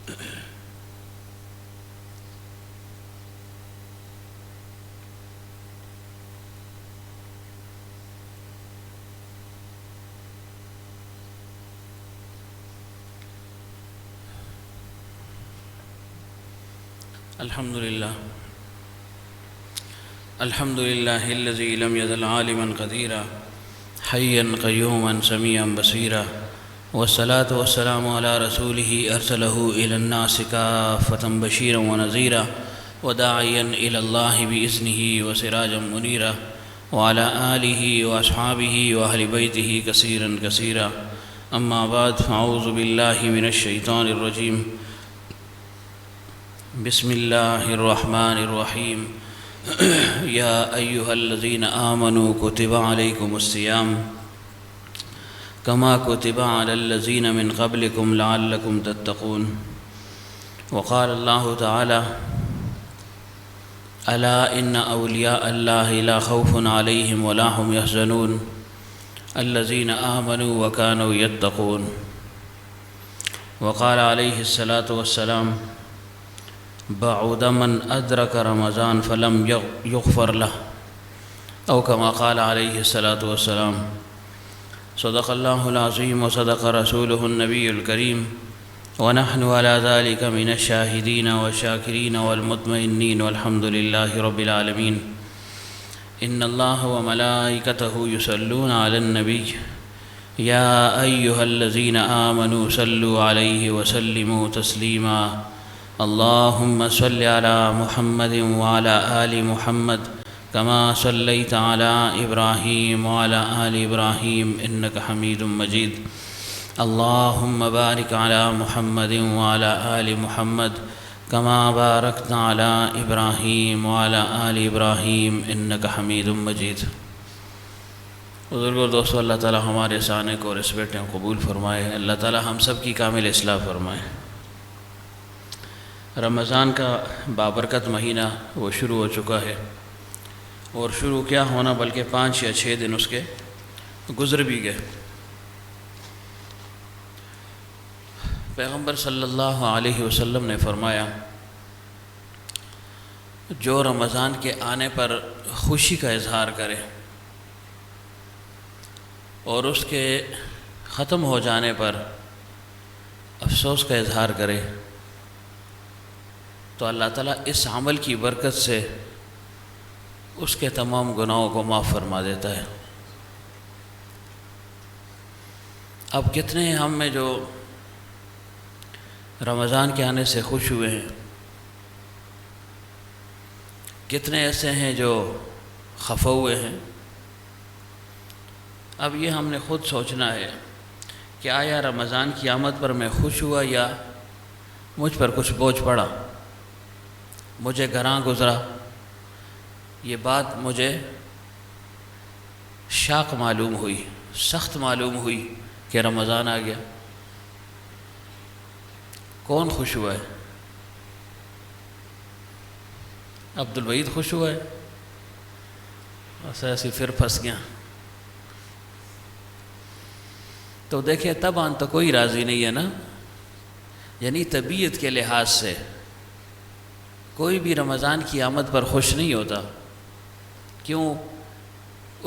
الحمد لله الذي لم يزل عالما قديرا حيا قيوما سميعا بصيرا، والصلاة والسلام على رسوله أرسله إلى الناس كافة بشيرا ونذيرا وداعيا إلى الله بإذنه وسراجا منيرا، وعلى آله وأصحابه وأهل بيته كثيرا كثيرا. أما بعد، فأعوذ بالله من الشيطان الرجيم. بسم الله الرحمن الرحيم. يا أيها الذين آمنوا كتب عليكم الصيام كما كتب على الذين من قبلكم لعلكم تتقون. وقال الله تعالى: ألا إن أولياء الله لا خوف عليهم ولا هم يحزنون الذين آمنوا وكانوا يتقون. وقال عليه الصلاة والسلام: بعد من أدرك رمضان فلم يغفر له، أو كما قال عليه الصلاة والسلام. صدق الله العظيم وصدق رسوله النبي الكريم، ونحن على ذلك من الشاهدين والشاكرين والمطمئنين، والحمد لله رب العالمين. إن الله وملائكته يصلون على النبي يا أيها الذين آمنوا صلوا عليه وسلموا تسليما. اللهم صل على محمد وعلى آل محمد كما صليت على إبراهيم وعلى آل إبراهيم إنك حميد مجيد. اللهم بارك على محمد وعلى آل محمد كما باركت على إبراهيم وعلى آل إبراهيم إنك حميد مجيد. بزرگوں دوستو، اللہ تعالی ہمارے سانے کو اور اس بیٹے کو قبول فرمائے. اللہ تعالی ہم سب کی کامل اصلاح فرمائے. رمضان کا بابرکت مہینہ وہ شروع ہو چکا ہے، اور شروع کیا ہونا بلکہ 5 یا 6 دن اس کے گزر بھی گئے. پیغمبر صلی اللہ علیہ وسلم نے فرمایا: جو رمضان کے آنے پر خوشی کا اظہار کرے اور اس کے ختم ہو جانے پر افسوس کا اظہار کرے تو اللہ تعالیٰ اس عمل کی برکت سے اس کے تمام گناہوں کو معاف فرما دیتا ہے. اب کتنے ہم میں جو رمضان کے آنے سے خوش ہوئے ہیں، کتنے ایسے ہیں جو خفا ہوئے ہیں. اب یہ ہم نے خود سوچنا ہے کہ آیا رمضان کی آمد پر میں خوش ہوا یا مجھ پر کچھ بوجھ پڑا، مجھے گراں گزرا. یہ بات مجھے شاق معلوم ہوئی، سخت معلوم ہوئی کہ رمضان آ گیا. کون خوش ہوا ہے؟ عبد الوحید خوش ہوا ہے؟ ایسے پھر پھنس گیا. تو دیکھیں، طبعاً تو کوئی راضی نہیں ہے نا. یعنی طبیعت کے لحاظ سے کوئی بھی رمضان کی آمد پر خوش نہیں ہوتا. کیوں؟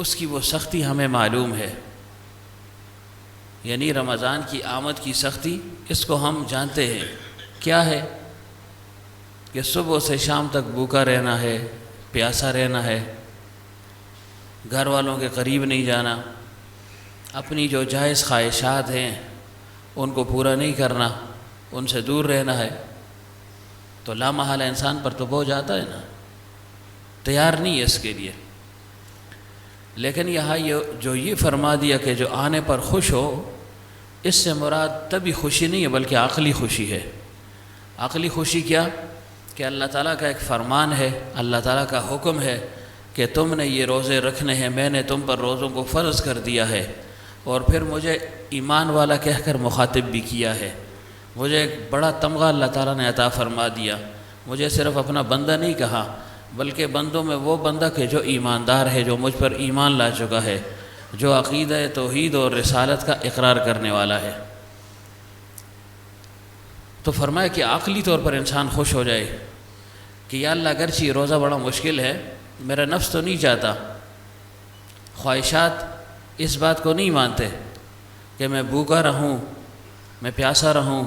اس کی وہ سختی ہمیں معلوم ہے. یعنی رمضان کی آمد کی سختی، اس کو ہم جانتے ہیں. کیا ہے؟ کہ صبح سے شام تک بھوکا رہنا ہے، پیاسا رہنا ہے، گھر والوں کے قریب نہیں جانا، اپنی جو جائز خواہشات ہیں ان کو پورا نہیں کرنا، ان سے دور رہنا ہے. تو لامحالہ انسان پر تو بوجھ آتا ہے نا، تیار نہیں ہے اس کے لیے. لیکن یہاں جو یہ فرما دیا کہ جو آنے پر خوش ہو، اس سے مراد تبھی خوشی نہیں ہے بلکہ عقلی خوشی ہے. عقلی خوشی کیا؟ کہ اللہ تعالیٰ کا ایک فرمان ہے، اللہ تعالیٰ کا حکم ہے کہ تم نے یہ روزے رکھنے ہیں، میں نے تم پر روزوں کو فرض کر دیا ہے، اور پھر مجھے ایمان والا کہہ کر مخاطب بھی کیا ہے. مجھے ایک بڑا تمغہ اللہ تعالیٰ نے عطا فرما دیا. مجھے صرف اپنا بندہ نہیں کہا بلکہ بندوں میں وہ بندہ کہ جو ایماندار ہے، جو مجھ پر ایمان لا چکا ہے، جو عقیدہ توحید اور رسالت کا اقرار کرنے والا ہے. تو فرمایا کہ عقلی طور پر انسان خوش ہو جائے کہ یا اللہ اگرچہ یہ روزہ بڑا مشکل ہے، میرا نفس تو نہیں چاہتا، خواہشات اس بات کو نہیں مانتے کہ میں بھوکا رہوں، میں پیاسا رہوں،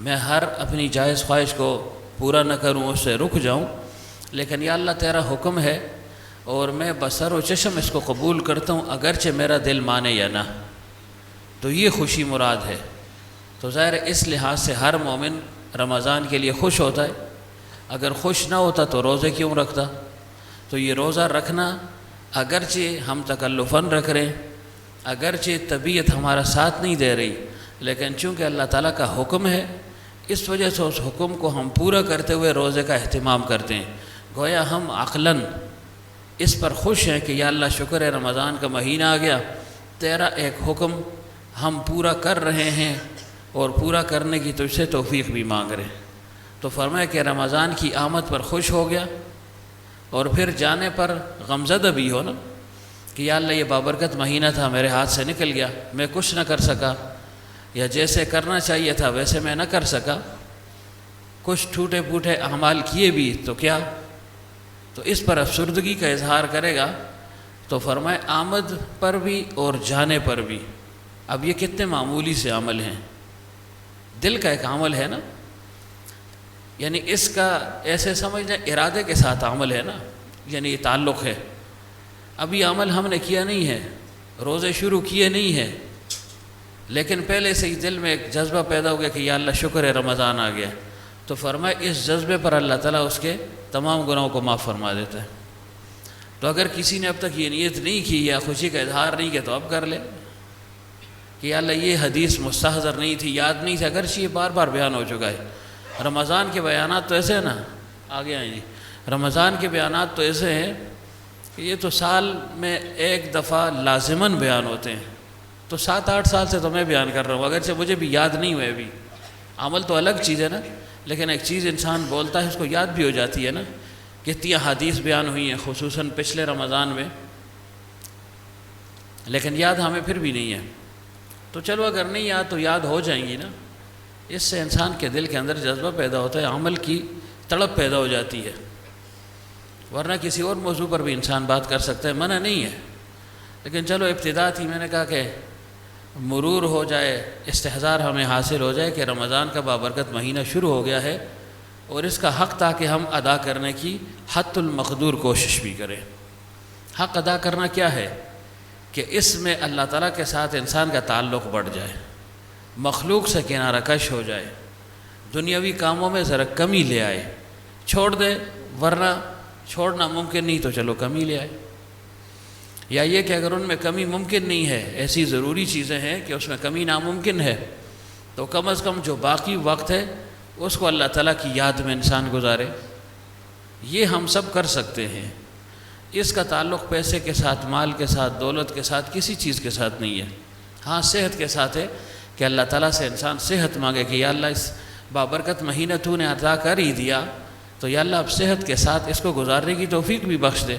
میں ہر اپنی جائز خواہش کو پورا نہ کروں، اس سے رک جاؤں، لیکن یا اللہ تیرا حکم ہے اور میں بصر و چشم اس کو قبول کرتا ہوں اگرچہ میرا دل مانے یا نہ، تو یہ خوشی مراد ہے۔ تو ظاہر اس لحاظ سے ہر مومن رمضان کے لیے خوش ہوتا ہے، اگر خوش نہ ہوتا تو روزے کیوں رکھتا؟ تو یہ روزہ رکھنا اگرچہ ہم تکلفاً رکھ رہے ہیں، اگرچہ طبیعت ہمارا ساتھ نہیں دے رہی، لیکن چونکہ اللہ تعالیٰ کا حکم ہے، اس وجہ سے اس حکم کو ہم پورا کرتے ہوئے روزے کا اہتمام کرتے ہیں۔ گویا ہم عقلاً اس پر خوش ہیں کہ یا اللہ شکر ہے رمضان کا مہینہ آ گیا، تیرا ایک حکم ہم پورا کر رہے ہیں اور پورا کرنے کی تجھ سے توفیق بھی مانگ رہے ہیں۔ تو فرمایا کہ رمضان کی آمد پر خوش ہو گیا اور پھر جانے پر غمزدہ بھی ہو نا کہ یا اللہ یہ بابرکت مہینہ تھا، میرے ہاتھ سے نکل گیا، میں کچھ نہ کر سکا، یا جیسے کرنا چاہیے تھا ویسے میں نہ کر سکا، کچھ ٹوٹے پھوٹے اعمال کیے بھی تو کیا، تو اس پر افسردگی کا اظہار کرے گا۔ تو فرمائے آمد پر بھی اور جانے پر بھی، اب یہ کتنے معمولی سے عمل ہیں، دل کا ایک عمل ہے نا، یعنی اس کا ایسے سمجھنا ارادے کے ساتھ عمل ہے نا، یعنی یہ تعلق ہے، اب یہ عمل ہم نے کیا نہیں ہے، روزے شروع کیے نہیں ہیں، لیکن پہلے سے ہی دل میں ایک جذبہ پیدا ہو گیا کہ یا اللہ شکر ہے رمضان آ گیا، تو فرمائے اس جذبے پر اللہ تعالیٰ اس کے تمام گناہوں کو معاف فرما دیتا ہے۔ تو اگر کسی نے اب تک یہ نیت نہیں کی یا خوشی کا اظہار نہیں کیا تو اب کر لے کہ یا اللہ یہ حدیث مستحضر نہیں تھی، یاد نہیں تھی، اگرچہ یہ بار بار بیان ہو چکا ہے۔ رمضان کے بیانات تو ایسے ہیں نا، آگے آئیں جی، رمضان کے بیانات تو ایسے ہیں کہ یہ تو سال میں ایک دفعہ لازماً بیان ہوتے ہیں، تو 7-8 سال سے تو میں بیان کر رہا ہوں، اگرچہ مجھے بھی یاد نہیں ہوئے ابھی، عمل تو الگ چیز ہے نا، لیکن ایک چیز انسان بولتا ہے اس کو یاد بھی ہو جاتی ہے نا، کتنی حدیث بیان ہوئی ہیں خصوصاً پچھلے رمضان میں، لیکن یاد ہمیں پھر بھی نہیں ہے۔ تو چلو اگر نہیں یاد تو یاد ہو جائیں گی نا، اس سے انسان کے دل کے اندر جذبہ پیدا ہوتا ہے، عمل کی تڑپ پیدا ہو جاتی ہے، ورنہ کسی اور موضوع پر بھی انسان بات کر سکتا ہے، منع نہیں ہے، لیکن چلو ابتدا تھی، میں نے کہا کہ مرور ہو جائے، استحضار ہمیں حاصل ہو جائے کہ رمضان کا بابرکت مہینہ شروع ہو گیا ہے، اور اس کا حق تاکہ ہم ادا کرنے کی حت المقدور کوشش بھی کریں۔ حق ادا کرنا کیا ہے کہ اس میں اللہ تعالیٰ کے ساتھ انسان کا تعلق بڑھ جائے، مخلوق سے کنارہ کش ہو جائے، دنیاوی کاموں میں ذرا کمی لے آئے، چھوڑ دے، ورنہ چھوڑنا ممکن نہیں تو چلو کمی لے آئے، یا یہ کہ اگر ان میں کمی ممکن نہیں ہے، ایسی ضروری چیزیں ہیں کہ اس میں کمی ناممکن ہے، تو کم از کم جو باقی وقت ہے اس کو اللہ تعالیٰ کی یاد میں انسان گزارے۔ یہ ہم سب کر سکتے ہیں، اس کا تعلق پیسے کے ساتھ، مال کے ساتھ، دولت کے ساتھ، کسی چیز کے ساتھ نہیں ہے، ہاں صحت کے ساتھ ہے کہ اللہ تعالیٰ سے انسان صحت مانگے کہ یا اللہ اس بابرکت مہینہ تو نے عطا کر ہی دیا، تو یا اللہ اب صحت کے ساتھ اس کو گزارنے کی توفیق بھی بخش دے،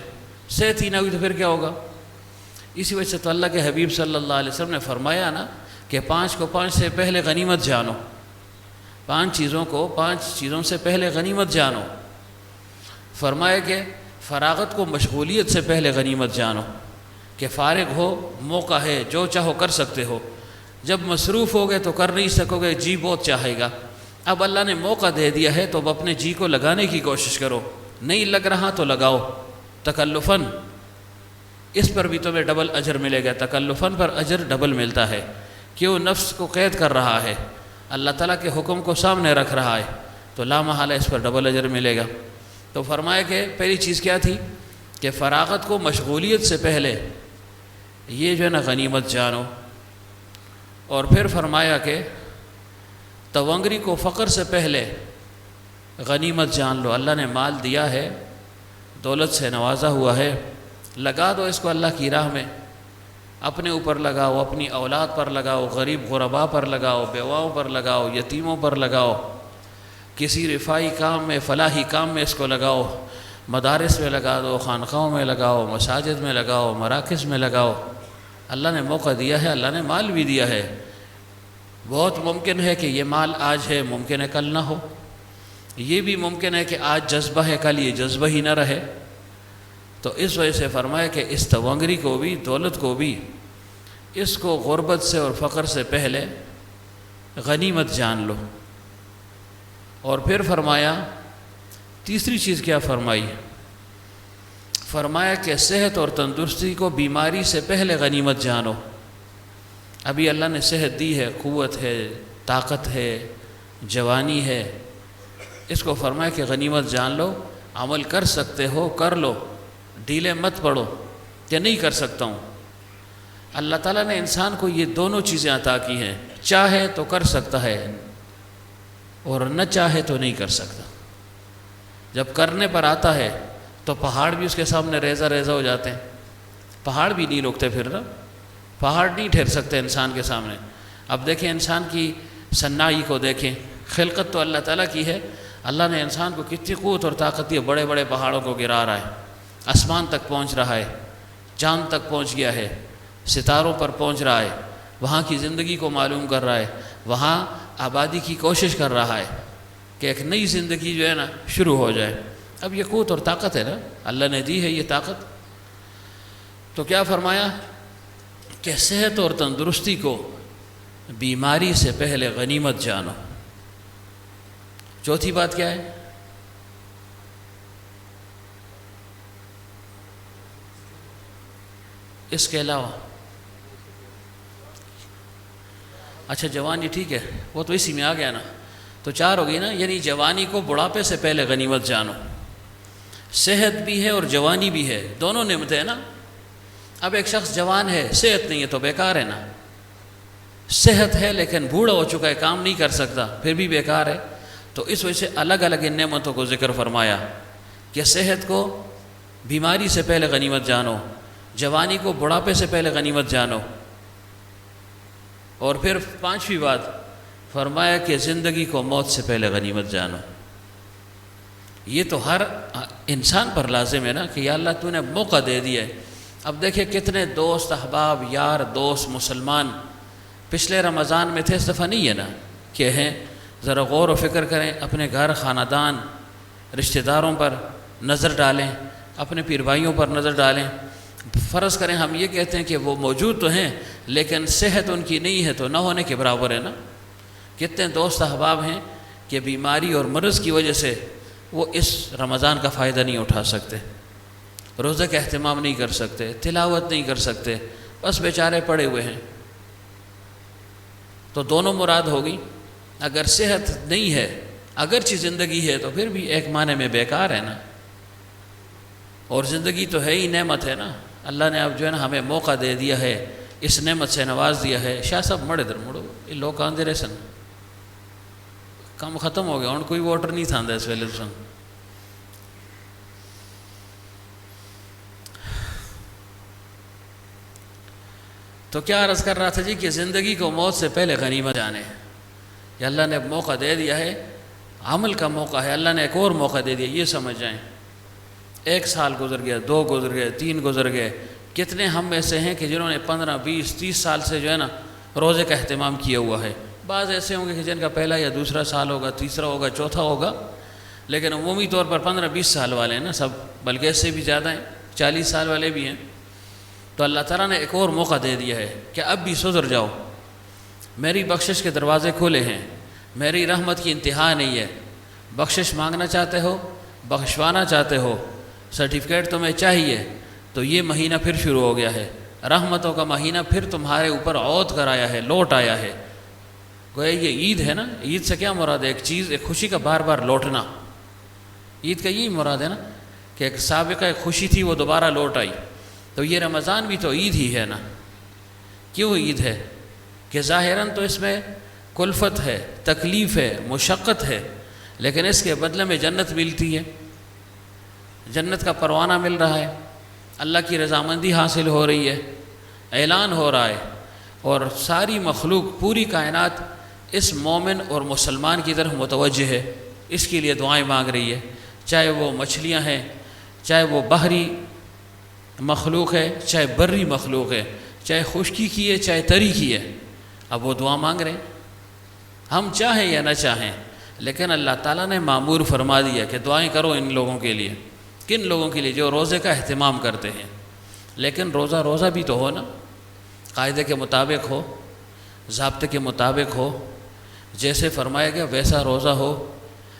صحت ہی نہ ہوئی تو پھر کیا ہوگا؟ اسی وجہ سے تو اللہ کے حبیب صلی اللہ علیہ وسلم نے فرمایا نا کہ 5 کو 5 سے پہلے غنیمت جانو، 5 چیزوں کو 5 چیزوں سے پہلے غنیمت جانو، فرمایا کہ فراغت کو مشغولیت سے پہلے غنیمت جانو، کہ فارغ ہو، موقع ہے، جو چاہو کر سکتے ہو، جب مصروف ہو گئے تو کر نہیں سکو گے، جی بہت چاہے گا، اب اللہ نے موقع دے دیا ہے تو اب اپنے جی کو لگانے کی کوشش کرو، نہیں لگ رہا تو لگاؤ تکلفاً، اس پر بھی تمہیں ڈبل اجر ملے گا، تکلفاً پر اجر ڈبل ملتا ہے، کیوں نفس کو قید کر رہا ہے، اللہ تعالیٰ کے حکم کو سامنے رکھ رہا ہے، تو لا محالہ اس پر ڈبل اجر ملے گا۔ تو فرمایا کہ پہلی چیز کیا تھی کہ فراغت کو مشغولیت سے پہلے یہ جو ہے نا غنیمت جانو، اور پھر فرمایا کہ تونگری کو فقر سے پہلے غنیمت جان لو، اللہ نے مال دیا ہے، دولت سے نوازا ہوا ہے، لگا دو اس کو اللہ کی راہ میں، اپنے اوپر لگاؤ، اپنی اولاد پر لگاؤ، غریب غرباء پر لگاؤ، بیواؤں پر لگاؤ، یتیموں پر لگاؤ، کسی رفائی کام میں، فلاحی کام میں اس کو لگاؤ، مدارس میں لگا دو، خانقاہوں میں لگاؤ، مساجد میں لگاؤ، مراکز میں لگاؤ، اللہ نے موقع دیا ہے، اللہ نے مال بھی دیا ہے، بہت ممکن ہے کہ یہ مال آج ہے، ممکن ہے کل نہ ہو، یہ بھی ممکن ہے کہ آج جذبہ ہے کل یہ جذبہ ہی نہ رہے۔ تو اس وجہ سے فرمایا کہ اس تونگری کو بھی، دولت کو بھی، اس کو غربت سے اور فقر سے پہلے غنیمت جان لو۔ اور پھر فرمایا تیسری چیز کیا فرمائی؟ فرمایا کہ صحت اور تندرستی کو بیماری سے پہلے غنیمت جانو۔ ابھی اللہ نے صحت دی ہے، قوت ہے، طاقت ہے، جوانی ہے، اس کو فرمایا کہ غنیمت جان لو، عمل کر سکتے ہو کر لو، ڈھیلے مت پڑو کہ نہیں کر سکتا ہوں۔ اللہ تعالیٰ نے انسان کو یہ دونوں چیزیں عطا کی ہیں، چاہے تو کر سکتا ہے اور نہ چاہے تو نہیں کر سکتا۔ جب کرنے پر آتا ہے تو پہاڑ بھی اس کے سامنے ریزہ ریزہ ہو جاتے ہیں، پہاڑ بھی نہیں رکتے پھر نا، پہاڑ نہیں ٹھہر سکتے انسان کے سامنے۔ اب دیکھیں انسان کی صناعی کو دیکھیں، خلقت تو اللہ تعالیٰ کی ہے، اللہ نے انسان کو کتنی قوت اور طاقت دی، بڑے بڑے پہاڑوں کو گرا رہا ہے، آسمان تک پہنچ رہا ہے، چاند تک پہنچ گیا ہے، ستاروں پر پہنچ رہا ہے، وہاں کی زندگی کو معلوم کر رہا ہے، وہاں آبادی کی کوشش کر رہا ہے کہ ایک نئی زندگی جو ہے نا شروع ہو جائے۔ اب یہ قوت اور طاقت ہے نا، اللہ نے دی ہے یہ طاقت۔ تو کیا فرمایا کہ صحت اور تندرستی کو بیماری سے پہلے غنیمت جانو۔ چوتھی بات کیا ہے؟ اس کے علاوہ اچھا جوانی ٹھیک ہے، وہ تو اسی میں آ گیا نا، تو 4 ہو گئی نا، یعنی جوانی کو بڑھاپے سے پہلے غنیمت جانو۔ صحت بھی ہے اور جوانی بھی ہے، دونوں نعمتیں ہیں نا۔ اب ایک شخص جوان ہے، صحت نہیں ہے تو بیکار ہے نا، صحت ہے لیکن بوڑھا ہو چکا ہے، کام نہیں کر سکتا، پھر بھی بیکار ہے۔ تو اس وجہ سے الگ الگ ان نعمتوں کو ذکر فرمایا کہ صحت کو بیماری سے پہلے غنیمت جانو، جوانی کو بڑھاپے سے پہلے غنیمت جانو، اور پھر 5ویں بات فرمایا کہ زندگی کو موت سے پہلے غنیمت جانو۔ یہ تو ہر انسان پر لازم ہے نا کہ یا اللہ تو نے موقع دے دیا ہے۔ اب دیکھیں کتنے دوست احباب یار دوست مسلمان پچھلے رمضان میں تھے، اس دفعہ نہیں ہے نا کہ ہیں، ذرا غور و فکر کریں، اپنے گھر خاندان رشتہ داروں پر نظر ڈالیں، اپنے پیر بھائیوں پر نظر ڈالیں۔ فرض کریں ہم یہ کہتے ہیں کہ وہ موجود تو ہیں لیکن صحت ان کی نہیں ہے تو نہ ہونے کے برابر ہے نا۔ کتنے دوست احباب ہیں کہ بیماری اور مرض کی وجہ سے وہ اس رمضان کا فائدہ نہیں اٹھا سکتے، روزہ کا اہتمام نہیں کر سکتے، تلاوت نہیں کر سکتے، بس بیچارے پڑے ہوئے ہیں۔ تو دونوں مراد ہوگی، اگر صحت نہیں ہے اگرچہ زندگی ہے تو پھر بھی ایک معنی میں بیکار ہے نا، اور زندگی تو ہے ہی نعمت ہے نا، اللہ نے اب جو ہے نا ہمیں موقع دے دیا ہے، اس نعمت سے نواز دیا ہے۔ شاہ صاحب مڑے در مڑو یہ لوگ آندے رہے سن، کام ختم ہو گیا، اور کوئی ووٹر نہیں تھا اس ویلے سن۔ تو کیا عرض کر رہا تھا جی کہ زندگی کو موت سے پہلے غنیمت جانے، یہ اللہ نے موقع دے دیا ہے، عمل کا موقع ہے، اللہ نے ایک اور موقع دے دیا، یہ سمجھ جائیں۔ 1 سال گزر گیا، 2 گزر گئے، 3 گزر گئے، کتنے ہم میں سے ہیں کہ جنہوں نے 15 20 30 سال سے جو ہے نا روزے کا اہتمام کیا ہوا ہے۔ بعض ایسے ہوں گے کہ جن کا پہلا یا دوسرا سال ہوگا، تیسرا ہوگا، چوتھا ہوگا، لیکن عمومی طور پر 15 20 سال والے ہیں نا سب، بلکہ اس سے بھی زیادہ ہیں، 40 سال والے بھی ہیں۔ تو اللہ تعالیٰ نے ایک اور موقع دے دیا ہے کہ اب بھی سدھر جاؤ، میری بخشش کے دروازے کھولے ہیں، میری رحمت کی انتہا نہیں ہے، بخشش مانگنا چاہتے ہو، بخشوانا چاہتے ہو، سرٹیفکیٹ تمہیں چاہیے تو یہ مہینہ پھر شروع ہو گیا ہے، رحمتوں کا مہینہ پھر تمہارے اوپر عود کر آیا ہے، لوٹ آیا ہے۔ گویا یہ عید ہے نا، عید سے کیا مراد ہے؟ ایک چیز، ایک خوشی کا بار بار لوٹنا، عید کا یہی مراد ہے نا کہ ایک سابقہ ایک خوشی تھی وہ دوبارہ لوٹ آئی۔ تو یہ رمضان بھی تو عید ہی ہے نا۔ کیوں عید ہے؟ کہ ظاہراً تو اس میں کلفت ہے، تکلیف ہے، مشقت ہے، لیکن اس کے بدلے میں جنت ملتی ہے، جنت کا پروانہ مل رہا ہے، اللہ کی رضامندی حاصل ہو رہی ہے، اعلان ہو رہا ہے، اور ساری مخلوق پوری کائنات اس مومن اور مسلمان کی طرف متوجہ ہے، اس کے لیے دعائیں مانگ رہی ہے، چاہے وہ مچھلیاں ہیں، چاہے وہ بحری مخلوق ہے، چاہے بری مخلوق ہے، چاہے خشکی کی ہے چاہے تری کی ہے، اب وہ دعا مانگ رہے ہیں۔ ہم چاہیں یا نہ چاہیں، لیکن اللہ تعالیٰ نے معمور فرما دیا کہ دعائیں کرو ان لوگوں کے لیے۔ کن لوگوں کے لیے؟ جو روزے کا اہتمام کرتے ہیں۔ لیکن روزہ بھی تو ہو نا، قاعدے کے مطابق ہو، ضابطے کے مطابق ہو، جیسے فرمایا گیا ویسا روزہ ہو۔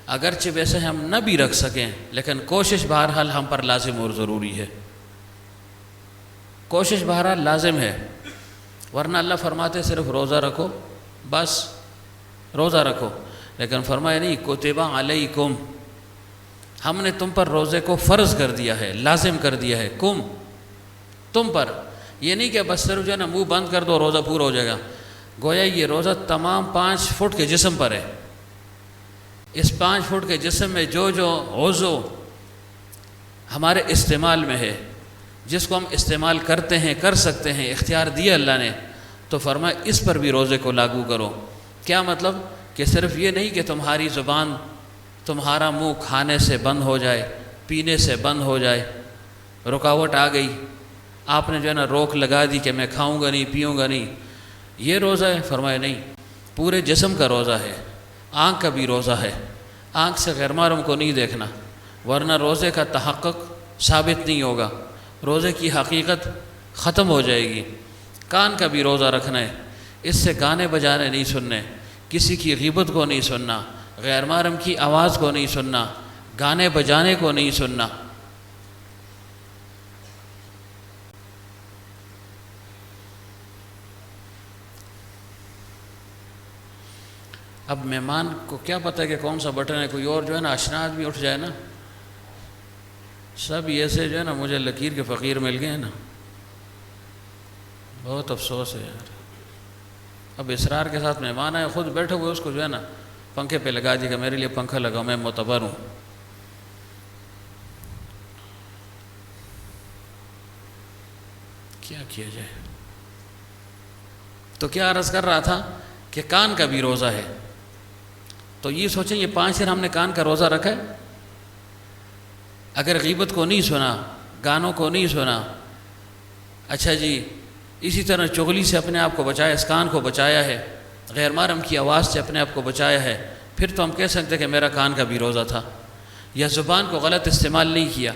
اگرچہ ویسے ہم نہ بھی رکھ سکیں، لیکن کوشش بہرحال ہم پر لازم اور ضروری ہے، کوشش بہرحال لازم ہے۔ ورنہ اللہ فرماتے صرف روزہ رکھو، بس روزہ رکھو، لیکن فرمایا نہیں کتب علیکم، ہم نے تم پر روزے کو فرض کر دیا ہے، لازم کر دیا ہے، کم، تم پر۔ یہ نہیں کہ بس صرف جو ہے نا منہ بند کر دو روزہ پورا ہو جائے گا، گویا یہ روزہ تمام 5 فٹ کے جسم پر ہے۔ اس 5 فٹ کے جسم میں جو عضو ہمارے استعمال میں ہے، جس کو ہم استعمال کرتے ہیں، کر سکتے ہیں، اختیار دیا اللہ نے، تو فرمایا اس پر بھی روزے کو لاگو کرو۔ کیا مطلب؟ کہ صرف یہ نہیں کہ تمہاری زبان، تمہارا منہ کھانے سے بند ہو جائے، پینے سے بند ہو جائے، رکاوٹ آ گئی، آپ نے جو ہے نا روک لگا دی کہ میں کھاؤں گا نہیں، پیوں گا نہیں، یہ روزہ ہے؟ فرمایا نہیں، پورے جسم کا روزہ ہے، آنکھ کا بھی روزہ ہے، آنکھ سے غیر محرم کو نہیں دیکھنا، ورنہ روزے کا تحقق ثابت نہیں ہوگا، روزے کی حقیقت ختم ہو جائے گی۔ کان کا بھی روزہ رکھنا ہے، اس سے گانے بجانے نہیں سننے، کسی کی غیبت کو نہیں سننا، غیر محرم کی آواز کو نہیں سننا، گانے بجانے کو نہیں سننا۔ اب مہمان کو کیا پتہ ہے کہ کون سا بٹن ہے، کوئی اور جو ہے نا اشنا آدمی اٹھ جائے نا، سب ایسے جو ہے نا مجھے لکیر کے فقیر مل گئے ہیں نا، بہت افسوس ہے یار۔ اب اصرار کے ساتھ مہمان آئے، خود بیٹھے ہوئے اس کو جو ہے نا پنکھے پہ لگا دی کہ میرے لیے پنکھا لگاؤ، میں معتبر ہوں۔ کیا کیا جائے؟ تو کیا عرض کر رہا تھا کہ کان کا بھی روزہ ہے۔ تو یہ سوچیں یہ 5 دن ہم نے کان کا روزہ رکھا ہے، اگر غیبت کو نہیں سنا، گانوں کو نہیں سنا، اچھا جی اسی طرح چغلی سے اپنے آپ کو بچایا، اس کان کو بچایا ہے، غیر محرم کی آواز سے اپنے آپ کو بچایا ہے، پھر تو ہم کہہ سکتے کہ میرا کان کا بھی روزہ تھا۔ یا زبان کو غلط استعمال نہیں کیا،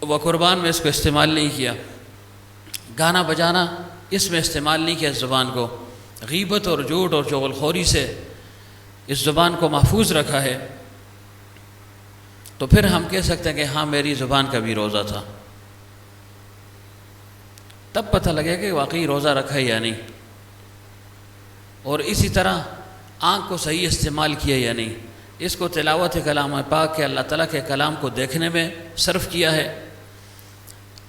وہ قربان میں اس کو استعمال نہیں کیا، گانا بجانا اس میں استعمال نہیں کیا، زبان کو غیبت اور جھوٹ اور چغل خوری سے اس زبان کو محفوظ رکھا ہے، تو پھر ہم کہہ سکتے ہیں کہ ہاں میری زبان کا بھی روزہ تھا۔ تب پتہ لگے کہ واقعی روزہ رکھا ہے یا نہیں۔ اور اسی طرح آنکھ کو صحیح استعمال کیا یا نہیں، اس کو تلاوت کلام پاک کے، اللہ تعالیٰ کے کلام کو دیکھنے میں صرف کیا ہے،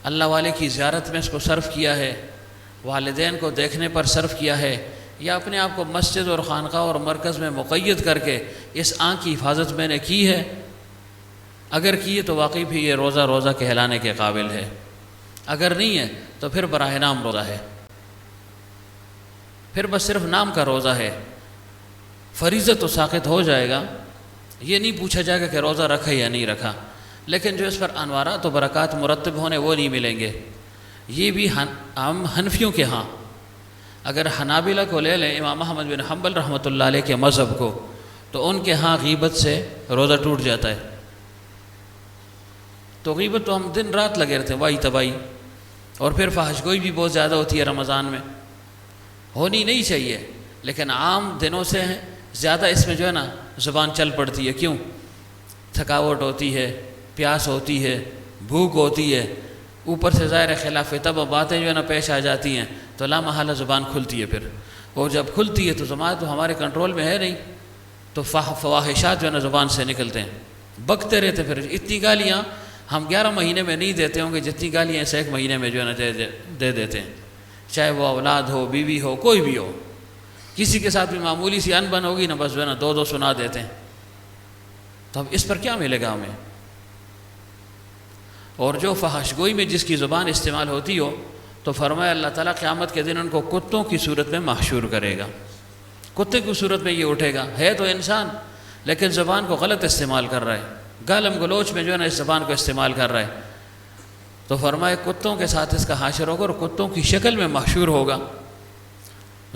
اللہ والے کی زیارت میں اس کو صرف کیا ہے، والدین کو دیکھنے پر صرف کیا ہے، یا اپنے آپ کو مسجد اور خانقاہ اور مرکز میں مقید کر کے اس آنکھ کی حفاظت میں نے کی ہے؟ اگر کی ہے تو واقعی بھی یہ روزہ کہلانے کے قابل ہے، اگر نہیں ہے تو پھر براہ نام روزہ ہے، پھر بس صرف نام کا روزہ ہے، فریضہ تو ساقط ہو جائے گا، یہ نہیں پوچھا جائے گا کہ روزہ رکھا یا نہیں رکھا، لیکن جو اس پر انوارات و برکات مرتب ہونے وہ نہیں ملیں گے۔ یہ بھی ہم حنفیوں کے ہاں، اگر حنابلہ کو لے لیں، امام احمد بن حنبل رحمۃ اللہ علیہ کے مذہب کو، تو ان کے ہاں غیبت سے روزہ ٹوٹ جاتا ہے۔ تو غیبت تو ہم دن رات لگے رہتے ہیں، وائی تباہی، اور پھر فحش گوئی بھی بہت زیادہ ہوتی ہے رمضان میں، ہونی نہیں چاہیے، لیکن عام دنوں سے زیادہ اس میں جو ہے نا زبان چل پڑتی ہے۔ کیوں؟ تھکاوٹ ہوتی ہے، پیاس ہوتی ہے، بھوک ہوتی ہے، اوپر سے ظاہر خلاف تب باتیں جو ہے نا پیش آ جاتی ہیں، تو لا محالہ زبان کھلتی ہے پھر، اور جب کھلتی ہے تو زبان تو ہمارے کنٹرول میں ہے نہیں، تو فواحشات جو ہے نا زبان سے نکلتے ہیں، بکتے رہتے، پھر اتنی گالیاں ہم 11 مہینے میں نہیں دیتے ہوں گے جتنی گالیاں اس 1 مہینے میں جو ہے نا دے دیتے ہیں، چاہے وہ اولاد ہو، بیوی ہو، کوئی بھی ہو، کسی کے ساتھ بھی معمولی سی انبن ہوگی نا، بس جو ہے نا 2 سنا دیتے ہیں۔ تو اب اس پر کیا ملے گا ہمیں؟ اور جو فحش گوئی میں جس کی زبان استعمال ہوتی ہو، تو فرمایا اللہ تعالیٰ قیامت کے دن ان کو کتوں کی صورت میں محشور کرے گا، کتے کی صورت میں یہ اٹھے گا، ہے تو انسان لیکن زبان کو غلط استعمال کر رہا ہے، گالم گلوچ میں جو ہے نا اس زبان کو استعمال کر رہا ہے، تو فرمایا کتوں کے ساتھ اس کا حاشر ہوگا اور کتوں کی شکل میں محشور ہوگا۔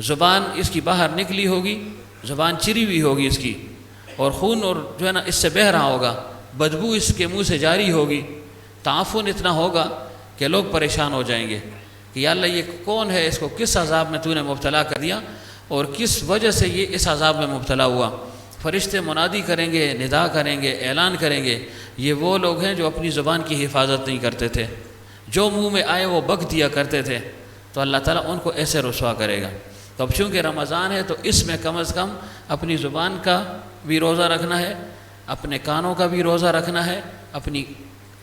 زبان اس کی باہر نکلی ہوگی، زبان چری ہوئی ہوگی اس کی، اور خون اور جو ہے نا اس سے بہہ رہا ہوگا، بدبو اس کے منہ سے جاری ہوگی، تعفن اتنا ہوگا کہ لوگ پریشان ہو جائیں گے کہ یا اللہ یہ کون ہے، اس کو کس عذاب میں تو نے مبتلا کر دیا اور کس وجہ سے یہ اس عذاب میں مبتلا ہوا۔ فرشتے منادی کریں گے، ندا کریں گے، اعلان کریں گے، یہ وہ لوگ ہیں جو اپنی زبان کی حفاظت نہیں کرتے تھے، جو منہ میں آئے وہ بک دیا کرتے تھے، تو اللہ تعالیٰ ان کو ایسے رسوا کرے گا۔ تو اب چونکہ رمضان ہے تو اس میں کم از کم اپنی زبان کا بھی روزہ رکھنا ہے، اپنے کانوں کا بھی روزہ رکھنا ہے، اپنی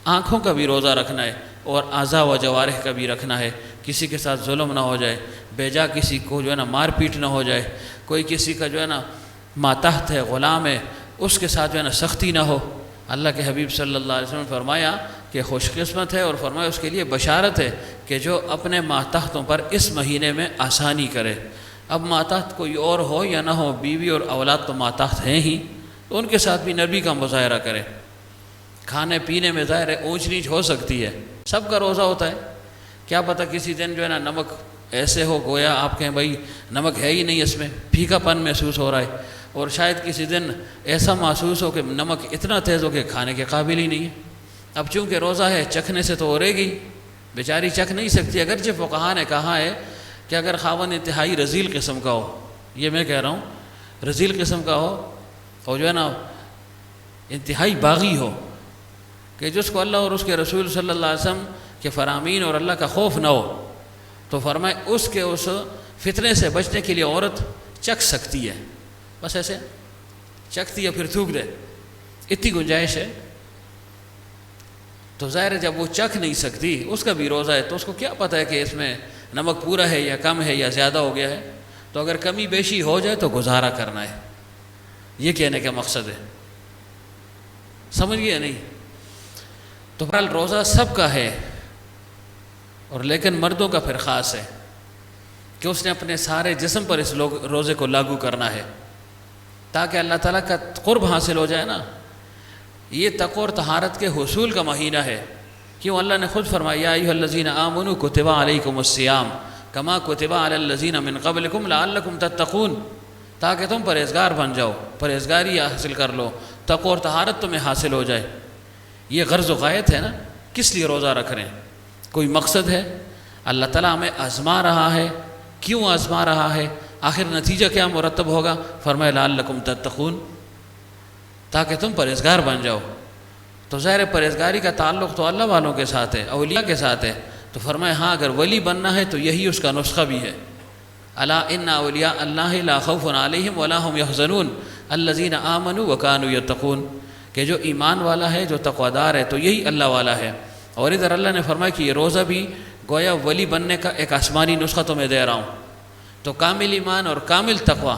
آنکھوں کا بھی روزہ رکھنا ہے، اور اعضاء و جوارح کا بھی رکھنا ہے۔ کسی کے ساتھ ظلم نہ ہو جائے، بیجا کسی کو جو ہے نا مار پیٹ نہ ہو جائے، کوئی کسی کا جو ہے نا ماتحت ہے، غلام ہے، اس کے ساتھ جو ہے نا سختی نہ ہو۔ اللہ کے حبیب صلی اللہ علیہ وسلم نے فرمایا کہ خوش قسمت ہے، اور فرمایا اس کے لیے بشارت ہے کہ جو اپنے ماتحتوں پر اس مہینے میں آسانی کرے۔ اب ماتحت کوئی اور ہو یا نہ ہو، بیوی اور اولاد تو ماتحت ہیں ہی، تو ان کے ساتھ بھی نرمی کا مظاہرہ کرے۔ کھانے پینے میں ظاہر ہے اونچ نیچ ہو سکتی ہے، سب کا روزہ ہوتا ہے، کیا پتہ کسی دن جو ہے نا نمک ایسے ہو گویا آپ کہیں بھائی نمک ہے ہی نہیں، اس میں پھیکا پن محسوس ہو رہا ہے، اور شاید کسی دن ایسا محسوس ہو کہ نمک اتنا تیز ہو کہ کھانے کے قابل ہی نہیں ہے۔ اب چونکہ روزہ ہے چکھنے سے تو ہو رہے گی، بیچاری چکھ نہیں سکتی، اگرچہ فقہا نے کہا ہے کہ اگر خاوند انتہائی رذیل قسم کا ہو، یہ میں کہہ رہا ہوں رذیل قسم کا ہو، اور جو ہے نا انتہائی باغی ہو کہ جس کو اللہ اور اس کے رسول صلی اللہ علیہ وسلم کے فرامین اور اللہ کا خوف نہ ہو، تو فرمائے اس کے اس فتنے سے بچنے کے لیے عورت چکھ سکتی ہے، بس ایسے چکھتی ہے پھر تھوک دے، اتنی گنجائش ہے۔ تو ظاہر ہے جب وہ چکھ نہیں سکتی، اس کا بھی روزہ ہے، تو اس کو کیا پتہ ہے کہ اس میں نمک پورا ہے یا کم ہے یا زیادہ ہو گیا ہے، تو اگر کمی بیشی ہو جائے تو گزارا کرنا ہے، یہ کہنے کا مقصد ہے، سمجھ گئے نہیں؟ تو بہرحال روزہ سب کا ہے، اور لیکن مردوں کا پھر خاص ہے کہ اس نے اپنے سارے جسم پر اس روزے کو لاگو کرنا ہے تاکہ اللہ تعالیٰ کا قرب حاصل ہو جائے نا۔ یہ تقوی اور طہارت کے حصول کا مہینہ ہے، کیوں اللہ نے خود فرمایا یا ایھا الذین آمنوا کتب علیکم الصیام کما کتب علی الذین من قبلکم لعلکم تتقون، تاکہ تم پرہیزگار بن جاؤ، پرہیزگاری حاصل کر لو، تقوی اور طہارت تمہیں حاصل ہو جائے۔ یہ غرض و غایت ہے نا، کس لیے روزہ رکھ رہے ہیں؟ کوئی مقصد ہے، اللہ تعالیٰ ہمیں آزما رہا ہے، کیوں آزما رہا ہے، آخر نتیجہ کیا مرتب ہوگا؟ فرمایا لعلکم تتقون، تاکہ تم پرہیزگار بن جاؤ۔ تو ظاہر پرہیزگاری کا تعلق تو اللہ والوں کے ساتھ ہے، اولیاء کے ساتھ ہے، تو فرمایا ہاں اگر ولی بننا ہے تو یہی اس کا نسخہ بھی ہے۔ الا ان اولیاء اللہ لا خوف علیہم ولا هم يحزنون الذین آمنوا وکانوا یتقون، کہ جو ایمان والا ہے، جو تقویدار ہے، تو یہی اللہ والا ہے۔ اور ادھر اللہ نے فرمایا کہ یہ روزہ بھی گویا ولی بننے کا ایک آسمانی نسخہ تمہیں دے رہا ہوں۔ تو کامل ایمان اور کامل تقوی،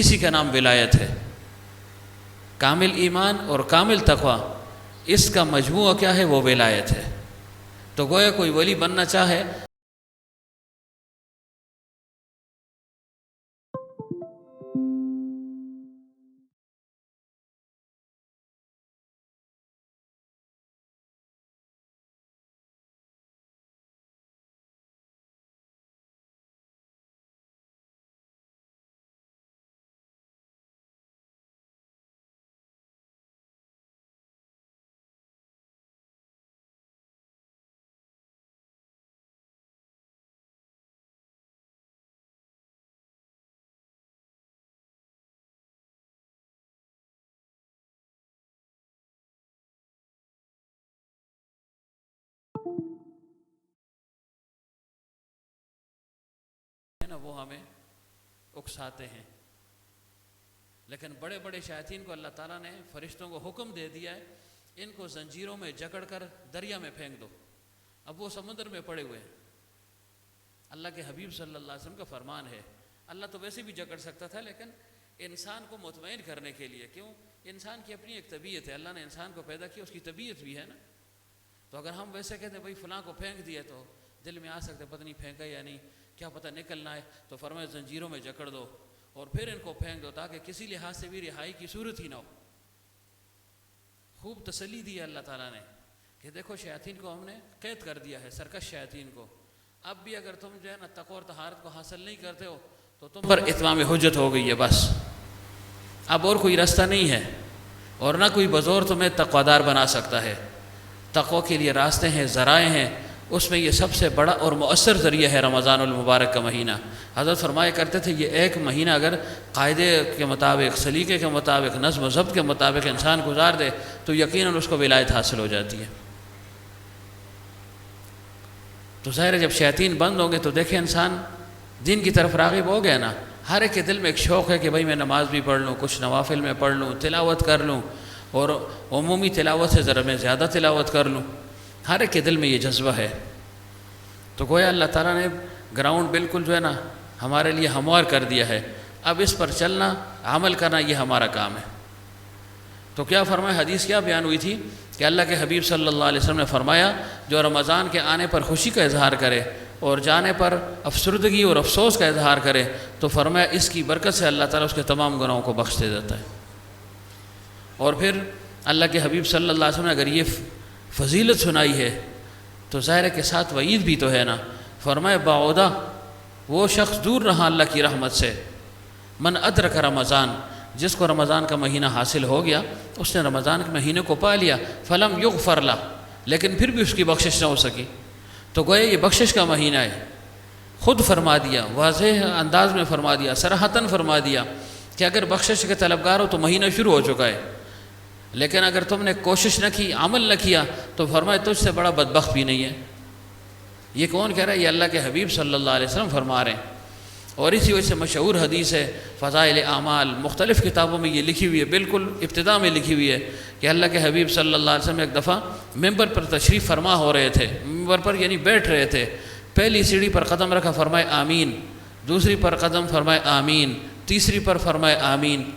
اسی کا نام ولایت ہے۔ کامل ایمان اور کامل تقوی، اس کا مجموعہ کیا ہے؟ وہ ولایت ہے۔ تو گویا کوئی ولی بننا چاہے نا وہ ہمیں اکساتے ہیں، لیکن بڑے بڑے شیاطین کو اللہ تعالیٰ نے فرشتوں کو حکم دے دیا ہے ان کو زنجیروں میں جکڑ کر دریا میں پھینک دو۔ اب وہ سمندر میں پڑے ہوئے ہیں، اللہ کے حبیب صلی اللہ علیہ وسلم کا فرمان ہے۔ اللہ تو ویسے بھی جکڑ سکتا تھا، لیکن انسان کو مطمئن کرنے کے لیے، کیوں؟ انسان کی اپنی ایک طبیعت ہے، اللہ نے انسان کو پیدا کیا، اس کی طبیعت بھی ہے نا۔ تو اگر ہم ویسے کہتے ہیں بھائی فلاں کو پھینک دیا، تو دل میں آ سکتے پتہ نہیں پھینکا یا نہیں، کیا پتہ نکلنا ہے، تو فرمایا زنجیروں میں جکڑ دو اور پھر ان کو پھینک دو تاکہ کسی لحاظ سے بھی رہائی کی صورت ہی نہ ہو۔ خوب تسلی دی ہے اللہ تعالیٰ نے کہ دیکھو شیاطین کو ہم نے قید کر دیا ہے، سرکش شیاطین کو۔ اب بھی اگر تم جو ہے نا تقوی اور طہارت کو حاصل نہیں کرتے ہو تو تم پر اتمام حجت ہو گئی ہے، بس اب اور کوئی راستہ نہیں ہے، اور نہ کوئی بزور تمہیں تقویدار بنا سکتا ہے۔ تقوی کے لیے راستے ہیں، ذرائع ہیں، اس میں یہ سب سے بڑا اور مؤثر ذریعہ ہے رمضان المبارک کا مہینہ۔ حضرت فرمایا کرتے تھے یہ ایک مہینہ اگر قاعدے کے مطابق، سلیقے کے مطابق، نظم و ضبط کے مطابق انسان گزار دے تو یقیناً اس کو ولایت حاصل ہو جاتی ہے۔ تو ظاہر ہے جب شیاطین بند ہوں گے تو دیکھیں انسان دین کی طرف راغب ہو گیا نا۔ ہر ایک کے دل میں ایک شوق ہے کہ بھئی میں نماز بھی پڑھ لوں، کچھ نوافل میں پڑھ لوں، تلاوت کر لوں، اور عمومی تلاوت سے ذرا میں زیادہ تلاوت کر لوں۔ ہر ایک کے دل میں یہ جذبہ ہے۔ تو گویا اللہ تعالیٰ نے گراؤنڈ بالکل جو ہے نا ہمارے لیے ہموار کر دیا ہے، اب اس پر چلنا، عمل کرنا یہ ہمارا کام ہے۔ تو کیا فرمایا، حدیث کیا بیان ہوئی تھی کہ اللہ کے حبیب صلی اللہ علیہ وسلم نے فرمایا جو رمضان کے آنے پر خوشی کا اظہار کرے اور جانے پر افسردگی اور افسوس کا اظہار کرے تو فرمایا اس کی برکت سے اللہ تعالیٰ اس کے تمام گناہوں کو بخش دے دیتا ہے۔ اور پھر اللہ کے حبیب صلی اللہ علیہ وسلم نے اگر یہ فضیلت سنائی ہے تو ظاہر کے ساتھ وعید بھی تو ہے نا۔ فرمایا بعودہ وہ شخص دور رہا اللہ کی رحمت سے، من ادرک رمضان، جس کو رمضان کا مہینہ حاصل ہو گیا، اس نے رمضان کے مہینے کو پا لیا، فلم یغفر لہ، لیکن پھر بھی اس کی بخشش نہ ہو سکی۔ تو گویا یہ بخشش کا مہینہ ہے۔ خود فرما دیا، واضح انداز میں فرما دیا، صراحتاً فرما دیا کہ اگر بخشش کے طلبگار ہو تو مہینہ شروع ہو چکا ہے، لیکن اگر تم نے کوشش نہ کی، عمل نہ کیا تو فرمایا تجھ سے بڑا بدبخت بھی نہیں ہے۔ یہ کون کہہ رہا ہے؟ یہ اللہ کے حبیب صلی اللہ علیہ وسلم فرما رہے ہیں۔ اور اسی وجہ سے مشہور حدیث ہے فضائل اعمال، مختلف کتابوں میں یہ لکھی ہوئی ہے، بالکل ابتدا میں لکھی ہوئی ہے کہ اللہ کے حبیب صلی اللہ علیہ وسلم ایک دفعہ ممبر پر تشریف فرما ہو رہے تھے، ممبر پر یعنی بیٹھ رہے تھے، پہلی سیڑھی پر قدم رکھا، فرمائے آمین، دوسری پر قدم فرمائے آمین، تیسری پر فرمائے آمین۔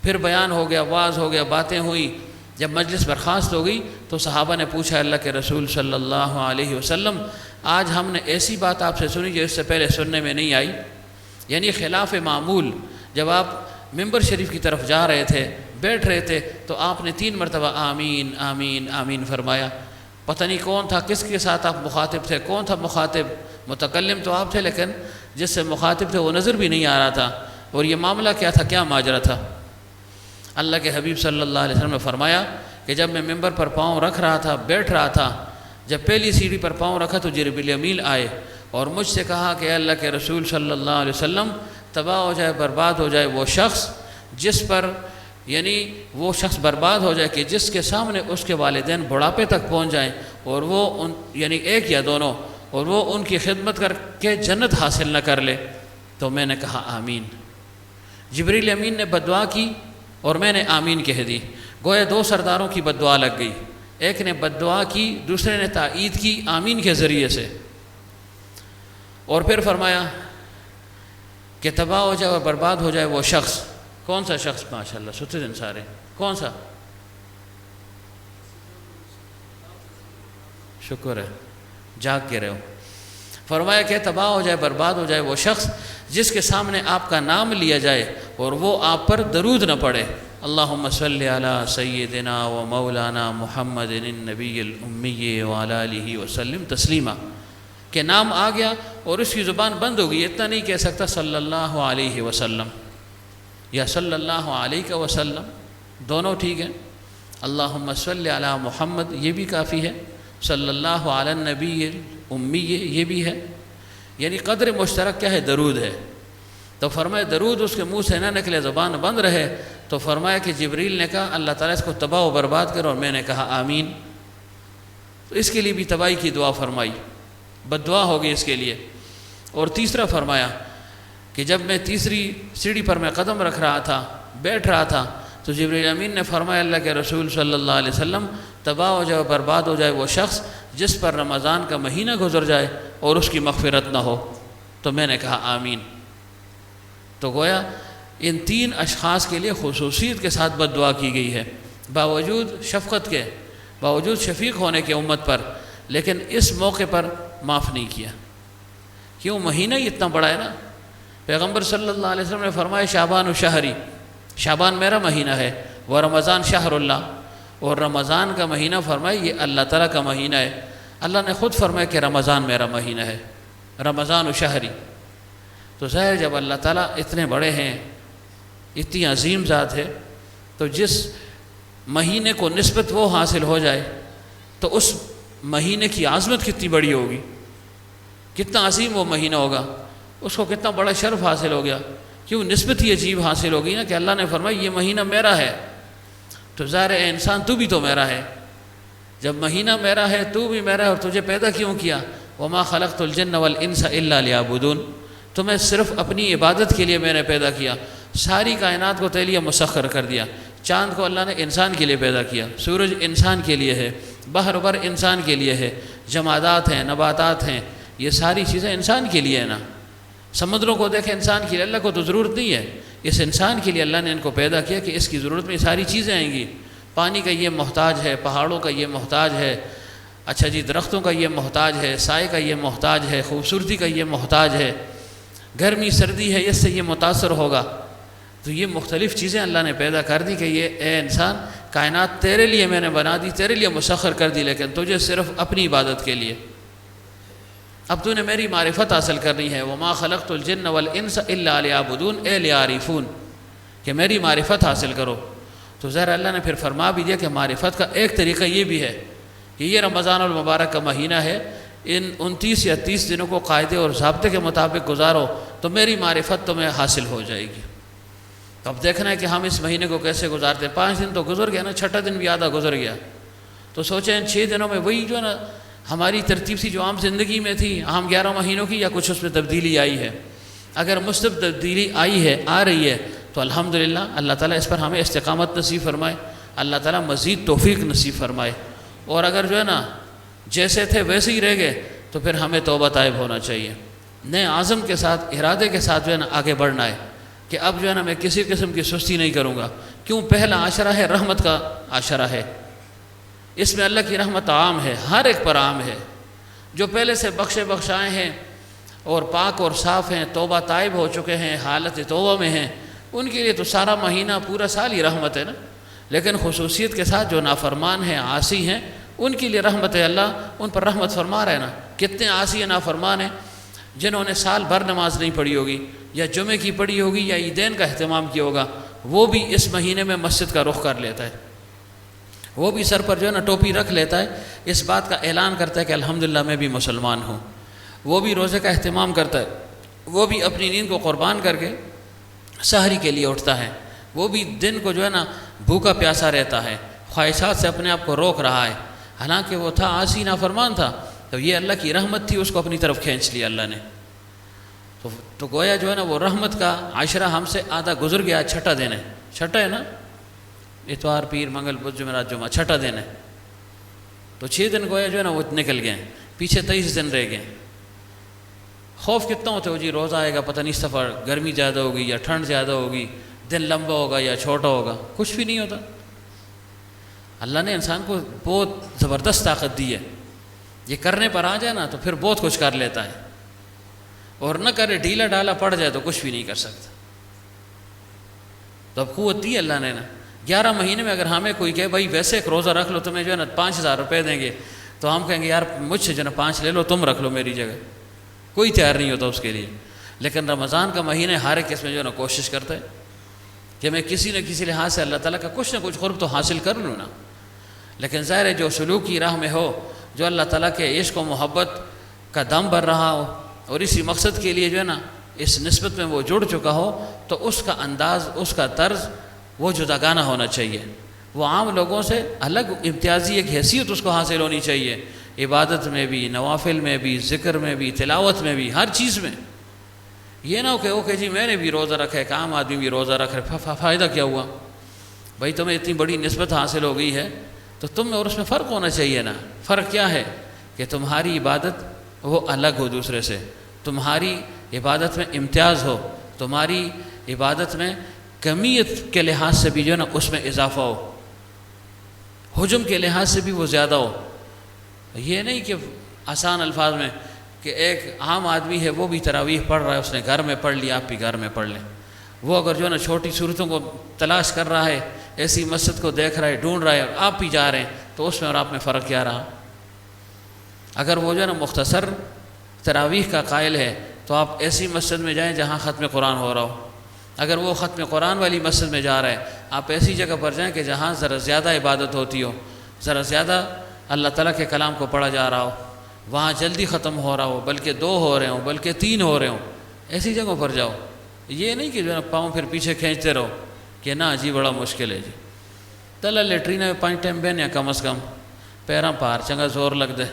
پھر بیان ہو گیا، واعظ ہو گیا، باتیں ہوئیں۔ جب مجلس برخاست ہو گئی تو صحابہ نے پوچھا اللہ کے رسول صلی اللہ علیہ وسلم آج ہم نے ایسی بات آپ سے سنی جو اس سے پہلے سننے میں نہیں آئی، یعنی خلاف معمول۔ جب آپ ممبر شریف کی طرف جا رہے تھے، بیٹھ رہے تھے، تو آپ نے 3 مرتبہ آمین آمین آمین فرمایا۔ پتہ نہیں کون تھا، کس کے ساتھ آپ مخاطب تھے، کون تھا مخاطب؟ متکلم تو آپ تھے لیکن جس سے مخاطب تھے وہ نظر بھی نہیں آ رہا تھا، اور یہ معاملہ کیا تھا، کیا ماجرا تھا؟ اللہ کے حبیب صلی اللہ علیہ وسلم نے فرمایا کہ جب میں ممبر پر پاؤں رکھ رہا تھا، بیٹھ رہا تھا، جب پہلی سیڑھی پر پاؤں رکھا تو جبریل امین آئے اور مجھ سے کہا کہ اللہ کے رسول صلی اللہ علیہ وسلم تباہ ہو جائے، برباد ہو جائے وہ شخص جس پر، یعنی وہ شخص برباد ہو جائے کہ جس کے سامنے اس کے والدین بڑھاپے تک پہنچ جائیں اور وہ یعنی ایک یا دونوں، اور وہ ان کی خدمت کر کے جنت حاصل نہ کر لے۔ تو میں نے کہا آمین۔ جبریل امین نے بددعا کی اور میں نے آمین کہہ دی۔ گویا 2 سرداروں کی بددعا لگ گئی، ایک نے بددعا کی، دوسرے نے تائید کی آمین کے ذریعے سے۔ اور پھر فرمایا کہ تباہ ہو جائے اور برباد ہو جائے وہ شخص۔ کون سا شخص؟ ماشاءاللہ ستے دن سارے، کون سا؟ شکر ہے جاگ کے رہو۔ فرمایا کہ تباہ ہو جائے، برباد ہو جائے وہ شخص جس کے سامنے آپ کا نام لیا جائے اور وہ آپ پر درود نہ پڑھے۔ اللہم صلی علی سیدنا و مولانا محمد النبی الامی وعلی آلہ وسلم تسلیما، کہ نام آ گیا اور اس کی زبان بند ہو گئی، اتنا نہیں کہہ سکتا صلی اللہ علیہ وسلم یا صلی اللہ علیہ وسلم، دونوں ٹھیک ہیں۔ اللہم صلی علی محمد یہ بھی کافی ہے، صلی اللہ علی النبی الامی یہ بھی ہے، یعنی قدر مشترک کیا ہے؟ درود ہے۔ تو فرمایا درود اس کے منہ سے نہ نکلے، زبان بند رہے۔ تو فرمایا کہ جبریل نے کہا اللہ تعالیٰ اس کو تباہ و برباد کرو، اور میں نے کہا آمین۔ تو اس کے لیے بھی تباہی کی دعا فرمائی، بد دعا ہوگی اس کے لیے۔ اور تیسرا فرمایا کہ جب میں تیسری سیڑھی پر میں قدم رکھ رہا تھا، بیٹھ رہا تھا، تو جبریل امین نے فرمایا اللہ کے رسول صلی اللہ علیہ وسلم تباہ ہو جائے، برباد ہو جائے وہ شخص جس پر رمضان کا مہینہ گزر جائے اور اس کی مغفرت نہ ہو۔ تو میں نے کہا آمین۔ تو گویا ان 3 اشخاص کے لیے خصوصیت کے ساتھ بد دعا کی گئی ہے، باوجود شفقت کے، باوجود شفیق ہونے کے امت پر، لیکن اس موقع پر معاف نہیں کیا۔ کیوں؟ مہینہ ہی اتنا بڑا ہے نا۔ پیغمبر صلی اللہ علیہ وسلم نے فرمایا شعبان شہری، شعبان میرا مہینہ ہے، وہ رمضان شہر اللہ، اور رمضان کا مہینہ فرمایا یہ اللہ تعالیٰ کا مہینہ ہے۔ اللہ نے خود فرمایا کہ رمضان میرا مہینہ ہے، رمضان شہری۔ تو ظاہر جب اللہ تعالیٰ اتنے بڑے ہیں اتنی عظیم ذات ہے، تو جس مہینے کو نسبت وہ حاصل ہو جائے تو اس مہینے کی عظمت کتنی بڑی ہوگی، کتنا عظیم وہ مہینہ ہوگا، اس کو کتنا بڑا شرف حاصل ہو گیا، کیوں نسبت ہی عجیب حاصل ہوگی نا کہ اللہ نے فرمایا یہ مہینہ میرا ہے، تو ظاہر ہے انسان تو بھی تو میرا ہے، جب مہینہ میرا ہے تو بھی میرا ہے، اور تجھے پیدا کیوں کیا؟ وما خلقت الجن والانس الا لیعبدون، تمہیں صرف اپنی عبادت کے لیے میں نے پیدا کیا، ساری کائنات کو تیرے لیے مسخر کر دیا، چاند کو اللہ نے انسان کے لیے پیدا کیا، سورج انسان کے لیے ہے، بحر بر انسان کے لیے ہے، جمادات ہیں، نباتات ہیں، یہ ساری چیزیں انسان کے لیے ہیں نا، سمندروں کو دیکھیں انسان کے لیے، اللہ کو تو ضرورت نہیں ہے، اس انسان کے لیے اللہ نے ان کو پیدا کیا کہ اس کی ضرورت میں ساری چیزیں آئیں گی، پانی کا یہ محتاج ہے، پہاڑوں کا یہ محتاج ہے، اچھا جی درختوں کا یہ محتاج ہے، سائے کا یہ محتاج ہے، خوبصورتی کا یہ محتاج ہے، گرمی سردی ہے اس سے یہ متاثر ہوگا، تو یہ مختلف چیزیں اللہ نے پیدا کر دی کہ یہ اے انسان کائنات تیرے لیے میں نے بنا دی، تیرے لیے مسخر کر دی، لیکن تجھے صرف اپنی عبادت کے لیے، اب تو نے میری معرفت حاصل کرنی ہے، وما خلقت الجن والانس الا لیعبدون اے لیعرفون، کہ میری معرفت حاصل کرو، تو ظاہر اللہ نے پھر فرما بھی دیا کہ معرفت کا ایک طریقہ یہ بھی ہے کہ یہ رمضان المبارک کا مہینہ ہے، ان 29 یا 30 دنوں کو قاعدے اور ضابطے کے مطابق گزارو تو میری معرفت تمہیں حاصل ہو جائے گی۔ تو اب دیکھنا ہے کہ ہم اس مہینے کو کیسے گزارتے ہیں، 5 دن تو گزر گیا نا، 6ٹھا دن بھی آدھا گزر گیا، تو سوچیں ان 6 دنوں میں وہی جو ہے نا ہماری ترتیب سی جو عام زندگی میں تھی، عام 11 مہینوں کی، یا کچھ اس میں تبدیلی آئی ہے؟ اگر مثبت تبدیلی آئی ہے، آ رہی ہے، تو الحمدللہ اللہ تعالیٰ اس پر ہمیں استقامت نصیب فرمائے، اللہ تعالیٰ مزید توفیق نصیب فرمائے، اور اگر جو ہے نا جیسے تھے ویسے ہی رہ گئے تو پھر ہمیں توبہ طائب ہونا چاہیے، نئے عزم کے ساتھ، ارادے کے ساتھ جو ہے نا آگے بڑھنا ہے کہ اب جو ہے نا میں کسی قسم کی سستی نہیں کروں گا، کیوں؟ پہلا عشرہ ہے، رحمت کا عشرہ ہے، اس میں اللہ کی رحمت عام ہے، ہر ایک پر عام ہے، جو پہلے سے بخشے بخشائے ہیں اور پاک اور صاف ہیں، توبہ طائب ہو چکے ہیں، حالت توبہ میں ہیں، ان کے لیے تو سارا مہینہ پورا سال ہی رحمت ہے نا، لیکن خصوصیت کے ساتھ جو نافرمان ہیں، عاصی ہیں، ان کے لیے رحمت ہے، اللہ ان پر رحمت فرما رہا ہے نا۔ کتنے عاصی ہیں، نافرمان ہیں، جنہوں نے سال بھر نماز نہیں پڑھی ہوگی، یا جمعے کی پڑھی ہوگی، یا عیدین کا اہتمام کیا ہوگا، وہ بھی اس مہینے میں مسجد کا رخ کر لیتا ہے، وہ بھی سر پر جو ہے نا ٹوپی رکھ لیتا ہے، اس بات کا اعلان کرتا ہے کہ الحمدللہ میں بھی مسلمان ہوں، وہ بھی روزے کا اہتمام کرتا ہے، وہ بھی اپنی نیند کو قربان کر کے سحری کے لیے اٹھتا ہے، وہ بھی دن کو جو ہے نا بھوکا پیاسا رہتا ہے، خواہشات سے اپنے آپ کو روک رہا ہے، حالانکہ وہ تھا عاصی نافرمان تھا، تو یہ اللہ کی رحمت تھی، اس کو اپنی طرف کھینچ لیا اللہ نے، تو گویا جو ہے نا وہ رحمت کا عشرہ ہم سے آدھا گزر گیا، 6ٹھا دن ہے، 6ٹھا ہے نا، اتوار پیر منگل بدھ جمعرات جمعہ، 6ٹھا دن ہے، تو 6 دن گویا جو ہے نا وہ نکل گئے، پیچھے 23 دن رہ گئے۔ خوف کتنا ہوتا ہے جی روزہ آئے گا، پتہ نہیں سفر گرمی زیادہ ہوگی یا ٹھنڈ زیادہ ہوگی، دن لمبا ہوگا یا چھوٹا ہوگا، کچھ بھی نہیں ہوتا، اللہ نے انسان کو بہت زبردست طاقت دی ہے، یہ کرنے پر آ جائے نا تو پھر بہت کچھ کر لیتا ہے، اور نہ کرے ڈھیلا ڈالا پڑ جائے تو کچھ بھی نہیں کر سکتا، تو اب قوت دی اللہ نے نا۔ 11 مہینے میں اگر ہمیں کوئی کہے بھائی ویسے ایک روزہ رکھ لو تمہیں جو ہے نا 5000 روپے دیں گے، تو ہم کہیں گے یار مجھ سے جو ہے نا 5 لے لو، تم رکھ لو میری جگہ، کوئی تیار نہیں ہوتا اس کے لیے، لیکن رمضان کا مہینہ ہر ایک اس میں جو ہے نا کوشش کرتا ہے کہ میں کسی نہ کسی لحاظ سے اللہ تعالیٰ کا کچھ نہ کچھ قرب تو حاصل کر لوں نا، لیکن ظاہر ہے جو سلوک کی راہ میں ہو، جو اللہ تعالیٰ کے عشق و محبت کا دم بھر رہا ہو اور اسی مقصد کے لیے جو ہے نا اس نسبت میں وہ جڑ چکا ہو، تو اس کا انداز، اس کا طرز وہ جداگانہ ہونا چاہیے، وہ عام لوگوں سے الگ امتیازی ایک حیثیت اس کو حاصل ہونی چاہیے، عبادت میں بھی، نوافل میں بھی، ذکر میں بھی، تلاوت میں بھی، ہر چیز میں۔ یہ نہ ہو کہ اوکے جی میں نے بھی روزہ رکھا ہے، ایک عام آدمی بھی روزہ رکھ رہے، فائدہ کیا ہوا بھائی؟ تمہیں اتنی بڑی نسبت حاصل ہو گئی ہے تو تم میں اور اس میں فرق ہونا چاہیے نا۔ فرق کیا ہے کہ تمہاری عبادت وہ الگ ہو دوسرے سے، تمہاری عبادت میں امتیاز ہو، تمہاری عبادت میں کمیت کے لحاظ سے بھی جو ہے نا اس میں اضافہ ہو، حجم کے لحاظ سے بھی وہ زیادہ ہو۔ یہ نہیں کہ آسان الفاظ میں کہ ایک عام آدمی ہے وہ بھی تراویح پڑھ رہا ہے، اس نے گھر میں پڑھ لیا، آپ بھی گھر میں پڑھ لیں، وہ اگر جو ہے نا چھوٹی صورتوں کو تلاش کر رہا ہے، ایسی مسجد کو دیکھ رہا ہے، ڈھونڈ رہا ہے، اور آپ بھی جا رہے ہیں، تو اس میں اور آپ میں فرق کیا رہا؟ اگر وہ جو ہے نا مختصر تراویح کا قائل ہے تو آپ ایسی مسجد میں جائیں جہاں ختم قرآن ہو رہا ہو، اگر وہ ختم قرآن والی مسجد میں جا رہا ہے، آپ ایسی جگہ پر جائیں کہ جہاں ذرا زیادہ عبادت ہوتی ہو، ذرا زیادہ اللہ تعالیٰ کے کلام کو پڑھا جا رہا ہو، وہاں جلدی ختم ہو رہا ہو، بلکہ 2 ہو رہے ہوں، بلکہ 3 ہو رہے ہوں، ایسی جگہوں پر جاؤ۔ یہ نہیں کہ جو ہے پاؤں پھر پیچھے کھینچتے رہو کہ نہ جی بڑا مشکل ہے جی، تلا لیٹرین میں 5 ٹائم بہنے کم از کم پیراں پار چنگا زور لگ دے،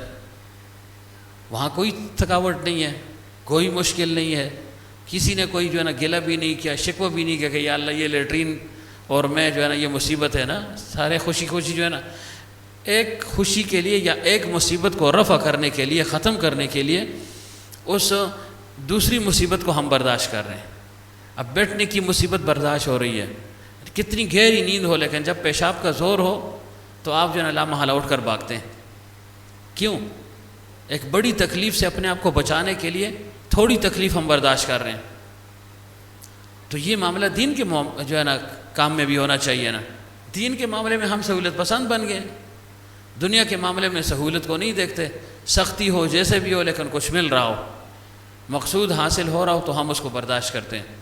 وہاں کوئی تھکاوٹ نہیں ہے، کوئی مشکل نہیں ہے، کسی نے کوئی جو ہے نا گلہ بھی نہیں کیا، شکوہ بھی نہیں کیا کہ یا اللہ یہ لیٹرین اور میں جو ہے نا یہ مصیبت ہے نا، سارے خوشی خوشی جو ہے نا ایک خوشی کے لیے یا ایک مصیبت کو رفع کرنے کے لیے، ختم کرنے کے لیے اس دوسری مصیبت کو ہم برداشت کر رہے ہیں۔ اب بیٹھنے کی مصیبت برداشت ہو رہی ہے، کتنی گہری نیند ہو، لیکن جب پیشاب کا زور ہو تو آپ جو ہے نا لامحالہ اٹھ کر بھاگتے ہیں۔ کیوں؟ ایک بڑی تکلیف سے اپنے آپ کو بچانے کے لیے تھوڑی تکلیف ہم برداشت کر رہے ہیں۔ تو یہ معاملہ دین کے جو ہے نا کام میں بھی ہونا چاہیے نا۔ دین کے معاملے میں ہم سہولت پسند بن گئے، دنیا کے معاملے میں سہولت کو نہیں دیکھتے، سختی ہو جیسے بھی ہو لیکن کچھ مل رہا ہو، مقصود حاصل ہو رہا ہو تو ہم اس کو برداشت کرتے ہیں۔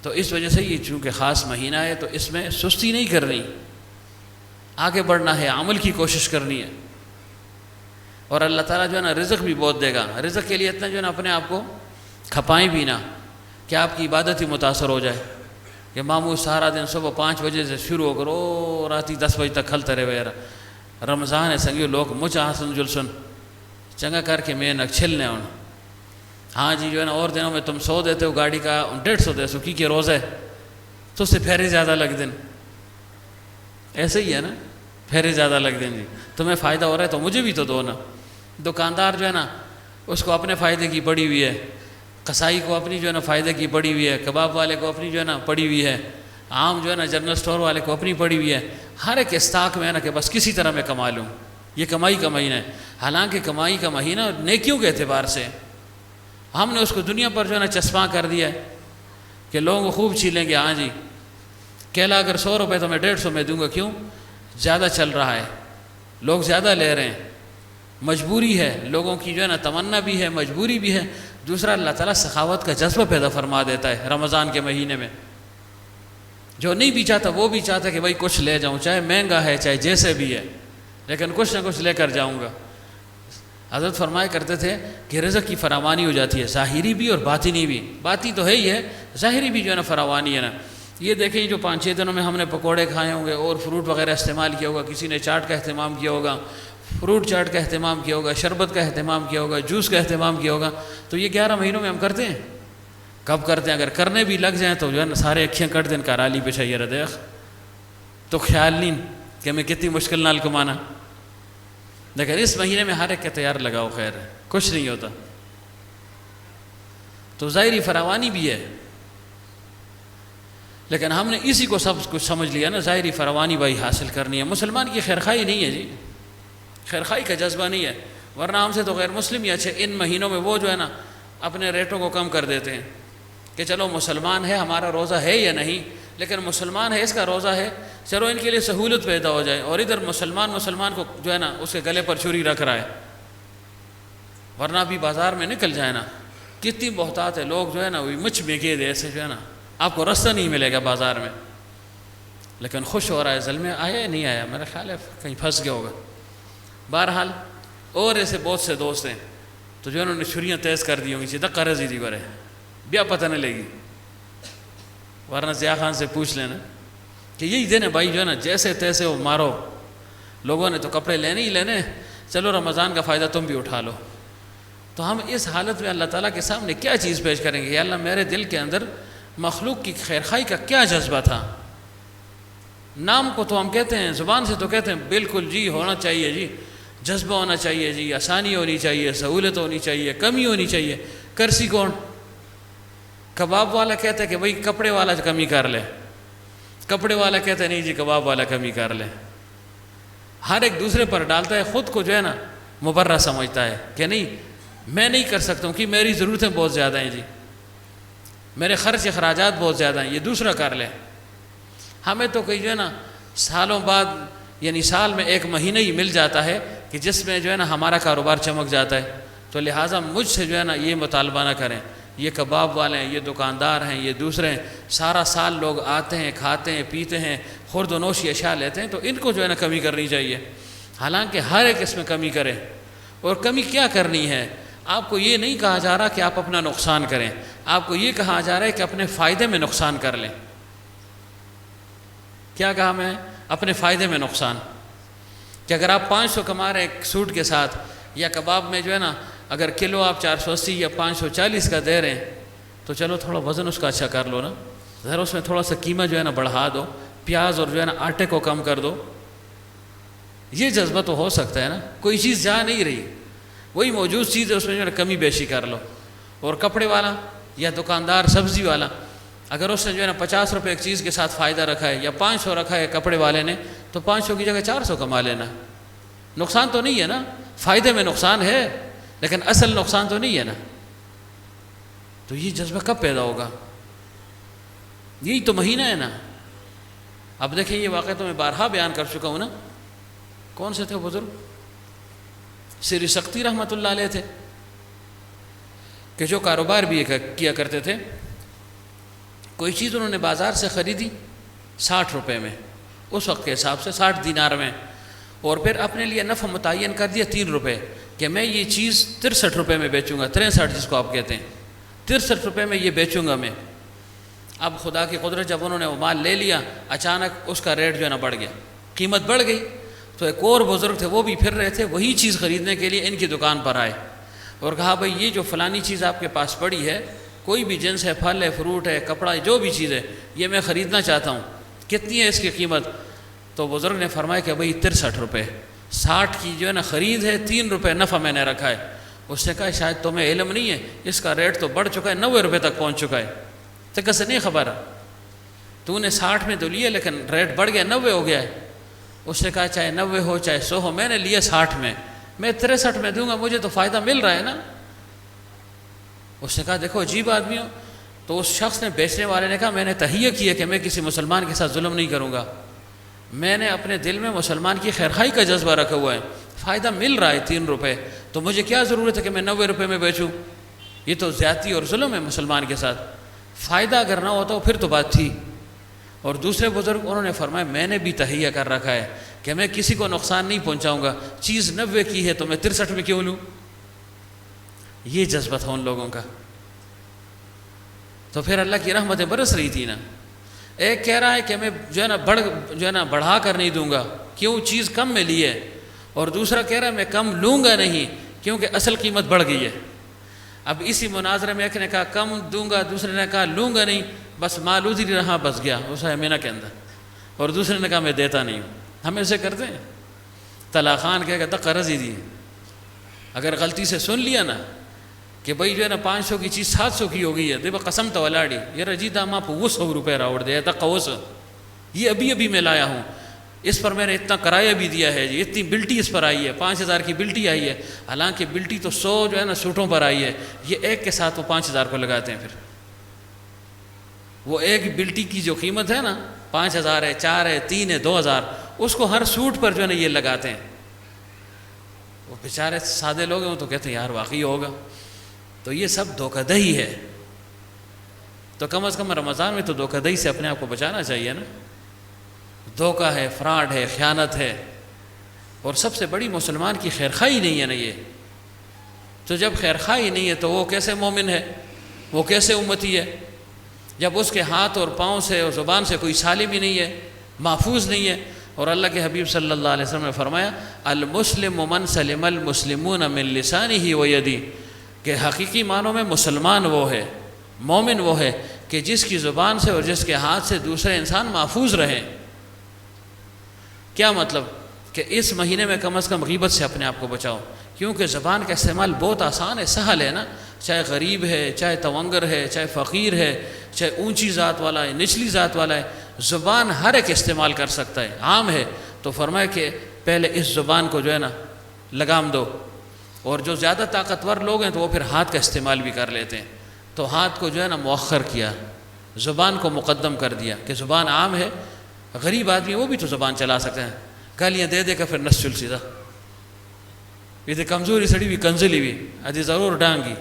تو اس وجہ سے یہ چونکہ خاص مہینہ ہے تو اس میں سستی نہیں کرنی، آگے بڑھنا ہے، عمل کی کوشش کرنی ہے۔ اور اللہ تعالیٰ جو ہے نا رزق بھی بہت دے گا، رزق کے لیے اتنا جو ہے نا اپنے آپ کو کھپائیں بھی نہ کہ آپ کی عبادت ہی متاثر ہو جائے کہ معمول سارا دن صبح 5 بجے سے شروع ہو کر راتی 10 بجے تک کھلتے رہے۔ رمضان ہے سنگیو لوگ مجھ آسن جلسن چنگا کر کے میں نک چھلنے ہوں۔ ہاں جی جو ہے نا اور دنوں میں تم 100 دیتے ہو گاڑی کا 150 دے سو کی روز ہے تو اس سے پھیرے زیادہ لگ دیں، ایسے ہی ہے نا، پھیرے زیادہ لگ دیں جی، تمہیں فائدہ ہو رہا ہے تو مجھے بھی تو دو نا۔ دکاندار جو ہے نا اس کو اپنے فائدے کی پڑی ہوئی ہے، قصائی کو اپنی جو ہے نا فائدے کی پڑی ہوئی ہے، کباب والے کو اپنی جو ہے نا پڑی ہوئی ہے، عام جو ہے نا جنرل سٹور والے کو اپنی پڑی ہوئی ہے، ہر ایک اسٹاک میں ہے نا کہ بس کسی طرح میں کما لوں، یہ کمائی کا مہینہ ہے۔ حالانکہ کمائی کا مہینہ نیکیوں کے اعتبار سے ہم نے اس کو دنیا پر جو ہے نا چسپاں کر دیا ہے کہ لوگوں کو خوب چھیلیں گے۔ ہاں جی کیلا اگر 100 روپے تو میں 150 میں دوں گا، کیوں؟ زیادہ چل رہا ہے، لوگ زیادہ لے رہے ہیں، مجبوری ہے، لوگوں کی جو ہے نا تمنا بھی ہے، مجبوری بھی ہے۔ دوسرا اللہ تعالیٰ سخاوت کا جذبہ پیدا فرما دیتا ہے رمضان کے مہینے میں، جو نہیں بھی چاہتا وہ بھی چاہتا ہے کہ بھائی کچھ لے جاؤں، چاہے مہنگا ہے چاہے جیسے بھی ہے، لیکن کچھ نہ کچھ لے کر جاؤں گا۔ حضرت فرمایا کرتے تھے کہ رزق کی فراوانی ہو جاتی ہے، ظاہری بھی اور باطنی بھی، باطنی تو ہے ہی ہے، ظاہری بھی جو ہے نا فراوانی ہے نا۔ یہ دیکھیں جو 5-6 دنوں میں ہم نے پکوڑے کھائے ہوں گے اور فروٹ وغیرہ استعمال کیا ہوگا، کسی نے چاٹ کا اہتمام کیا ہوگا، فروٹ چاٹ کا اہتمام کیا ہوگا، شربت کا اہتمام کیا ہوگا، جوس کا اہتمام کیا ہوگا، تو یہ 11 مہینوں میں ہم کرتے ہیں؟ کب کرتے ہیں؟ اگر کرنے بھی لگ جائیں تو جو ہے نا سارے اکھیاں کٹ دیں کارالی پہ چاہیے ردیخ تو خیال نہیں کہ میں کتنی مشکل نال کمانا، لیکن اس مہینے میں ہر ایک کے تیار لگاؤ، خیر ہے، کچھ نہیں ہوتا۔ تو ظاہری فراوانی بھی ہے، لیکن ہم نے اسی کو سب کچھ سمجھ لیا نا، ظاہری فراوانی بھائی حاصل کرنی ہے۔ مسلمان کی خیرخواہی نہیں ہے جی، خیرخواہی کا جذبہ نہیں ہے، ورنہ ہم سے تو غیر مسلم ہی اچھے۔ ان مہینوں میں وہ جو ہے نا اپنے ریٹوں کو کم کر دیتے ہیں کہ چلو مسلمان ہے، ہمارا روزہ ہے یا نہیں، لیکن مسلمان ہے، اس کا روزہ ہے، چلو ان کے لیے سہولت پیدا ہو جائے، اور ادھر مسلمان کو جو ہے نا اس کے گلے پر چھری رکھ رہا ہے۔ ورنہ بھی بازار میں نکل جائے نا کتنی بہتات ہے، لوگ جو ہے نا وہی مچھ بھیگے دے ایسے جو ہے نا آپ کو رستہ نہیں ملے گا بازار میں، لیکن خوش ہو رہا ہے ظلم آیا یا نہیں آیا، میرا خیال ہے کہیں پھنس گیا ہوگا۔ بہرحال اور ایسے بہت سے دوست ہیں تو جو انہوں نے چھریاں تیز کر دی ہوں گی، سیدھا قرض ہی دی کرے بیا پتہ نہیں لے گی، ورنہ ضیاء خان سے پوچھ لینا کہ یہی دن ہے بھائی جو ہے نا جیسے تیسے وہ مارو، لوگوں نے تو کپڑے لینے ہی لینے، چلو رمضان کا فائدہ تم بھی اٹھا لو۔ تو ہم اس حالت میں اللہ تعالیٰ کے سامنے کیا چیز پیش کریں گے؟ یا اللہ میرے دل کے اندر مخلوق کی خیرخواہی کا کیا جذبہ تھا؟ نام کو تو ہم کہتے ہیں، زبان سے تو کہتے ہیں بالکل جی ہونا چاہیے جی، جذبہ ہونا چاہیے جی، آسانی ہونی چاہیے، سہولت ہونی چاہیے، کمی ہونی چاہیے، کرسی کون؟ کباب والا کہتا ہے کہ بھائی کپڑے والا کمی کر لے، کپڑے والا کہتا ہے نہیں جی کباب والا کمی کر لے، ہر ایک دوسرے پر ڈالتا ہے، خود کو جو ہے نا مبرہ سمجھتا ہے کہ نہیں میں نہیں کر سکتا ہوں کہ میری ضرورتیں بہت زیادہ ہیں جی، میرے خرچ اخراجات بہت زیادہ ہیں، یہ دوسرا کر لے۔ ہمیں تو کہیں جو ہے نا سالوں بعد یعنی سال میں 1 مہینہ ہی مل جاتا ہے کہ جس میں جو ہے نا ہمارا کاروبار چمک جاتا ہے، تو لہٰذا مجھ سے جو ہے نا یہ مطالبہ نہ کریں یہ کباب والے ہیں، یہ دکاندار ہیں، یہ دوسرے ہیں، سارا سال لوگ آتے ہیں، کھاتے ہیں، پیتے ہیں، خورد و نوشی اشیاء لیتے ہیں، تو ان کو جو ہے نا کمی کرنی چاہیے۔ حالانکہ ہر ایک اس میں کمی کرے، اور کمی کیا کرنی ہے؟ آپ کو یہ نہیں کہا جا رہا کہ آپ اپنا نقصان کریں، آپ کو یہ کہا جا رہا ہے کہ اپنے فائدے میں نقصان کر لیں۔ کیا کہا میں؟ اپنے فائدے میں نقصان، کہ اگر آپ 500 کما رہے ہیں ایک سوٹ کے ساتھ، یا کباب میں جو ہے نا اگر کلو آپ 480 یا 540 کا دے رہے ہیں، تو چلو تھوڑا وزن اس کا اچھا کر لو نا، ذرا اس میں تھوڑا سا قیمت جو ہے نا بڑھا دو، پیاز اور جو ہے نا آٹے کو کم کر دو۔ یہ جذبہ تو ہو سکتا ہے نا، کوئی چیز جا نہیں رہی، وہی موجود چیز ہے اس میں جو ہے نا کمی بیشی کر لو۔ اور کپڑے والا یا دکاندار سبزی والا، اگر اس نے جو ہے نا 50 روپے ایک چیز کے ساتھ فائدہ رکھا ہے، یا 500 رکھا ہے کپڑے والے نے، تو 500 کی جگہ 400 کما لینا، نقصان تو نہیں ہے نا، فائدے میں نقصان ہے لیکن اصل نقصان تو نہیں ہے نا۔ تو یہ جذبہ کب پیدا ہوگا؟ یہی تو مہینہ ہے نا۔ اب دیکھیں یہ واقعہ تو میں بارہا بیان کر چکا ہوں نا۔ کون سے تھے بزرگ؟ سری سختی رحمۃ اللہ علیہ تھے، کہ جو کاروبار بھی کیا کرتے تھے۔ کوئی چیز انہوں نے بازار سے خریدی 60 روپے میں، اس وقت کے حساب سے 60 دینار میں، اور پھر اپنے لیے نفع متعین کر دیا 3 روپے، کہ میں یہ چیز 63 روپے میں بیچوں گا، 63 جس کو آپ کہتے ہیں، 63 روپے میں یہ بیچوں گا میں۔ اب خدا کی قدرت، جب انہوں نے وہ مال لے لیا، اچانک اس کا ریٹ جو ہے نا بڑھ گیا، قیمت بڑھ گئی۔ تو ایک اور بزرگ تھے، وہ بھی پھر رہے تھے، وہی چیز خریدنے کے لیے ان کی دکان پر آئے اور کہا بھائی یہ جو فلانی چیز آپ کے پاس پڑی ہے، کوئی بھی جنس ہے، پھل ہے، فروٹ ہے، کپڑا ہے، جو بھی چیز ہے، یہ میں خریدنا چاہتا ہوں، کتنی ہے اس کی قیمت؟ تو بزرگ نے فرمایا کہ بھائی 63 روپے، 60 کی جو ہے نا خرید ہے، 3 روپے نفع میں نے رکھا ہے۔ اس نے کہا شاید تمہیں علم نہیں ہے، اس کا ریٹ تو بڑھ چکا ہے، 90 روپے تک پہنچ چکا ہے۔ تو کیسے نہیں خبر؟ تو نے 60 میں تو لیے لیکن ریٹ بڑھ گیا، 90 ہو گیا ہے۔ اس نے کہا چاہے 90 ہو چاہے 100 ہو، میں نے لیے 60 میں، میں 63 میں دوں گا، مجھے تو فائدہ مل رہا ہے نا۔ اس نے کہا دیکھو عجیب آدمی ہو۔ تو اس شخص نے، بیچنے والے نے کہا میں نے تہیہ کی ہے کہ میں کسی مسلمان کے ساتھ ظلم نہیں کروں گا، میں نے اپنے دل میں مسلمان کی خیرخواہی کا جذبہ رکھا ہوا ہے، فائدہ مل رہا ہے 3 روپے، تو مجھے کیا ضرورت ہے کہ میں 90 روپے میں بیچوں؟ یہ تو زیادتی اور ظلم ہے مسلمان کے ساتھ، فائدہ اگر نہ ہوتا پھر تو بات تھی۔ اور دوسرے بزرگ انہوں نے فرمایا میں نے بھی تہیہ کر رکھا ہے کہ میں کسی کو نقصان نہیں پہنچاؤں گا، چیز 90 کی ہے تو میں 63 میں کیوں لوں؟ یہ جذبہ تھا ان لوگوں کا۔ تو پھر اللہ کی رحمتیں برس رہی تھی نا۔ ایک کہہ رہا ہے کہ میں جو ہے نا بڑھا کر نہیں دوں گا، کیوں؟ چیز کم میں لی ہے، اور دوسرا کہہ رہا ہے میں کم لوں گا نہیں کیونکہ اصل قیمت بڑھ گئی ہے۔ اب اسی مناظرے میں ایک نے کہا کم دوں گا، دوسرے نے کہا لوں گا نہیں، بس مال ادھر رہا، بس گیا اس مینا کے اندر، اور دوسرے نے کہا میں دیتا نہیں ہوں۔ ہم ایسے کرتے ہیں۔ طلاخان کہے گا قرض ہی دی، اگر غلطی سے سن لیا نا کہ بھائی جو ہے نا 500 کی چیز 700 کی ہو گئی ہے، دیکھو قسم تو ولاڑی یہ رجیدہ ماں پہ وہ 100 روپے راوڑ دے تک قوس، یہ ابھی میں لایا ہوں، اس پر میں نے اتنا کرایہ بھی دیا ہے، اتنی بلٹی اس پر آئی ہے، 5000 کی بلٹی آئی ہے، حالانکہ بلٹی تو 100 جو ہے نا سوٹوں پر آئی ہے، یہ ایک کے ساتھ وہ 5000 کو لگاتے ہیں۔ پھر وہ ایک بلٹی کی جو قیمت ہے نا 5000 ہے، 4 ہے، 3 ہے، 2000، اس کو ہر سوٹ پر جو ہے نا یہ لگاتے ہیں۔ وہ بیچارے سادے لوگ ہیں، وہ تو کہتے ہیں یار واقعی ہوگا۔ تو یہ سب دھوکہ دہی ہے۔ تو کم از کم رمضان میں تو دھوکہ دہی سے اپنے آپ کو بچانا چاہیے نا۔ دھوکہ ہے، فراڈ ہے، خیانت ہے، اور سب سے بڑی مسلمان کی خیرخواہی نہیں ہے نا یہ۔ تو جب خیرخواہی نہیں ہے تو وہ کیسے مومن ہے، وہ کیسے امتی ہے؟ جب اس کے ہاتھ اور پاؤں سے اور زبان سے کوئی سالم ہی نہیں ہے، محفوظ نہیں ہے۔ اور اللہ کے حبیب صلی اللہ علیہ وسلم نے فرمایا المسلم من سلم المسلمون من لسانہ ویدہ، کہ حقیقی معنوں میں مسلمان وہ ہے، مومن وہ ہے کہ جس کی زبان سے اور جس کے ہاتھ سے دوسرے انسان محفوظ رہیں۔ کیا مطلب؟ کہ اس مہینے میں کم از کم غیبت سے اپنے آپ کو بچاؤ، کیونکہ زبان کا استعمال بہت آسان ہے، سہل ہے نا۔ چاہے غریب ہے، چاہے تونگر ہے، چاہے فقیر ہے، چاہے اونچی ذات والا ہے، نچلی ذات والا ہے، زبان ہر ایک استعمال کر سکتا ہے، عام ہے۔ تو فرمایا کہ پہلے اس زبان کو جو ہے نا لگام دو، اور جو زیادہ طاقتور لوگ ہیں تو وہ پھر ہاتھ کا استعمال بھی کر لیتے ہیں، تو ہاتھ کو جو ہے نا مؤخر کیا، زبان کو مقدم کر دیا کہ زبان عام ہے۔ غریب آدمی وہ بھی تو زبان چلا سکتے ہیں، گالیاں دے دے کر پھر نس چل سیدھا، یہ کمزوری سڑی بھی کنزلی بھی ادھی ضرور ڈانگی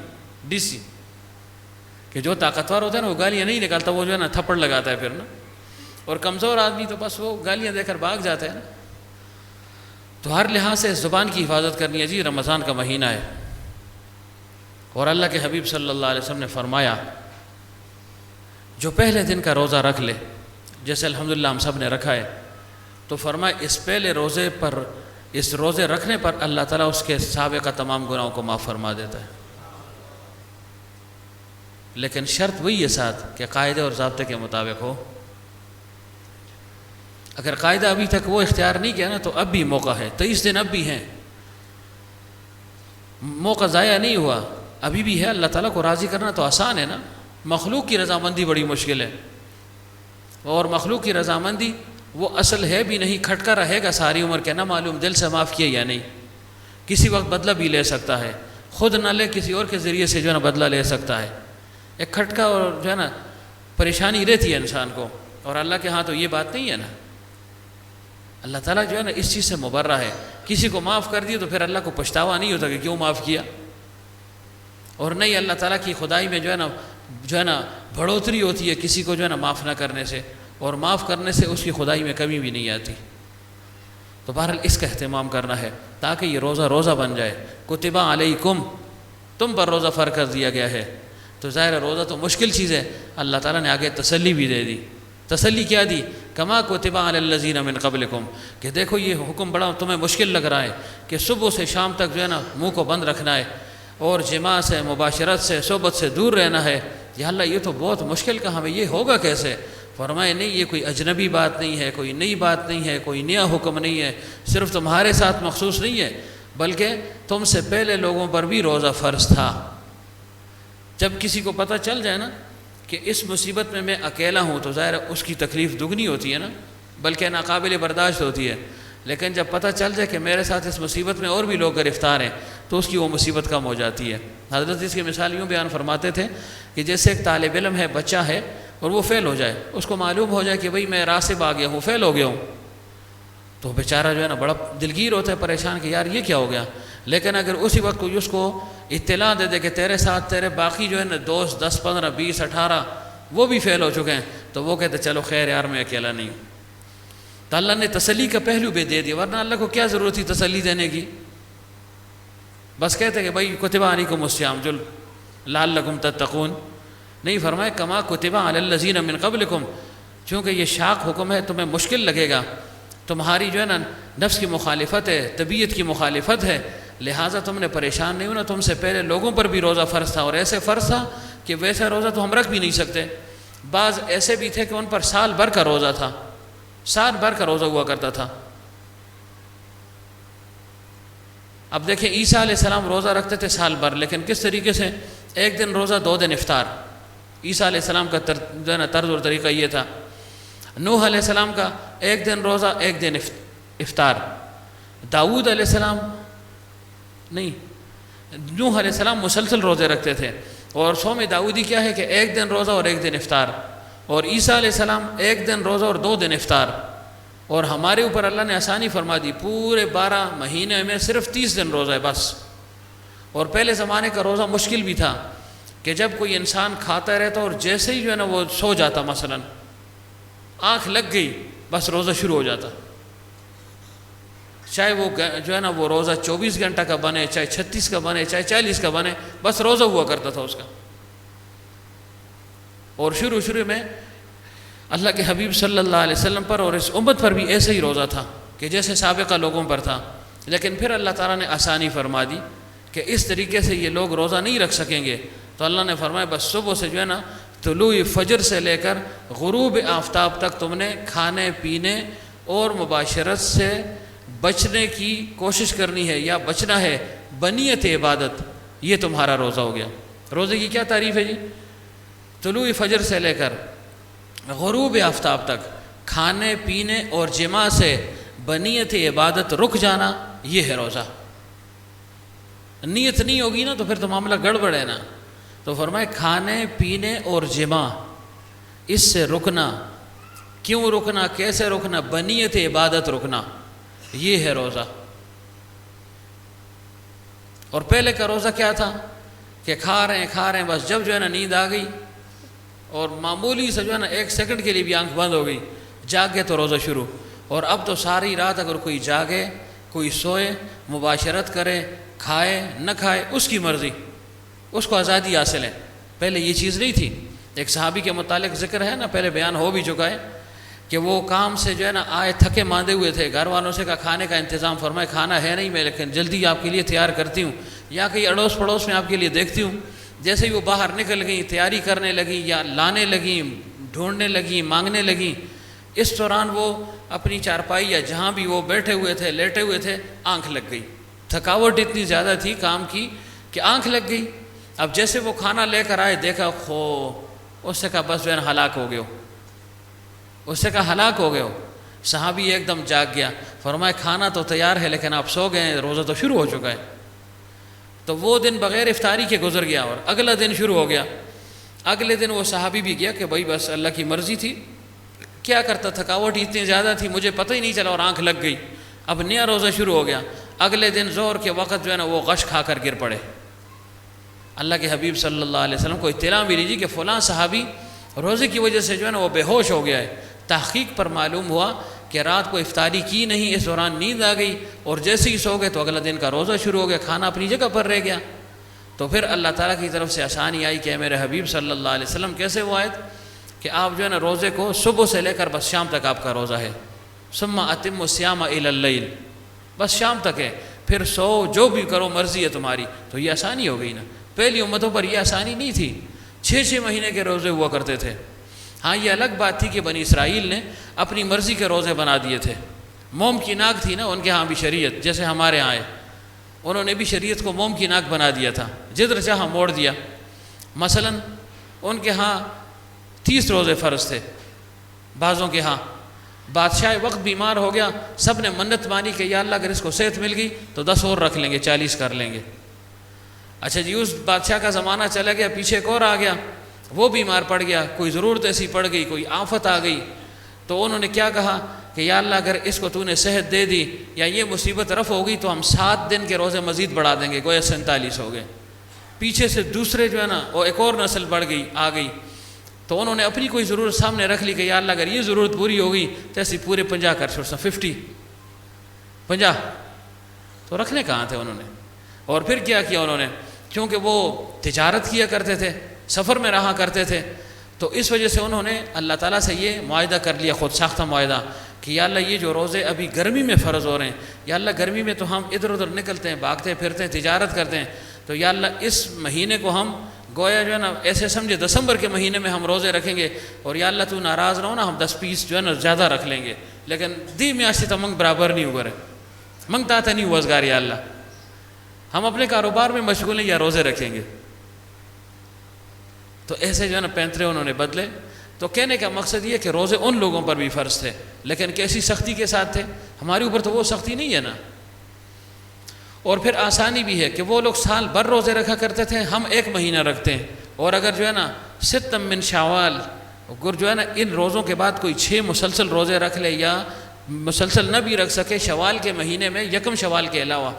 ڈی سی، کہ جو طاقتور ہوتا ہے نا وہ گالیاں نہیں نکالتا، وہ جو ہے نا تھپڑ لگاتا ہے پھر نا، اور کمزور آدمی تو بس وہ گالیاں دے کر بھاگ جاتا ہے نا۔ تو ہر لحاظ سے زبان کی حفاظت کرنی ہے جی۔ رمضان کا مہینہ ہے، اور اللہ کے حبیب صلی اللہ علیہ وسلم نے فرمایا جو پہلے دن کا روزہ رکھ لے، جیسے الحمدللہ ہم سب نے رکھا ہے، تو فرمایا اس پہلے روزے پر، اس روزے رکھنے پر اللہ تعالیٰ اس کے سابقہ تمام گناہوں کو معاف فرما دیتا ہے۔ لیکن شرط وہی ہے ساتھ کہ قاعدے اور ضابطے کے مطابق ہو۔ اگر قاعدہ ابھی تک وہ اختیار نہیں کیا نا تو اب بھی موقع ہے، 23 دن اب بھی ہیں، موقع ضائع نہیں ہوا، ابھی بھی ہے۔ اللہ تعالیٰ کو راضی کرنا تو آسان ہے نا، مخلوق کی رضامندی بڑی مشکل ہے، اور مخلوق کی رضامندی وہ اصل ہے بھی نہیں، کھٹکا رہے گا ساری عمر کے، نہ معلوم دل سے معاف کیا یا نہیں، کسی وقت بدلہ بھی لے سکتا ہے، خود نہ لے کسی اور کے ذریعے سے جو ہے نا بدلہ لے سکتا ہے۔ ایک کھٹکا اور جو ہے نا پریشانی رہتی ہے انسان کو، اور اللہ کے ہاں تو یہ بات نہیں ہے نا۔ اللہ تعالیٰ جو ہے نا اس چیز سے مبرہ ہے، کسی کو معاف کر دیا تو پھر اللہ کو پچھتاوا نہیں ہوتا کہ کیوں معاف کیا، اور نہیں اللہ تعالیٰ کی خدائی میں جو ہے نا بڑھوتری ہوتی ہے کسی کو جو ہے نا معاف نہ کرنے سے، اور معاف کرنے سے اس کی خدائی میں کمی بھی نہیں آتی۔ تو بہرحال اس کا اہتمام کرنا ہے تاکہ یہ روزہ بن جائے۔ کتبہ علیکم، تم پر روزہ فرض کر دیا گیا ہے۔ تو ظاہر ہے روزہ تو مشکل چیز ہے، اللہ تعالیٰ نے آگے تسلی بھی دے دی۔ تسلی کیا دی؟ کما کتب علی الذین من قبلکم، کہ دیکھو یہ حکم بڑا تمہیں مشکل لگ رہا ہے کہ صبح سے شام تک جو ہے نا منہ کو بند رکھنا ہے، اور جماع سے، مباشرت سے، صحبت سے دور رہنا ہے۔ یا اللہ یہ تو بہت مشکل کہا، ہمیں یہ ہوگا کیسے؟ فرمائے نہیں، یہ کوئی اجنبی بات نہیں ہے، کوئی نئی بات نہیں ہے، کوئی نیا حکم نہیں ہے، صرف تمہارے ساتھ مخصوص نہیں ہے، بلکہ تم سے پہلے لوگوں پر بھی روزہ فرض تھا۔ جب کسی کو پتہ چل جائے نا کہ اس مصیبت میں اکیلا ہوں تو ظاہر اس کی تکلیف دگنی ہوتی ہے نا، بلکہ ناقابل برداشت ہوتی ہے، لیکن جب پتہ چل جائے کہ میرے ساتھ اس مصیبت میں اور بھی لوگ گرفتار ہیں تو اس کی وہ مصیبت کم ہو جاتی ہے۔ حضرت اس کی مثال یوں بیان فرماتے تھے کہ جیسے ایک طالب علم ہے، بچہ ہے، اور وہ فیل ہو جائے، اس کو معلوم ہو جائے کہ بھئی میں راسب آ گیا ہوں، فیل ہو گیا ہوں، تو بیچارہ جو ہے نا بڑا دلگیر ہوتا ہے، پریشان کہ یار یہ کیا ہو گیا۔ لیکن اگر اسی وقت کوئی اس کو اطلاع دے دے کہ تیرے ساتھ تیرے باقی جو ہے نا دوست 10 15 20 18 وہ بھی فیل ہو چکے ہیں، تو وہ کہتے چلو خیر یار میں اکیلا نہیں ہوں۔ تو اللہ نے تسلی کا پہلو بھی دے دیا، ورنہ اللہ کو کیا ضرورت تھی تسلی دینے کی؟ بس کہتے کہ بھائی کتب علیکم الصیام جو لعلکم تتقون، نہیں فرمائے کما کتب علی الذین من قبلکم، چونکہ یہ شاق حکم ہے، تمہیں مشکل لگے گا، تمہاری جو ہے نا نفس کی مخالفت ہے، طبیعت کی مخالفت ہے، لہٰذا تم نے پریشان نہیں ہونا، تم سے پہلے لوگوں پر بھی روزہ فرض تھا، اور ایسے فرض تھا کہ ویسا روزہ تو ہم رکھ بھی نہیں سکتے۔ بعض ایسے بھی تھے کہ ان پر سال بھر کا روزہ تھا، سال بھر کا روزہ ہوا کرتا تھا۔ اب دیکھیں عیسیٰ علیہ السلام روزہ رکھتے تھے سال بھر، لیکن کس طریقے سے؟ ایک دن روزہ 2 دن افطار۔ عیسیٰ علیہ السلام کا جو ہے نا طرز اور طریقہ یہ تھا۔ نوح علیہ السلام کا 1 دن روزہ 1 دن افطار۔ داؤد علیہ السلام نہیں، نوح علیہ السلام مسلسل روزے رکھتے تھے، اور صوم داؤدی کیا ہے کہ 1 دن روزہ اور 1 دن افطار، اور عیسیٰ علیہ السلام 1 دن روزہ اور 2 دن افطار۔ اور ہمارے اوپر اللہ نے آسانی فرما دی، پورے 12 مہینے میں صرف 30 دن روزہ ہے بس۔ اور پہلے زمانے کا روزہ مشکل بھی تھا کہ جب کوئی انسان کھاتا رہتا اور جیسے ہی جو ہے نا وہ سو جاتا، مثلا آنکھ لگ گئی بس روزہ شروع ہو جاتا، چاہے وہ جو ہے نا وہ روزہ 24 گھنٹہ کا بنے، چاہے 36 کا بنے، چاہے 40 کا بنے، بس روزہ ہوا کرتا تھا اس کا۔ اور شروع میں اللہ کے حبیب صلی اللہ علیہ وسلم پر اور اس امت پر بھی ایسے ہی روزہ تھا کہ جیسے سابقہ لوگوں پر تھا، لیکن پھر اللہ تعالیٰ نے آسانی فرما دی کہ اس طریقے سے یہ لوگ روزہ نہیں رکھ سکیں گے، تو اللہ نے فرمایا بس صبح سے جو ہے نا طلوع فجر سے لے کر غروب آفتاب تک تم نے کھانے پینے اور مباشرت سے بچنے کی کوشش کرنی ہے، یا بچنا ہے بنیت عبادت، یہ تمہارا روزہ ہو گیا۔ روزے کی کیا تعریف ہے جی؟ طلوع فجر سے لے کر غروب آفتاب تک کھانے پینے اور جماع سے بنیت عبادت رک جانا، یہ ہے روزہ۔ نیت نہیں ہوگی نا تو پھر تو معاملہ گڑبڑ ہے نا۔ تو فرمائے کھانے پینے اور جماع اس سے رکنا، کیوں رکنا، کیسے رکنا؟ بنیت عبادت رکنا، یہ ہے روزہ۔ اور پہلے کا روزہ کیا تھا کہ کھا رہے ہیں بس، جب جو ہے نا نیند آ گئی اور معمولی سے جو ہے نا 1 سیکنڈ کے لیے بھی آنکھ بند ہو گئی، جاگ گئے تو روزہ شروع۔ اور اب تو ساری رات اگر کوئی جاگے، کوئی سوئے، مباشرت کرے، کھائے نہ کھائے، اس کی مرضی، اس کو آزادی حاصل ہے۔ پہلے یہ چیز نہیں تھی۔ ایک صحابی کے متعلق ذکر ہے نا، پہلے بیان ہو بھی چکا ہے کہ وہ کام سے جو ہے نا آئے، تھکے ماندے ہوئے تھے، گھر والوں سے کہا کھانے کا انتظام فرمائے، کھانا ہے نہیں میں لیکن جلدی آپ کے لیے تیار کرتی ہوں، یا کہیں اڑوس پڑوس میں آپ کے لیے دیکھتی ہوں۔ جیسے ہی وہ باہر نکل گئیں، تیاری کرنے لگیں یا لانے لگیں، ڈھونڈنے لگیں، مانگنے لگیں، اس دوران وہ اپنی چارپائی یا جہاں بھی وہ بیٹھے ہوئے تھے، لیٹے ہوئے تھے، آنکھ لگ گئی۔ تھکاوٹ اتنی زیادہ تھی کام کی کہ آنکھ لگ گئی۔ اب جیسے وہ کھانا لے کر آئے، دیکھا اس سے کہا بس جو ہے نا ہلاک ہو گئے ہو، اس سے کہا ہلاک ہو گئے ہو۔ صحابی ایک دم جاگ گیا، فرمایا کھانا تو تیار ہے لیکن آپ سو گئے ہیں، روزہ تو شروع ہو چکا ہے۔ تو وہ دن بغیر افطاری کے گزر گیا اور اگلا دن شروع ہو گیا۔ اگلے دن وہ صحابی بھی گیا کہ بھائی بس اللہ کی مرضی تھی، کیا کرتا، تھکاوٹ اتنی زیادہ تھی مجھے پتہ ہی نہیں چلا اور آنکھ لگ گئی، اب نیا روزہ شروع ہو گیا۔ اگلے دن ظہر کے وقت جو ہے نا وہ غش کھا کر گر پڑے۔ اللہ کے حبیب صلی اللہ علیہ وسلم کو اطلاع ملی جی کہ فلاں صحابی روزے کی وجہ سے جو ہے نا وہ بے ہوش ہو گیا ہے۔ تحقیق پر معلوم ہوا کہ رات کو افطاری کی نہیں، اس دوران نیند آ گئی اور جیسے ہی سو گئے تو اگلا دن کا روزہ شروع ہو گیا، کھانا اپنی جگہ پر رہ گیا۔ تو پھر اللہ تعالیٰ کی طرف سے آسانی آئی کہ میرے حبیب صلی اللہ علیہ وسلم کیسے وہ آیت کہ آپ جو ہے نا روزے کو صبح سے لے کر بس شام تک آپ کا روزہ ہے، ثم اتم الصیام الی اللیل، بس شام تک ہے، پھر سو جو بھی کرو مرضی ہے تمہاری۔ تو یہ آسانی ہو گئی نا، پہلی امتوں پر یہ آسانی نہیں تھی، 6 مہینے کے روزے ہوا کرتے تھے۔ ہاں یہ الگ بات تھی کہ بنی اسرائیل نے اپنی مرضی کے روزے بنا دیے تھے۔ موم کی ناک تھی نا ان کے ہاں بھی شریعت، جیسے ہمارے ہاں ہے، انہوں نے بھی شریعت کو موم کی ناک بنا دیا تھا، جدھر چاہا موڑ دیا۔ مثلا ان کے ہاں 30 روزے فرض تھے، بعضوں کے ہاں بادشاہ وقت بیمار ہو گیا، سب نے منت مانی کہ یا اللہ اگر اس کو صحت مل گئی تو 10 اور رکھ لیں گے، 40 کر لیں گے۔ اچھا جی، اس بادشاہ کا زمانہ چلا گیا، پیچھے ایک اور آ گیا، وہ بیمار پڑ گیا، کوئی ضرورت ایسی پڑ گئی، کوئی آفت آ گئی، تو انہوں نے کیا کہا کہ یا اللہ اگر اس کو تو نے صحت دے دی یا یہ مصیبت رفع ہو گئی تو ہم 7 دن کے روزے مزید بڑھا دیں گے، گویا 47 ہو گئے۔ پیچھے سے دوسرے جو ہے نا وہ ایک اور نسل بڑھ گئی، آ گئی، تو انہوں نے اپنی کوئی ضرورت سامنے رکھ لی کہ یا اللہ اگر یہ ضرورت پوری ہو گئی تو ایسی پورے 50 کر چھوڑتا، 50 تو رکھنے کہاں تھے انہوں نے۔ اور پھر کیا کیا انہوں نے، کیونکہ وہ تجارت کیا کرتے تھے، سفر میں رہا کرتے تھے، تو اس وجہ سے انہوں نے اللہ تعالیٰ سے یہ معاہدہ کر لیا، خود ساختہ معاہدہ کہ یا اللہ یہ جو روزے ابھی گرمی میں فرض ہو رہے ہیں، یا اللہ گرمی میں تو ہم ادھر ادھر نکلتے ہیں، بھاگتے پھرتے ہیں، تجارت کرتے ہیں، تو یا اللہ اس مہینے کو ہم گویا جو ہے نا ایسے سمجھے دسمبر کے مہینے میں ہم روزے رکھیں گے، اور یا اللہ تو ناراض رہو نا ہم 10 پیس جو ہے نا زیادہ رکھ لیں گے، لیکن دی میاشتی تو منگ برابر نہیں ہوا رہے، منگتا تھا نہیں وزگار یا اللہ، ہم اپنے کاروبار میں مشغول ہیں یا روزے رکھیں گے۔ تو ایسے جو ہے نا پینترے انہوں نے بدلے۔ تو کہنے کا مقصد یہ کہ روزے ان لوگوں پر بھی فرض تھے، لیکن کیسی سختی کے ساتھ تھے، ہمارے اوپر تو وہ سختی نہیں ہے نا۔ اور پھر آسانی بھی ہے کہ وہ لوگ سال بھر روزے رکھا کرتے تھے، ہم 1 مہینہ رکھتے ہیں، اور اگر جو ہے نا 6 من شوال، اگر جو ہے نا ان روزوں کے بعد کوئی 6 مسلسل روزے رکھ لے یا مسلسل نہ بھی رکھ سکے، شوال کے مہینے میں 1 شوال کے علاوہ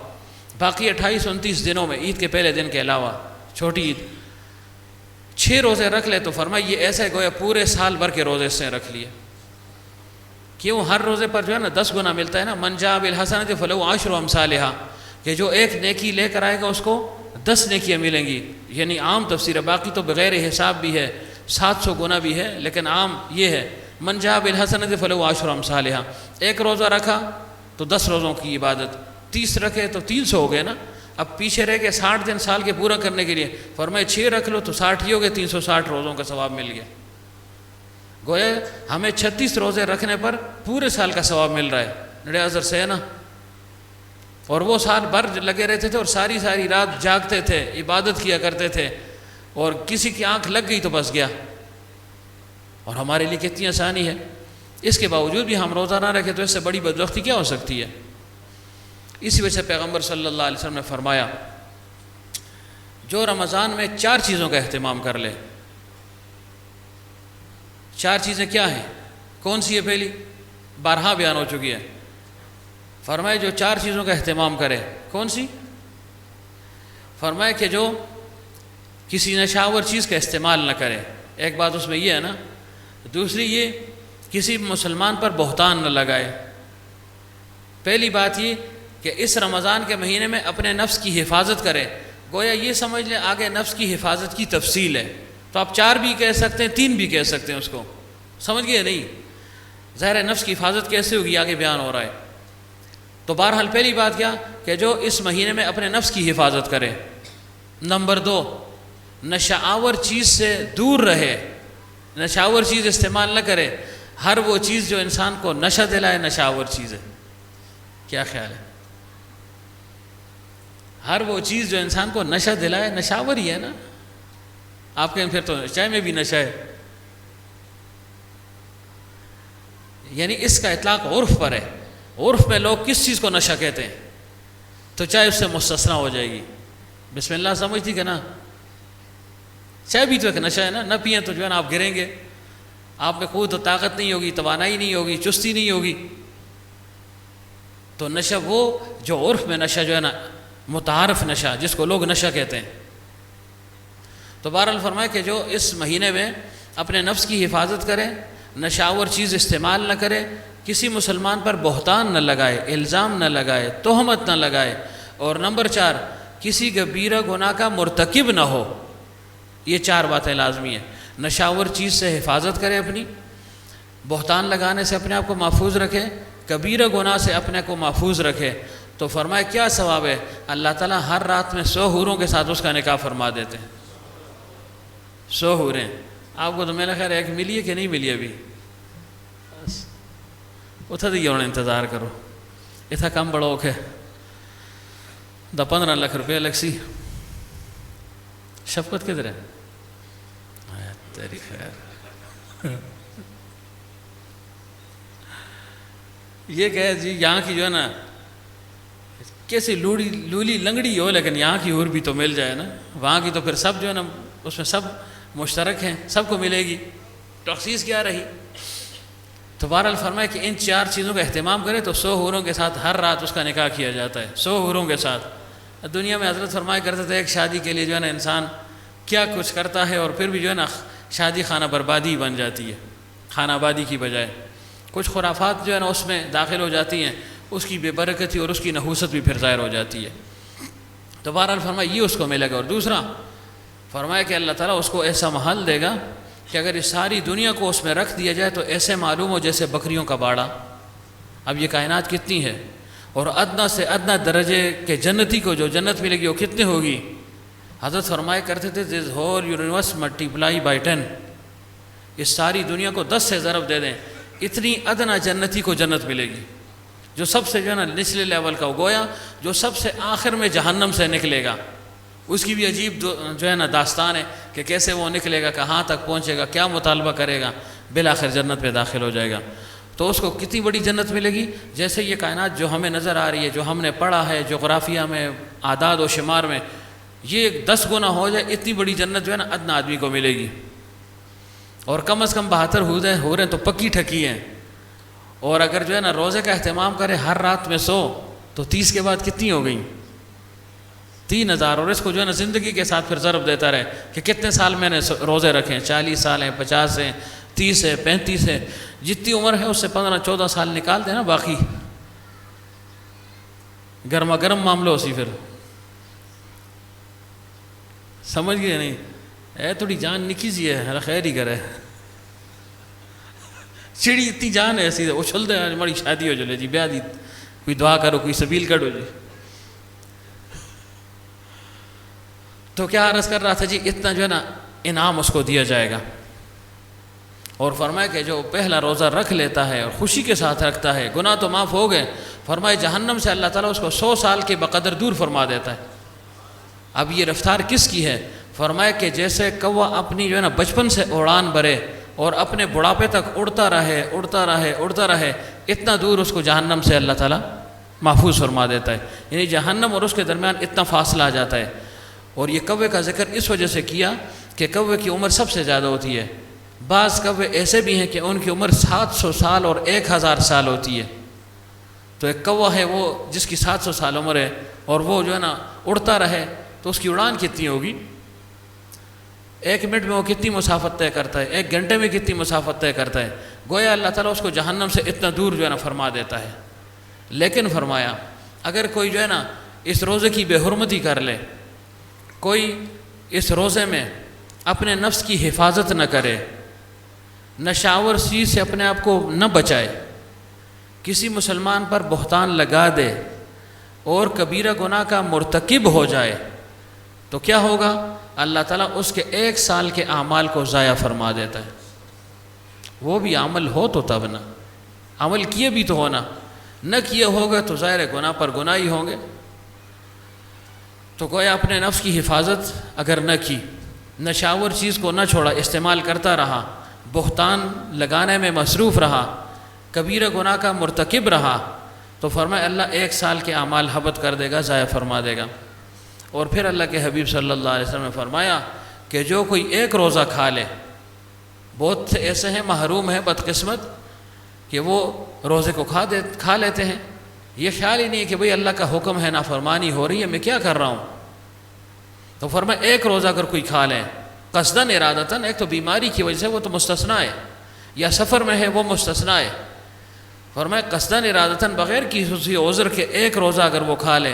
باقی 28-29 دنوں میں، عید کے پہلے دن کے علاوہ چھوٹی عید 6 روزے رکھ لے تو فرمایا یہ ایسے گویا پورے سال بھر کے روزے سے رکھ لیے۔ کیوں؟ ہر روزے پر جو ہے نا 10 گنا ملتا ہے نا، من جاء بالحسنۃ فلہ 10 امثالھا، کہ جو 1 نیکی لے کر آئے گا اس کو 10 نیکیاں ملیں گی، یعنی عام تفسیر ہے، باقی تو بغیر حساب بھی ہے، 700 گنا بھی ہے، لیکن عام یہ ہے من جاء بالحسنۃ فلہ 10 امثالھا۔ 1 روزہ رکھا تو 10 روزوں کی عبادت، 30 رکھے تو 300 ہو گئے نا، اب پیچھے رہ گئے 60 دن سال کے پورا کرنے کے لیے، فرمائے 6 رکھ لو تو 60 ہی ہو گئے، 360 روزوں کا ثواب مل گیا۔ گویا ہمیں 36 روزے رکھنے پر پورے سال کا ثواب مل رہا ہے، نڑے ازر سے ہے نا۔ اور وہ سال بھر لگے رہتے تھے اور ساری رات جاگتے تھے، عبادت کیا کرتے تھے، اور کسی کی آنکھ لگ گئی تو بس گیا۔ اور ہمارے لیے کتنی آسانی ہے، اس کے باوجود بھی ہم روزہ نہ رکھے تو اس سے بڑی بدبختی کیا ہو سکتی ہے۔ اسی وجہ سے پیغمبر صلی اللہ علیہ وسلم نے فرمایا جو رمضان میں 4 چیزوں کا اہتمام کر لے۔ 4 چیزیں کیا ہیں؟ کون سی ہے؟ پہلی بارہا بیان ہو چکی ہے، فرمایا جو 4 چیزوں کا اہتمام کرے۔ کون سی؟ فرمایا کہ جو کسی نشاور چیز کا استعمال نہ کرے، ایک بات اس میں یہ ہے نا. دوسری یہ کسی مسلمان پر بہتان نہ لگائے. پہلی بات یہ کہ اس رمضان کے مہینے میں اپنے نفس کی حفاظت کرے. گویا یہ سمجھ لیں آگے نفس کی حفاظت کی تفصیل ہے, تو آپ 4 بھی کہہ سکتے ہیں, 3 بھی کہہ سکتے ہیں اس کو, سمجھ گئے نہیں؟ ظاہر ہے نفس کی حفاظت کیسے ہوگی آگے بیان ہو رہا ہے. تو بہرحال پہلی بات کیا کہ جو اس مہینے میں اپنے نفس کی حفاظت کرے. نمبر 2, نشہ آور چیز سے دور رہے, نشہ آور چیز استعمال نہ کرے. ہر وہ چیز جو انسان کو نشہ دلائے نشہ آور چیز ہے. کیا خیال ہے؟ ہر وہ چیز جو انسان کو نشہ دلائے نشہ آور ہی ہے نا. آپ کہیں پھر تو چائے میں بھی نشہ ہے. یعنی اس کا اطلاق عرف پر ہے. عرف میں لوگ کس چیز کو نشہ کہتے ہیں تو چائے اس سے مستثنا ہو جائے گی. بسم اللہ سمجھتی کہ نا, چائے بھی تو ایک نشہ ہے نا. نہ پئیں تو جو ہے نا آپ گریں گے, آپ میں قوت و طاقت نہیں ہوگی, توانائی نہیں ہوگی, چستی نہیں ہوگی. تو نشہ وہ جو عرف میں نشہ جو ہے نا متعارف نشہ جس کو لوگ نشہ کہتے ہیں. تو بہرحال فرمائے کہ جو اس مہینے میں اپنے نفس کی حفاظت کرے, نشہ آور چیز استعمال نہ کرے, کسی مسلمان پر بہتان نہ لگائے, الزام نہ لگائے, تہمت نہ لگائے. اور نمبر 4, کسی کبیرہ گناہ کا مرتکب نہ ہو. یہ 4 باتیں لازمی ہیں. نشہ آور چیز سے حفاظت کرے, اپنی بہتان لگانے سے اپنے آپ کو محفوظ رکھے, کبیرہ گناہ سے اپنے کو محفوظ رکھے. تو فرمائے کیا ثواب ہے؟ اللہ تعالیٰ ہر رات میں 100 حوروں کے ساتھ اس کا نکاح فرما دیتے ہیں. 100 حوریں. آپ کو تو میرا خیال ایک ملی ہے کہ نہیں ملی ابھی؟ بس اتھا دی ہونے انتظار کرو. اتھا کم بڑا اوکھے 15 لاکھ روپے لگ سی. شفقت کدھر ہے؟ تیری خیر. یہ کہ جی یہاں کی جو ہے نا کیسی لولی لنگڑی ہو, لیکن یہاں کی حور بھی تو مل جائے نا. وہاں کی تو پھر سب جو ہے نا اس میں سب مشترک ہیں, سب کو ملے گی, تخصیص کیا رہی. تو بہرحال فرمائے کہ ان 4 چیزوں کا اہتمام کرے تو 100 حوروں کے ساتھ ہر رات اس کا نکاح کیا جاتا ہے. 100 حوروں کے ساتھ. دنیا میں حضرت فرمایا کرتے تھے ایک شادی کے لیے جو ہے نا انسان کیا کچھ کرتا ہے اور پھر بھی جو ہے نا شادی خانہ بربادی بن جاتی ہے, خانہ آبادی کی بجائے. کچھ خرافات جو ہے نا اس میں داخل ہو جاتی ہیں, اس کی بے برکتی اور اس کی نحوست بھی پھر ظاہر ہو جاتی ہے. تو بہرحال فرمایا یہ اس کو ملے گا. اور دوسرا فرمایا کہ اللہ تعالیٰ اس کو ایسا محل دے گا کہ اگر اس ساری دنیا کو اس میں رکھ دیا جائے تو ایسے معلوم ہو جیسے بکریوں کا باڑا. اب یہ کائنات کتنی ہے, اور ادنا سے ادنا درجے کے جنتی کو جو جنت ملے گی وہ کتنی ہوگی. حضرت فرمایا کرتے تھے this whole universe multiply by 10. اس ساری دنیا کو 10 سے ضرب دے دیں, اتنی ادنا جنتی کو جنت ملے گی جو سب سے جو ہے نا نچلے لیول کا. گویا جو سب سے آخر میں جہنم سے نکلے گا اس کی بھی عجیب جو ہے نا داستان ہے کہ کیسے وہ نکلے گا, کہاں تک پہنچے گا, کیا مطالبہ کرے گا, بالآخر جنت میں داخل ہو جائے گا. تو اس کو کتنی بڑی جنت ملے گی. جیسے یہ کائنات جو ہمیں نظر آ رہی ہے, جو ہم نے پڑھا ہے جغرافیہ میں, اعداد و شمار میں, یہ 10 گنا ہو جائے اتنی بڑی جنت جو ہے نا ادنا آدمی کو ملے گی. اور کم از کم 72 ہو رہے ہیں تو پکی ٹھکی ہیں. اور اگر جو ہے نا روزے کا اہتمام کرے ہر رات میں 100 تو 30 کے بعد کتنی ہو گئیں؟ 3000. اور اس کو جو ہے نا زندگی کے ساتھ پھر ضرب دیتا رہے کہ کتنے سال میں نے روزے رکھے, 40 سال ہیں, 50 ہیں, 30 ہے, 35 ہے, جتنی عمر ہے اس سے 15-14 سال نکال دیں نا, باقی گرما گرم معاملہ اسی. پھر سمجھ گئے نہیں؟ اے تھوڑی جان نکی سی ہے, خیر ہی کرے. چڑی اتنی جان ہے ایسی اچھل دے ہماری شادی ہو جائے جی, بیاہ دی, کوئی دعا کرو, کوئی سبیل کڈو جی. تو کیا عرض کر رہا تھا جی, اتنا جو ہے نا انعام اس کو دیا جائے گا. اور فرمایا کہ جو پہلا روزہ رکھ لیتا ہے اور خوشی کے ساتھ رکھتا ہے, گناہ تو معاف ہو گئے. فرمایا جہنم سے اللہ تعالیٰ اس کو 100 سال کے بقدر دور فرما دیتا ہے. اب یہ رفتار کس کی ہے؟ فرمایا کہ جیسے کوا اپنی جو ہے نا بچپن سے اڑان بھرے اور اپنے بڑھاپے تک اڑتا رہے اڑتا رہے اڑتا رہے, اتنا دور اس کو جہنم سے اللہ تعالیٰ محفوظ فرما دیتا ہے. یعنی جہنم اور اس کے درمیان اتنا فاصلہ آ جاتا ہے. اور یہ کوے کا ذکر اس وجہ سے کیا کہ کوے کی عمر سب سے زیادہ ہوتی ہے. بعض کوے ایسے بھی ہیں کہ ان کی عمر 700 سال اور 1000 سال ہوتی ہے. تو ایک کوا ہے وہ جس کی 700 سال عمر ہے, اور وہ جو ہے نا اڑتا رہے تو اس کی اڑان کتنی ہوگی. 1 منٹ میں وہ کتنی مسافت طے کرتا ہے، 1 گھنٹے میں کتنی مسافت طے کرتا ہے، گویا اللہ تعالیٰ اس کو جہنم سے اتنا دور جو ہے نا فرما دیتا ہے۔ لیکن فرمایا اگر کوئی جو ہے نا اس روزے کی بے حرمتی کر لے، کوئی اس روزے میں اپنے نفس کی حفاظت نہ کرے، نشاور چیز سے اپنے آپ کو نہ بچائے، کسی مسلمان پر بہتان لگا دے اور کبیرہ گناہ کا مرتکب ہو جائے، تو کیا ہوگا؟ اللہ تعالیٰ اس کے 1 سال کے اعمال کو ضائع فرما دیتا ہے۔ وہ بھی عمل ہو تو تب نا، عمل کیے بھی تو ہونا، نہ کیے ہوگا تو ظاہر گناہ پر گناہ ہی ہوں گے۔ تو گویا اپنے نفس کی حفاظت اگر نہ کی، نشاور چیز کو نہ چھوڑا، استعمال کرتا رہا، بہتان لگانے میں مصروف رہا، کبیرہ گناہ کا مرتکب رہا، تو فرمایا اللہ 1 سال کے اعمال حبط کر دے گا، ضائع فرما دے گا۔ اور پھر اللہ کے حبیب صلی اللہ علیہ وسلم نے فرمایا کہ جو کوئی 1 روزہ کھا لے، بہت سے ایسے ہیں محروم ہیں بدقسمت کہ وہ روزے کو کھا لیتے ہیں، یہ خیال ہی نہیں ہے کہ بھئی اللہ کا حکم ہے، نافرمانی ہو رہی ہے، میں کیا کر رہا ہوں۔ تو فرمایا 1 روزہ اگر کوئی کھا لے قصداً ارادتاً، ایک تو بیماری کی وجہ سے وہ تو مستثنیٰ ہے، یا سفر میں ہے وہ مستثنیٰ ہے، فرمایا قصداً ارادتاً بغیر کسی عذر کے 1 روزہ اگر وہ کھا لے،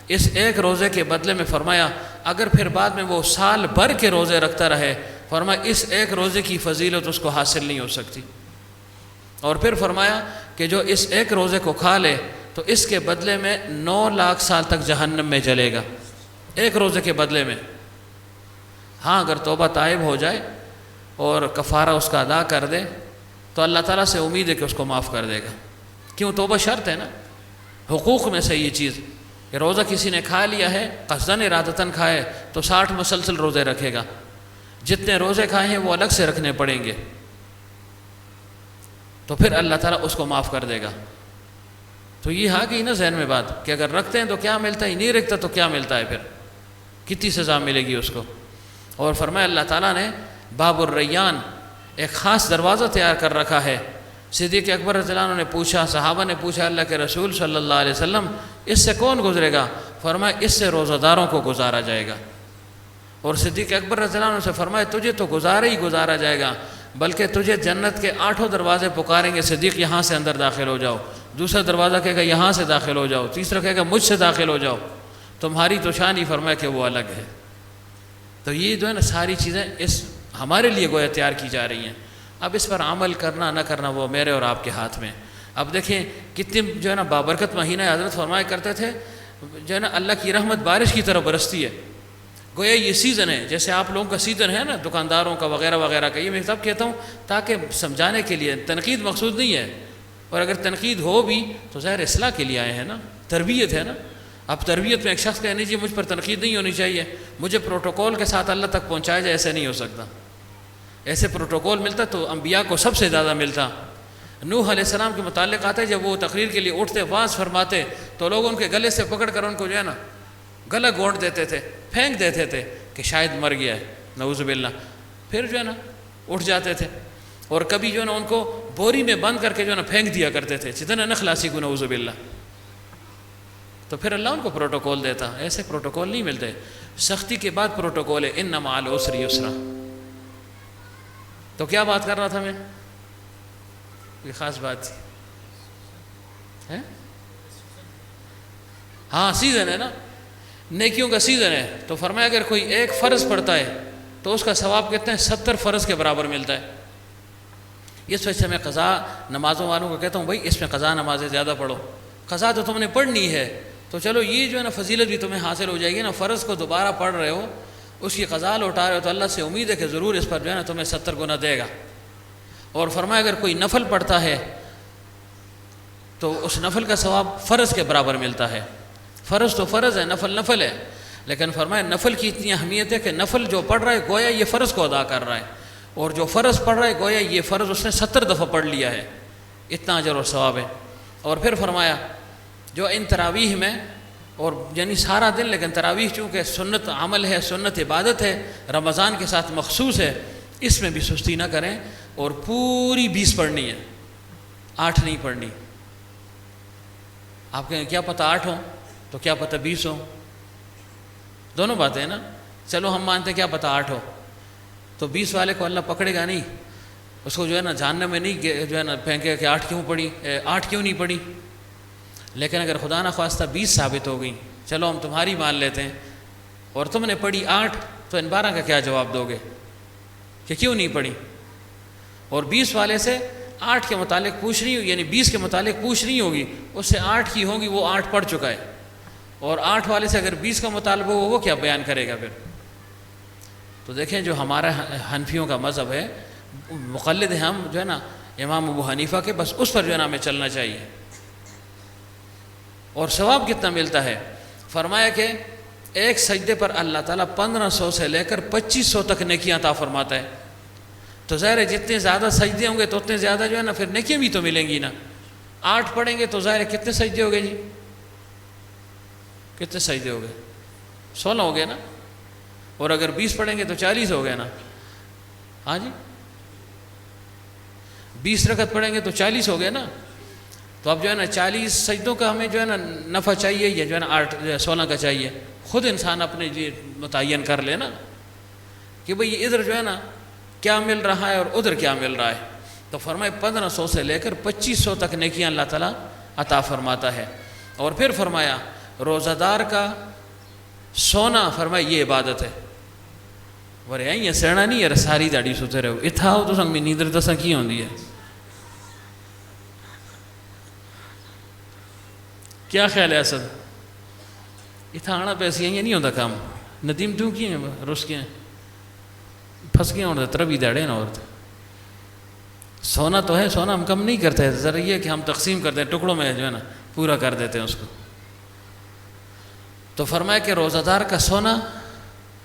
اس 1 روزے کے بدلے میں فرمایا اگر پھر بعد میں وہ سال بھر کے روزے رکھتا رہے، فرمایا اس 1 روزے کی فضیلت اس کو حاصل نہیں ہو سکتی۔ اور پھر فرمایا کہ جو اس 1 روزے کو کھا لے تو اس کے بدلے میں 9 لاکھ سال تک جہنم میں جلے گا، 1 روزے کے بدلے میں۔ ہاں اگر توبہ تائب ہو جائے اور کفارہ اس کا ادا کر دے تو اللہ تعالیٰ سے امید ہے کہ اس کو معاف کر دے گا، کیوں؟ توبہ شرط ہے نا، حقوق میں سے یہ چیز کہ روزہ کسی نے کھا لیا ہے، قصداً ارادتاً کھائے تو 60 مسلسل روزے رکھے گا، جتنے روزے کھائے ہیں وہ الگ سے رکھنے پڑیں گے، تو پھر اللہ تعالیٰ اس کو معاف کر دے گا۔ تو یہ آ گئی نا ذہن میں بات کہ اگر رکھتے ہیں تو کیا ملتا ہے، نہیں رکھتا تو کیا ملتا ہے، پھر کتنی سزا ملے گی اس کو۔ اور فرمایا اللہ تعالیٰ نے باب الریان ایک خاص دروازہ تیار کر رکھا ہے۔ صدیق اکبر رضی اللہ عنہ نے پوچھا، صحابہ نے پوچھا اللہ کے رسول صلی اللہ علیہ وسلم اس سے کون گزرے گا؟ فرمایا اس سے روزہ داروں کو گزارا جائے گا۔ اور صدیق اکبر رضی اللہ عنہ سے فرمایا تجھے تو گزارا جائے گا، بلکہ تجھے جنت کے 8 دروازے پکاریں گے، صدیق یہاں سے اندر داخل ہو جاؤ، دوسرا دروازہ کہے گا یہاں سے داخل ہو جاؤ، تیسرا کہے گا مجھ سے داخل ہو جاؤ، تمہاری تو شان ہی فرمایا کہ وہ الگ ہے۔ تو یہ جو ہے نا ساری چیزیں اس ہمارے لیے گویا تیار کی جا رہی ہیں، اب اس پر عمل کرنا نہ کرنا وہ میرے اور آپ کے ہاتھ میں۔ اب دیکھیں کتنی جو ہے نا بابرکت مہینہ حضرت فرمایا کرتے تھے جو ہے نا اللہ کی رحمت بارش کی طرح برستی ہے، گویا یہ سیزن ہے، جیسے آپ لوگوں کا سیزن ہے نا دکانداروں کا وغیرہ وغیرہ کا، یہ میں سب کہتا ہوں تاکہ سمجھانے کے لیے، تنقید مقصود نہیں ہے، اور اگر تنقید ہو بھی تو ظاہر اصلاح کے لیے آئے ہیں نا، تربیت ہے نا۔ اب تربیت میں ایک شخص کہنے چاہیے مجھ پر تنقید نہیں ہونی چاہیے، مجھے پروٹوکول کے ساتھ اللہ تک پہنچایا جائے، ایسے نہیں ہو سکتا۔ ایسے پروٹوکول ملتا تو انبیاء کو سب سے زیادہ ملتا۔ نوح علیہ السلام کے متعلق آتے جب وہ تقریر کے لیے اٹھتے واعظ فرماتے تو لوگ ان کے گلے سے پکڑ کر ان کو جو ہے نا گلا گھونٹ دیتے تھے، پھینک دیتے تھے کہ شاید مر گیا ہے، نعوذ باللہ، پھر جو ہے نا اٹھ جاتے تھے، اور کبھی جو ہے نا ان کو بوری میں بند کر کے جو ہے نا پھینک دیا کرتے تھے، جتنا نخلاصی کو، نعوذ باللہ۔ تو پھر اللہ ان کو پروٹوکول دیتا، ایسے پروٹوکول نہیں ملتے، سختی کے بعد پروٹوکول ہے، ان مع العسر یسرا۔ تو کیا بات کر رہا تھا میں؟ کوئی خاص بات تھی؟ ہاں سیزن ہے نا، نیکیوں کا سیزن ہے، تو فرمایا اگر کوئی 1 فرض پڑھتا ہے تو اس کا ثواب کتنا ہے؟ 70 فرض کے برابر ملتا ہے۔ اس وجہ سے میں قضا نمازوں والوں کو کہتا ہوں بھائی اس میں قضا نمازیں زیادہ پڑھو، قضا تو تم نے پڑھنی ہے تو چلو یہ جو ہے نا فضیلت بھی تمہیں حاصل ہو جائے گی نا، فرض کو دوبارہ پڑھ رہے ہو، اس کی قضا لوٹا رہے ہو، تو اللہ سے امید ہے کہ ضرور اس پر جو ہے نا تمہیں 70 گنا دے گا۔ اور فرمایا اگر کوئی نفل پڑھتا ہے تو اس نفل کا ثواب فرض کے برابر ملتا ہے۔ فرض تو فرض ہے، نفل نفل ہے، لیکن فرمایا نفل کی اتنی اہمیت ہے کہ نفل جو پڑھ رہا ہے گویا یہ فرض کو ادا کر رہا ہے، اور جو فرض پڑھ رہا ہے گویا یہ فرض اس نے 70 دفعہ پڑھ لیا ہے، اتنا اجر اور ثواب ہے۔ اور پھر فرمایا جو ان تراویح میں، اور یعنی سارا دن، لیکن تراویح چونکہ سنت عمل ہے، سنت عبادت ہے، رمضان کے ساتھ مخصوص ہے، اس میں بھی سستی نہ کریں، اور پوری 20 پڑھنی ہے، 8 نہیں پڑھنی۔ آپ کہیں کیا پتہ 8 ہوں تو کیا پتہ 20 ہوں، دونوں باتیں ہیں نا، چلو ہم مانتے ہیں کیا پتہ 8 ہو، تو 20 والے کو اللہ پکڑے گا نہیں، اس کو جو ہے نا جہنم میں نہیں جو ہے نا پھینکے کہ 8 کیوں نہیں پڑھی. لیکن اگر خدا نہ خواستہ 20 ثابت ہو گئی، چلو ہم تمہاری مان لیتے ہیں، اور تم نے پڑھی 8، تو ان 12 کا کیا جواب دو گے کہ کیوں نہیں پڑھی؟ اور 20 والے سے 8 کے متعلق پوچھ رہی ہوگی، یعنی 20 کے متعلق پوچھ رہی ہوگی، اس سے 8 کی ہوگی، وہ 8 پڑھ چکا ہے. اور 8 والے سے اگر 20 کا مطالبہ ہو، وہ کیا بیان کرے گا پھر؟ تو دیکھیں جو ہمارا حنفیوں کا مذہب ہے، مقلد ہیں ہم جو ہے نا امام ابو حنیفہ کے، بس اس پر جو ہے نا ہمیں چلنا چاہیے. اور ثواب کتنا ملتا ہے؟ فرمایا کہ ایک سجدے پر اللہ تعالیٰ 1500 سے لے کر 2500 تک نیکیاں عطا فرماتا ہے. تو ظاہر ہے جتنے زیادہ سجدے ہوں گے تو اتنے زیادہ جو ہے نا پھر نیکیاں بھی تو ملیں گی نا. 8 پڑھیں گے تو ظاہر ہے کتنے سجدے ہو گئے جی؟ کتنے سجدے ہو گئے؟ 16 ہو گئے نا. اور اگر 20 پڑھیں گے تو 40 ہو گئے نا. ہاں جی 20 رکعت پڑھیں گے تو 40 ہو گئے نا. تو اب جو ہے نا 40 سجدوں کا ہمیں جو ہے نا نفع چاہیے، یا جو ہے نا 16 کا چاہیے؟ خود انسان اپنے جی متعین کر لے نا کہ بھئی ادھر جو ہے نا کیا مل رہا ہے اور ادھر کیا مل رہا ہے. تو فرمائے 1500 سے لے کر 2500 تک نیکیاں اللہ تعالیٰ عطا فرماتا ہے. اور پھر فرمایا روزہ دار کا سونا، فرمایا یہ عبادت ہے. ورے یہ سینا نہیں یار ساری داڑھی سوتے رہو اتھا ہو تو سنگ میں نیندر دساں کی ہوندی ہے؟ کیا خیال ہے اسد؟ اتھا آنا پیسے یہ نہیں ہوتا کام. ندیم تو کی ہیں رس کے ہیں پھنس گئے ہوتے تربی داڑے نا. عورت سونا تو ہے، سونا ہم کم نہیں کرتے، ذرا یہ کہ ہم تقسیم کرتے ہیں ٹکڑوں میں جو ہے نا پورا کر دیتے ہیں اس کو. تو فرمایا کہ روزہ دار کا سونا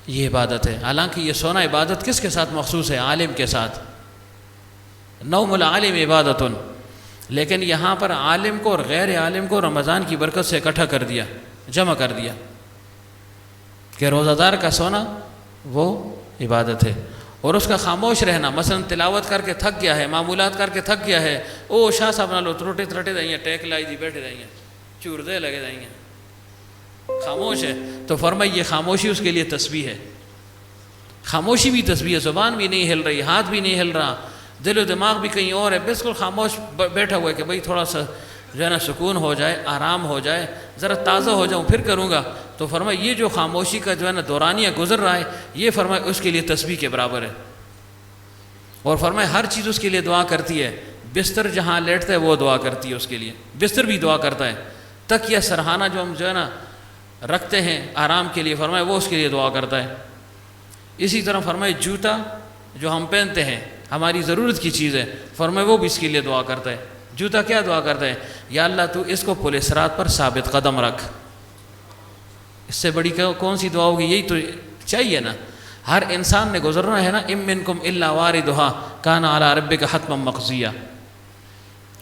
یہ عبادت ہے. حالانکہ یہ سونا عبادت کس کے ساتھ مخصوص ہے؟ عالم کے ساتھ. نوم العالم عبادت. لیکن یہاں پر عالم کو اور غیر عالم کو رمضان کی برکت سے اکٹھا کر دیا، جمع کر دیا کہ روزہ دار کا سونا وہ عبادت ہے. اور اس کا خاموش رہنا، مثلا تلاوت کر کے تھک گیا ہے، معمولات کر کے تھک گیا ہے، او شاہ صاحب نہ لو تروٹے ترٹے دائیں ٹیک لائی دی بیٹھے دائیں چور دے لگے دائیں، خاموش ہے. تو فرمائی یہ خاموشی اس کے لیے تسبیح ہے. خاموشی بھی تسبیح ہے، زبان بھی نہیں ہل رہی، ہاتھ بھی نہیں ہل رہا، دل و دماغ بھی کہیں اور ہے، بالکل خاموش بیٹھا ہوا ہے کہ بھئی تھوڑا سا جو ہے نا سکون ہو جائے، آرام ہو جائے، ذرا تازہ ہو جاؤں پھر کروں گا. تو فرمایا یہ جو خاموشی کا جو ہے نا دورانیہ گزر رہا ہے، یہ فرمایا اس کے لیے تسبیح کے برابر ہے. اور فرمایا ہر چیز اس کے لیے دعا کرتی ہے. بستر جہاں لیٹتا ہے وہ دعا کرتی ہے اس کے لیے، بستر بھی دعا کرتا ہے. تکیہ سرہانہ جو ہم جو ہے نا رکھتے ہیں آرام کے لیے، فرمایا وہ اس کے لیے دعا کرتا ہے. اسی طرح فرمایا جوتا جو ہم پہنتے ہیں ہماری ضرورت کی چیز ہے، فرمایا وہ بھی اس کے لیے دعا کرتا ہے. جوتا کیا دعا کرتا ہے؟ یا اللہ تو اس کو پل صراط پر ثابت قدم رکھ. اس سے بڑی کون سی دعا ہوگی؟ یہی تو چاہیے نا. ہر انسان نے گزرنا ہے نا. ام منکم الا واردھا کان علی ربک حتما مقضیہ.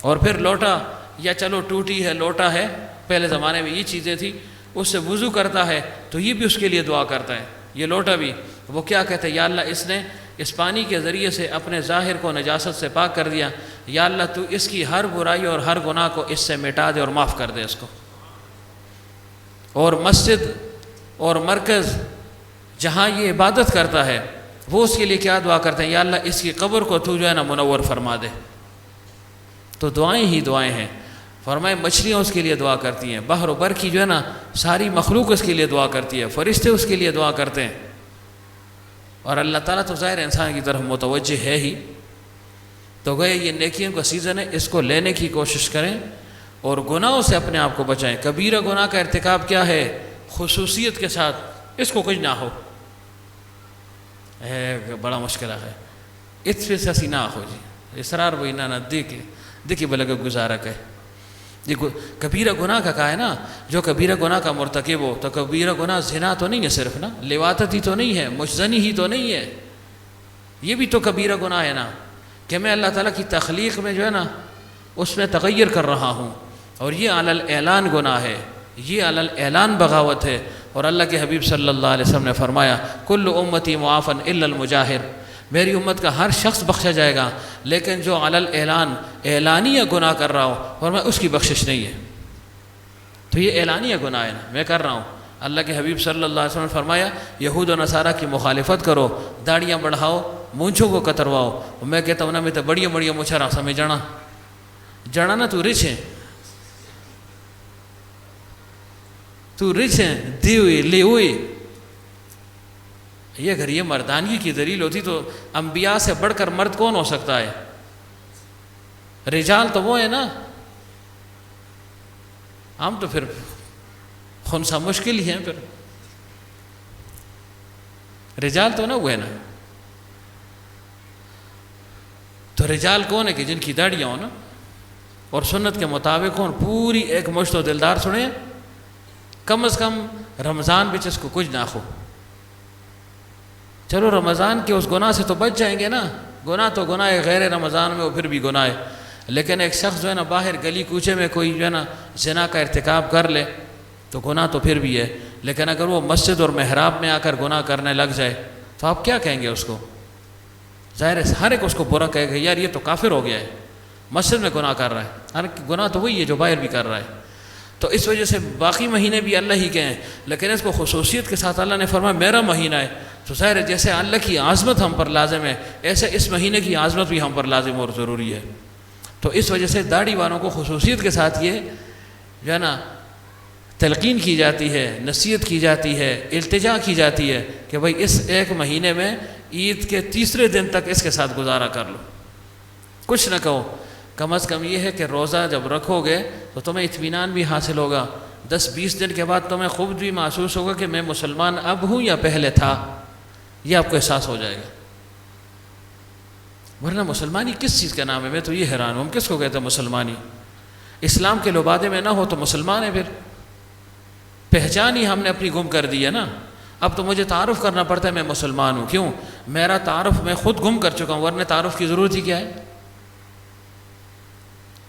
اور پھر لوٹا، یا چلو ٹوٹی ہے لوٹا ہے، پہلے زمانے میں یہ چیزیں تھی، اس سے وضو کرتا ہے تو یہ بھی اس کے لیے دعا کرتا ہے. یہ لوٹا بھی وہ کیا کہتے ہیں؟ یا اللہ اس نے اس پانی کے ذریعے سے اپنے ظاہر کو نجاست سے پاک کر دیا، یا اللہ تو اس کی ہر برائی اور ہر گناہ کو اس سے مٹا دے اور معاف کر دے اس کو. اور مسجد اور مرکز جہاں یہ عبادت کرتا ہے وہ اس کے لیے کیا دعا کرتے ہیں؟ یا اللہ اس کی قبر کو تو جو ہے نا منور فرما دے. تو دعائیں ہی دعائیں ہیں. فرمائے مچھلیاں اس کے لیے دعا کرتی ہیں، بحر و بر کی جو ہے نا ساری مخلوق اس کے لیے دعا کرتی ہے، فرشتے اس کے لیے دعا کرتے ہیں. اور اللہ تعالیٰ تو ظاہر انسان کی طرف متوجہ ہے ہی. تو گئے یہ نیکیوں کا سیزن ہے، اس کو لینے کی کوشش کریں اور گناہوں سے اپنے آپ کو بچائیں. کبیرہ گناہ کا ارتکاب کیا ہے؟ خصوصیت کے ساتھ اس کو کچھ نہ ہو، بڑا مشکل ہے. اس پہ سے نہ ہو جی اسرار وہی نہ دیکھیے بلکہ گزارا کہ دیکھو کبیرہ گناہ کا کہا ہے نا، جو کبیرہ گناہ کا مرتکب ہو. تو کبیرہ گناہ زنا تو نہیں ہے صرف نا، لواطت ہی تو نہیں ہے، مجزنی ہی تو نہیں ہے، یہ بھی تو کبیرہ گناہ ہے نا کہ میں اللہ تعالیٰ کی تخلیق میں جو ہے نا اس میں تغیر کر رہا ہوں. اور یہ علی الاعلان گناہ ہے، یہ علی الاعلان بغاوت ہے. اور اللہ کے حبیب صلی اللہ علیہ وسلم نے فرمایا کل امتی معافن الا المجاہر، میری امت کا ہر شخص بخشا جائے گا لیکن جو علی الاعلان اعلانیہ گناہ کر رہا ہو فرمایا اس کی بخشش نہیں ہے. تو یہ اعلانیہ گناہ ہے نا، میں کر رہا ہوں. اللہ کے حبیب صلی اللہ علیہ وسلم نے فرمایا یہود و نصارہ کی مخالفت کرو، داڑیاں بڑھاؤ، مونچھوں کو کترواؤ. اور میں کہتا ہوں نا میں تو بڑی بڑی مچھا رہا سمجھ جانا نا تو رچ ہے, تو رچ ہے, دی ہوئی لے ہوئی. یہ اگر یہ مردانگی کی دلیل ہوتی تو انبیاء سے بڑھ کر مرد کون ہو سکتا ہے؟ رجال تو وہ ہے نا, ہم تو پھر خنسا مشکل ہی ہیں. پھر رجال تو نہ ہوئے نا. تو رجال کون ہے کہ جن کی داڑیاں ہوں نا, اور سنت کے مطابق ہوں, پوری ایک مشت و دلدار سنیں, کم از کم رمضان بچ اس کو کچھ نہ ہو. چلو رمضان کے اس گناہ سے تو بچ جائیں گے نا, گناہ تو گناہ ہے, غیر رمضان میں وہ پھر بھی گناہ ہے. لیکن ایک شخص جو ہے نا باہر گلی کوچے میں کوئی جو ہے نا زنا کا ارتکاب کر لے تو گناہ تو پھر بھی ہے, لیکن اگر وہ مسجد اور محراب میں آ کر گناہ کرنے لگ جائے تو آپ کیا کہیں گے اس کو؟ ظاہر ہے ہر ایک اس کو برا کہے گا, یار یہ تو کافر ہو گیا ہے, مسجد میں گناہ کر رہا ہے. ہر گناہ تو وہی ہے جو باہر بھی کر رہا ہے. تو اس وجہ سے باقی مہینے بھی اللہ ہی کے ہیں, لیکن اس کو خصوصیت کے ساتھ اللہ نے فرمایا میرا مہینہ ہے. تو ظاہر ہے جیسے اللہ کی عظمت ہم پر لازم ہے, ایسے اس مہینے کی عظمت بھی ہم پر لازم اور ضروری ہے. تو اس وجہ سے داڑھی والوں کو خصوصیت کے ساتھ یہ جو ہے نا تلقین کی جاتی ہے, نصیحت کی جاتی ہے, التجا کی جاتی ہے کہ بھائی اس ایک مہینے میں عید کے تیسرے دن تک اس کے ساتھ گزارا کر لو, کچھ نہ کہو. کم از کم یہ ہے کہ روزہ جب رکھو گے تو تمہیں اطمینان بھی حاصل ہوگا. 10-20 دن کے بعد تمہیں خود بھی محسوس ہوگا کہ میں مسلمان اب ہوں یا پہلے تھا, یہ آپ کو احساس ہو جائے گا. ورنہ مسلمانی کس چیز کا نام ہے؟ میں تو یہ حیران ہوں, ہم کس کو کہتے ہیں مسلمانی؟ اسلام کے لبادے میں نہ ہو تو مسلمان ہے, پھر پہچان ہی ہم نے اپنی گم کر دی ہے نا. اب تو مجھے تعارف کرنا پڑتا ہے میں مسلمان ہوں. کیوں؟ میرا تعارف میں خود گم کر چکا ہوں, ورنہ تعارف کی ضرورت ہی کیا ہے؟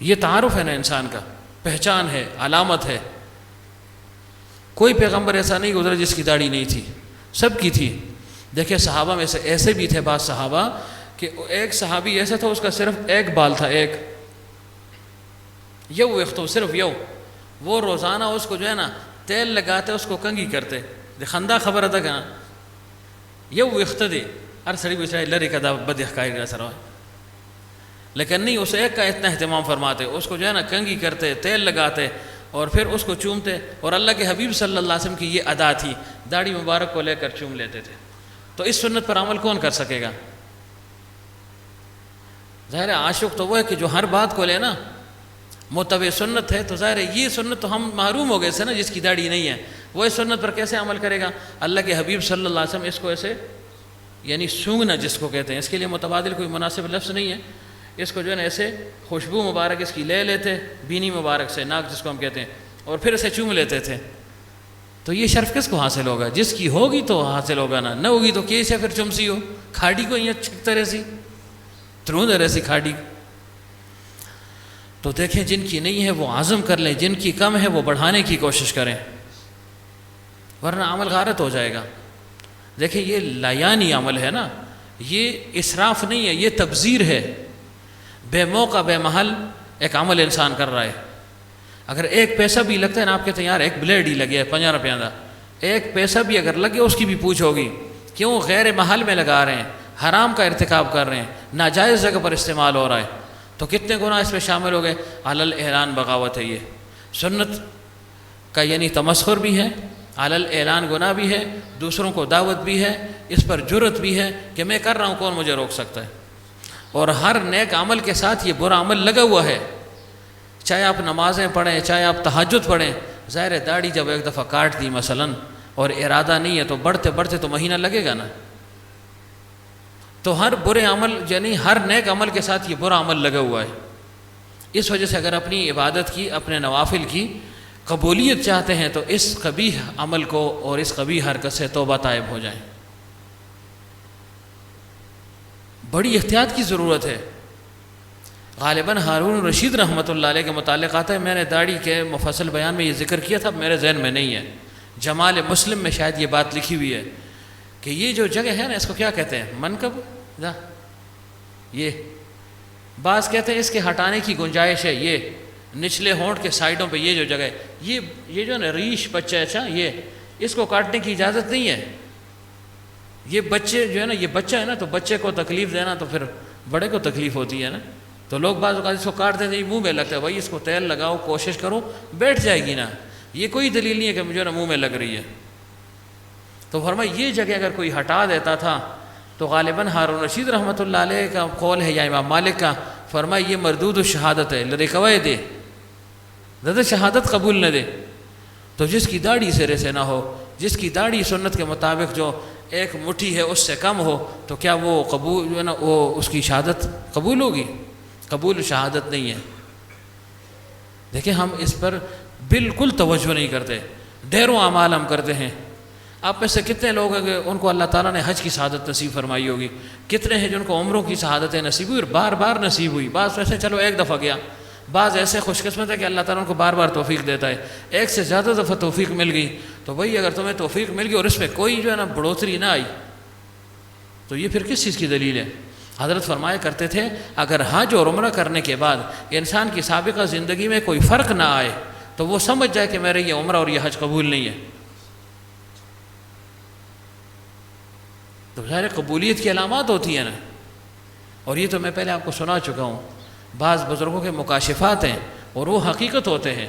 یہ تعارف ہے نا انسان کا, پہچان ہے, علامت ہے. کوئی پیغمبر ایسا نہیں گزرا جس کی داڑھی نہیں تھی, سب کی تھی. دیکھیں صحابہ میں سے ایسے بھی تھے بعض صحابہ کہ ایک صحابی ایسا تھا اس کا صرف ایک بال تھا, ایک یو وقتو, صرف یو. وہ روزانہ اس کو جو ہے نا تیل لگاتے, اس کو کنگھی کرتے. خندہ خبر تھا کہ نا یو وقت دے ہر سڑی بچائے لڑے کا دا بد احکاری کا سر, لیکن نہیں اس ایک کا اتنا اہتمام فرماتے. اس کو جو ہے نا کنگھی کرتے, تیل لگاتے اور پھر اس کو چومتے. اور اللہ کے حبیب صلی اللہ علیہ وسلم کی یہ ادا تھی, داڑھی مبارک کو لے کر چوم لیتے تھے. تو اس سنت پر عمل کون کر سکے گا؟ ظاہر ہے عاشق تو وہ ہے کہ جو ہر بات کو لے نا, متبع سنت ہے. تو ظاہر ہے یہ سنت تو ہم محروم ہو گئے سے نا, جس کی داڑھی نہیں ہے وہ اس سنت پر کیسے عمل کرے گا؟ اللہ کے حبیب صلی اللہ علیہ وسلم اس کو ایسے یعنی سونگنا جس کو کہتے ہیں, اس کے لیے متبادل کوئی مناسب لفظ نہیں ہے. اس کو جو ہے نا ایسے خوشبو مبارک اس کی لے لیتے, بینی مبارک سے, ناک جس کو ہم کہتے ہیں, اور پھر اسے چوم لیتے تھے. تو یہ شرف کس کو حاصل ہوگا؟ جس کی ہوگی تو حاصل ہوگا نا, نہ ہوگی تو کیسے پھر چمسی ہو کھاڑی کو یہ چھکتا رہی سی تروند رہی کھاڑی. تو دیکھیں جن کی نہیں ہے وہ عزم کر لیں, جن کی کم ہے وہ بڑھانے کی کوشش کریں, ورنہ عمل غارت ہو جائے گا. دیکھیں یہ لایانی عمل ہے نا, یہ اسراف نہیں ہے, یہ تبذیر ہے. بے موقع بے محل ایک عمل انسان کر رہا ہے. اگر ایک پیسہ بھی لگتا ہے نا, آپ کہتے ہیں یار ایک بلیڈ ہی لگے 50 روپیہ کا, ایک پیسہ بھی اگر لگے اس کی بھی پوچھ ہوگی. کیوں؟ غیر محل میں لگا رہے ہیں, حرام کا ارتکاب کر رہے ہیں, ناجائز جگہ پر استعمال ہو رہا ہے. تو کتنے گناہ اس میں شامل ہو گئے. علل اعلان بغاوت ہے, یہ سنت کا یعنی تمسخر بھی ہے, علل اعلان گناہ بھی ہے, دوسروں کو دعوت بھی ہے, اس پر جرت بھی ہے کہ میں کر رہا ہوں, کون مجھے روک سکتا ہے. اور ہر نیک عمل کے ساتھ یہ برا عمل لگا ہوا ہے, چاہے آپ نمازیں پڑھیں, چاہے آپ تہجد پڑھیں. ظاہر داڑھی جب ایک دفعہ کاٹ دی مثلا اور ارادہ نہیں ہے تو بڑھتے بڑھتے تو مہینہ لگے گا نا. تو ہر برے عمل یعنی ہر نیک عمل کے ساتھ یہ برا عمل لگا ہوا ہے. اس وجہ سے اگر اپنی عبادت کی, اپنے نوافل کی قبولیت چاہتے ہیں تو اس قبیح عمل کو اور اس قبیح حرکت سے توبہ طائب ہو جائیں. بڑی احتیاط کی ضرورت ہے. غالباً ہارون رشید رحمۃ اللہ علیہ کے متعلق آتا ہے, میں نے داڑھی کے مفصل بیان میں یہ ذکر کیا تھا, میرے ذہن میں نہیں ہے. جمال مسلم میں شاید یہ بات لکھی ہوئی ہے کہ یہ جو جگہ ہے نا, اس کو کیا کہتے ہیں, منکب, یہ بعض کہتے ہیں اس کے ہٹانے کی گنجائش ہے. یہ نچلے ہونٹ کے سائڈوں پہ یہ جو جگہ ہے, یہ جو نا ریش بچہ, اچھا یہ اس کو کاٹنے کی اجازت نہیں ہے. یہ بچے جو ہے نا، یہ بچہ ہے نا، تو بچے کو تکلیف دینا تو پھر بڑے کو تکلیف ہوتی ہے نا. تو لوگ بعض اوقات اس کو کاٹ دیتے ہیں، منہ میں لگتا ہے، بھائی اس کو تیل لگاؤ، کوشش کرو، بیٹھ جائے گی نا. یہ کوئی دلیل نہیں ہے کہ مجھے نا منہ میں لگ رہی ہے. تو فرمایا یہ جگہ اگر کوئی ہٹا دیتا تھا تو غالباً ہارون رشید رحمۃ اللہ علیہ کا قول ہے یا امام مالک کا، فرمایا یہ مردود الشہادت ہے، لڑکوائے دے، زیادہ شہادت قبول نہ دے. تو جس کی داڑھی سرے سے نہ ہو، جس کی داڑھی سنت کے مطابق جو ایک مٹھی ہے اس سے کم ہو، تو کیا وہ قبول جو ہے نا وہ اس کی شہادت قبول ہوگی؟ قبول شہادت نہیں ہے. دیکھیں ہم اس پر بالکل توجہ نہیں کرتے، ڈھیروں اعمال ہم کرتے ہیں. آپ میں سے کتنے لوگ ہیں کہ ان کو اللہ تعالیٰ نے حج کی شہادت نصیب فرمائی ہوگی؟ کتنے ہیں جن کو عمروں کی شہادتیں نصیب ہوئی اور بار بار نصیب ہوئی؟ بعض ویسے چلو ایک دفعہ گیا، بعض ایسے خوش قسمت ہے کہ اللہ تعالیٰ ان کو بار بار توفیق دیتا ہے، ایک سے زیادہ دفعہ توفیق مل گئی. تو بھئی اگر تمہیں توفیق مل گئی اور اس میں کوئی جو ہے نا بڑھوتری نہ آئی تو یہ پھر کس چیز کی دلیل ہے؟ حضرت فرمایا کرتے تھے اگر حج اور عمرہ کرنے کے بعد انسان کی سابقہ زندگی میں کوئی فرق نہ آئے تو وہ سمجھ جائے کہ میرے یہ عمرہ اور یہ حج قبول نہیں ہے. تو ظاہر قبولیت کی علامات ہوتی ہیں نا. اور یہ تو میں پہلے آپ کو سنا چکا ہوں، بعض بزرگوں کے مکاشفات ہیں اور وہ حقیقت ہوتے ہیں،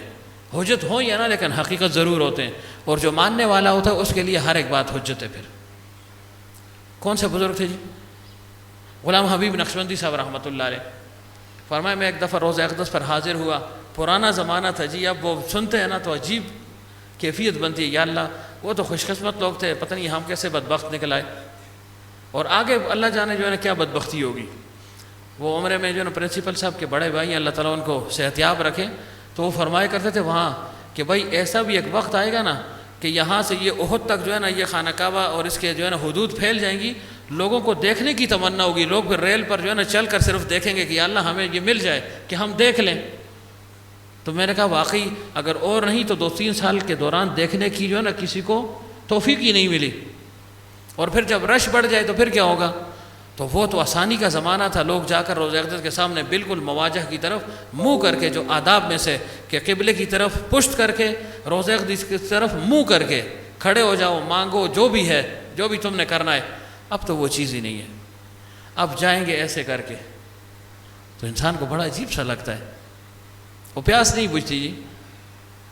حجت ہو یا نہ لیکن حقیقت ضرور ہوتے ہیں. اور جو ماننے والا ہوتا ہے اس کے لیے ہر ایک بات حجت ہے. پھر کون سے بزرگ تھے جی؟ غلام حبیب نقشبندی صاحب رحمۃ اللہ علیہ. فرمایا میں ایک دفعہ روزہ اقدس پر حاضر ہوا، پرانا زمانہ تھا جی، اب وہ سنتے ہیں نا تو عجیب کیفیت بنتی ہے، یا اللہ وہ تو خوش قسمت لوگ تھے، پتہ نہیں ہم کیسے بدبخت نکل آئے، اور آگے اللہ جانے جو ہے نا کیا بدبختی ہوگی. وہ عمرے میں جو ہے نا پرنسپل صاحب کے بڑے بھائی اللہ تعالیٰ ان کو صحتیاب رکھے، تو وہ فرمایا کرتے تھے وہاں کہ بھائی ایسا بھی ایک وقت آئے گا نا کہ یہاں سے یہ احد تک جو ہے نا یہ خانہ کعبہ اور اس کے جو ہے نا حدود پھیل جائیں گی، لوگوں کو دیکھنے کی تمنا ہوگی، لوگ پھر ریل پر جو ہے نا چل کر صرف دیکھیں گے کہ یا اللہ ہمیں یہ مل جائے کہ ہم دیکھ لیں. تو میں نے کہا واقعی اگر اور نہیں تو 2-3 سال کے دوران دیکھنے کی جو ہے نا کسی کو توفیق ہی نہیں ملی، اور پھر جب رش بڑھ جائے تو پھر کیا ہوگا. تو وہ تو آسانی کا زمانہ تھا، لوگ جا کر روزہ اقدس کے سامنے بالکل مواجہ کی طرف منہ کر کے، جو آداب میں سے کہ قبلے کی طرف پشت کر کے، روزہ اقدس کی طرف منہ کر کے کھڑے ہو جاؤ، مانگو جو بھی ہے، جو بھی تم نے کرنا ہے. اب تو وہ چیز ہی نہیں ہے. اب جائیں گے ایسے کر کے تو انسان کو بڑا عجیب سا لگتا ہے، وہ پیاس نہیں بجھتی جی.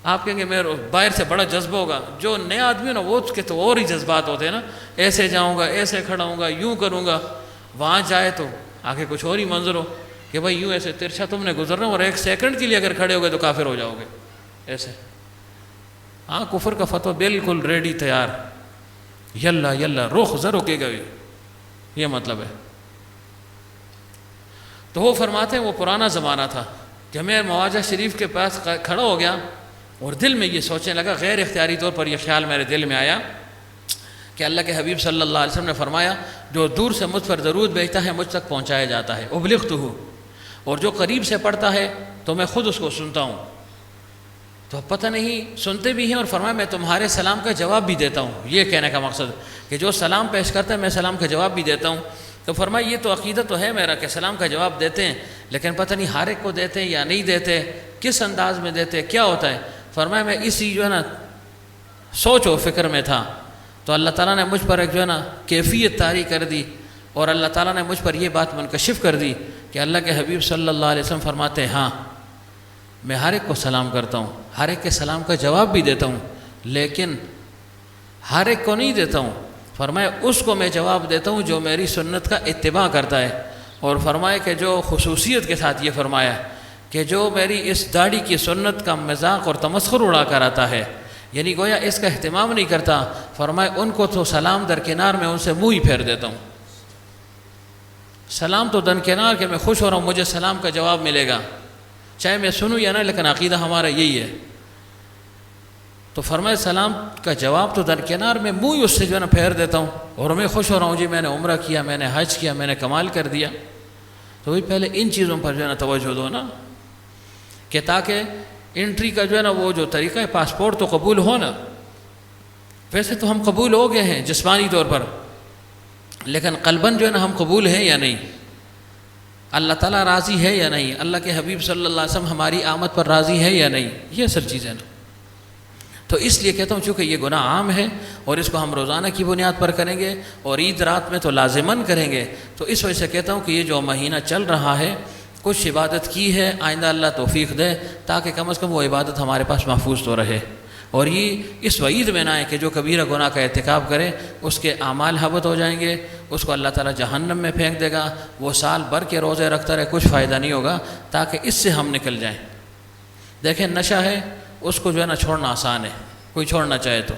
آپ کہیں گے میرے باہر سے بڑا جذبہ ہوگا، جو نیا آدمی ہے نا وہ کے تو اور ہی جذبات ہوتے ہیں نا، ایسے جاؤں گا، ایسے کھڑا ہوں گا، یوں کروں گا. وہاں جائے تو آگے کچھ اور ہی منظر ہو کہ بھائی یوں ایسے ترچھا تم نے گزرنا اور 1 سیکنڈ کے لیے اگر کھڑے ہو گئے تو کافر ہو جاؤ گے ایسے. ہاں کفر کا فتویٰ بالکل ریڈی تیار، یلا یلا رخ ضرور کے گئے، یہ مطلب ہے. تو وہ فرماتے ہیں وہ پرانا زمانہ تھا کہ میں مواجہ شریف کے پاس کھڑا ہو گیا اور دل میں یہ سوچنے لگا، غیر اختیاری طور پر یہ خیال میرے دل میں آیا کہ اللہ کے حبیب صلی اللہ علیہ وسلم نے فرمایا جو دور سے مجھ پر درود بھیجتا ہے مجھ تک پہنچایا جاتا ہے، ابلغتہ، اور جو قریب سے پڑھتا ہے تو میں خود اس کو سنتا ہوں. تو پتہ نہیں سنتے بھی ہیں، اور فرمایا میں تمہارے سلام کا جواب بھی دیتا ہوں. یہ کہنے کا مقصد کہ جو سلام پیش کرتا ہے میں سلام کا جواب بھی دیتا ہوں. تو فرمایا یہ تو عقیدہ تو ہے میرا کہ سلام کا جواب دیتے ہیں، لیکن پتہ نہیں ہر ایک کو دیتے ہیں یا نہیں دیتے، کس انداز میں دیتے، کیا ہوتا ہے. فرمایا میں اسی جو ہے نا سوچ و فکر میں تھا تو اللہ تعالیٰ نے مجھ پر ایک جو ہے نا کیفیت طاری کر دی، اور اللہ تعالیٰ نے مجھ پر یہ بات منکشف کر دی کہ اللہ کے حبیب صلی اللہ علیہ وسلم فرماتے ہیں ہاں میں ہر ایک کو سلام کرتا ہوں، ہر ایک کے سلام کا جواب بھی دیتا ہوں، لیکن ہر ایک کو نہیں دیتا ہوں. فرمایا اس کو میں جواب دیتا ہوں جو میری سنت کا اتباع کرتا ہے. اور فرمایا کہ جو خصوصیت کے ساتھ یہ فرمایا کہ جو میری اس داڑھی کی سنت کا مذاق اور تمسخر اڑا کر آتا ہے، یعنی گویا اس کا اہتمام نہیں کرتا، فرمایا ان کو تو سلام درکنار میں ان سے منہ ہی پھیر دیتا ہوں. سلام تو درکنار کہ میں خوش ہو رہا ہوں مجھے سلام کا جواب ملے گا، چاہے میں سنوں یا نہ، لیکن عقیدہ ہمارا یہی ہے. تو فرمایا سلام کا جواب تو درکنار میں منہ ہی اس سے جو ہے نا پھیر دیتا ہوں، اور میں خوش ہو رہا ہوں جی میں نے عمرہ کیا، میں نے حج کیا، میں نے کمال کر دیا. تو وہی پہلے ان چیزوں پر جو ہے نا توجہ دو نا، کہ تاکہ انٹری کا جو ہے نا وہ جو طریقہ ہے پاسپورٹ تو قبول ہو نا. ویسے تو ہم قبول ہو گئے ہیں جسمانی طور پر، لیکن قلباً جو ہے نا ہم قبول ہیں یا نہیں، اللہ تعالیٰ راضی ہے یا نہیں، اللہ کے حبیب صلی اللہ علیہ وسلم ہماری آمد پر راضی ہے یا نہیں، یہ اصل چیز ہے نا. تو اس لیے کہتا ہوں چونکہ یہ گناہ عام ہے اور اس کو ہم روزانہ کی بنیاد پر کریں گے اور عید رات میں تو لازماً کریں گے، تو اس وجہ سے کہتا ہوں کہ یہ جو مہینہ چل رہا ہے کچھ عبادت کی ہے، آئندہ اللہ توفیق دے تاکہ کم از کم وہ عبادت ہمارے پاس محفوظ تو رہے، اور یہ اس وعید میں نہ ہے کہ جو کبیرہ گناہ کا ارتکاب کرے اس کے اعمال حبط ہو جائیں گے، اس کو اللہ تعالیٰ جہنم میں پھینک دے گا، وہ سال بھر کے روزے رکھتا رہے کچھ فائدہ نہیں ہوگا، تاکہ اس سے ہم نکل جائیں۔ دیکھیں نشہ ہے اس کو جو ہے نا چھوڑنا آسان ہے، کوئی چھوڑنا چاہے تو،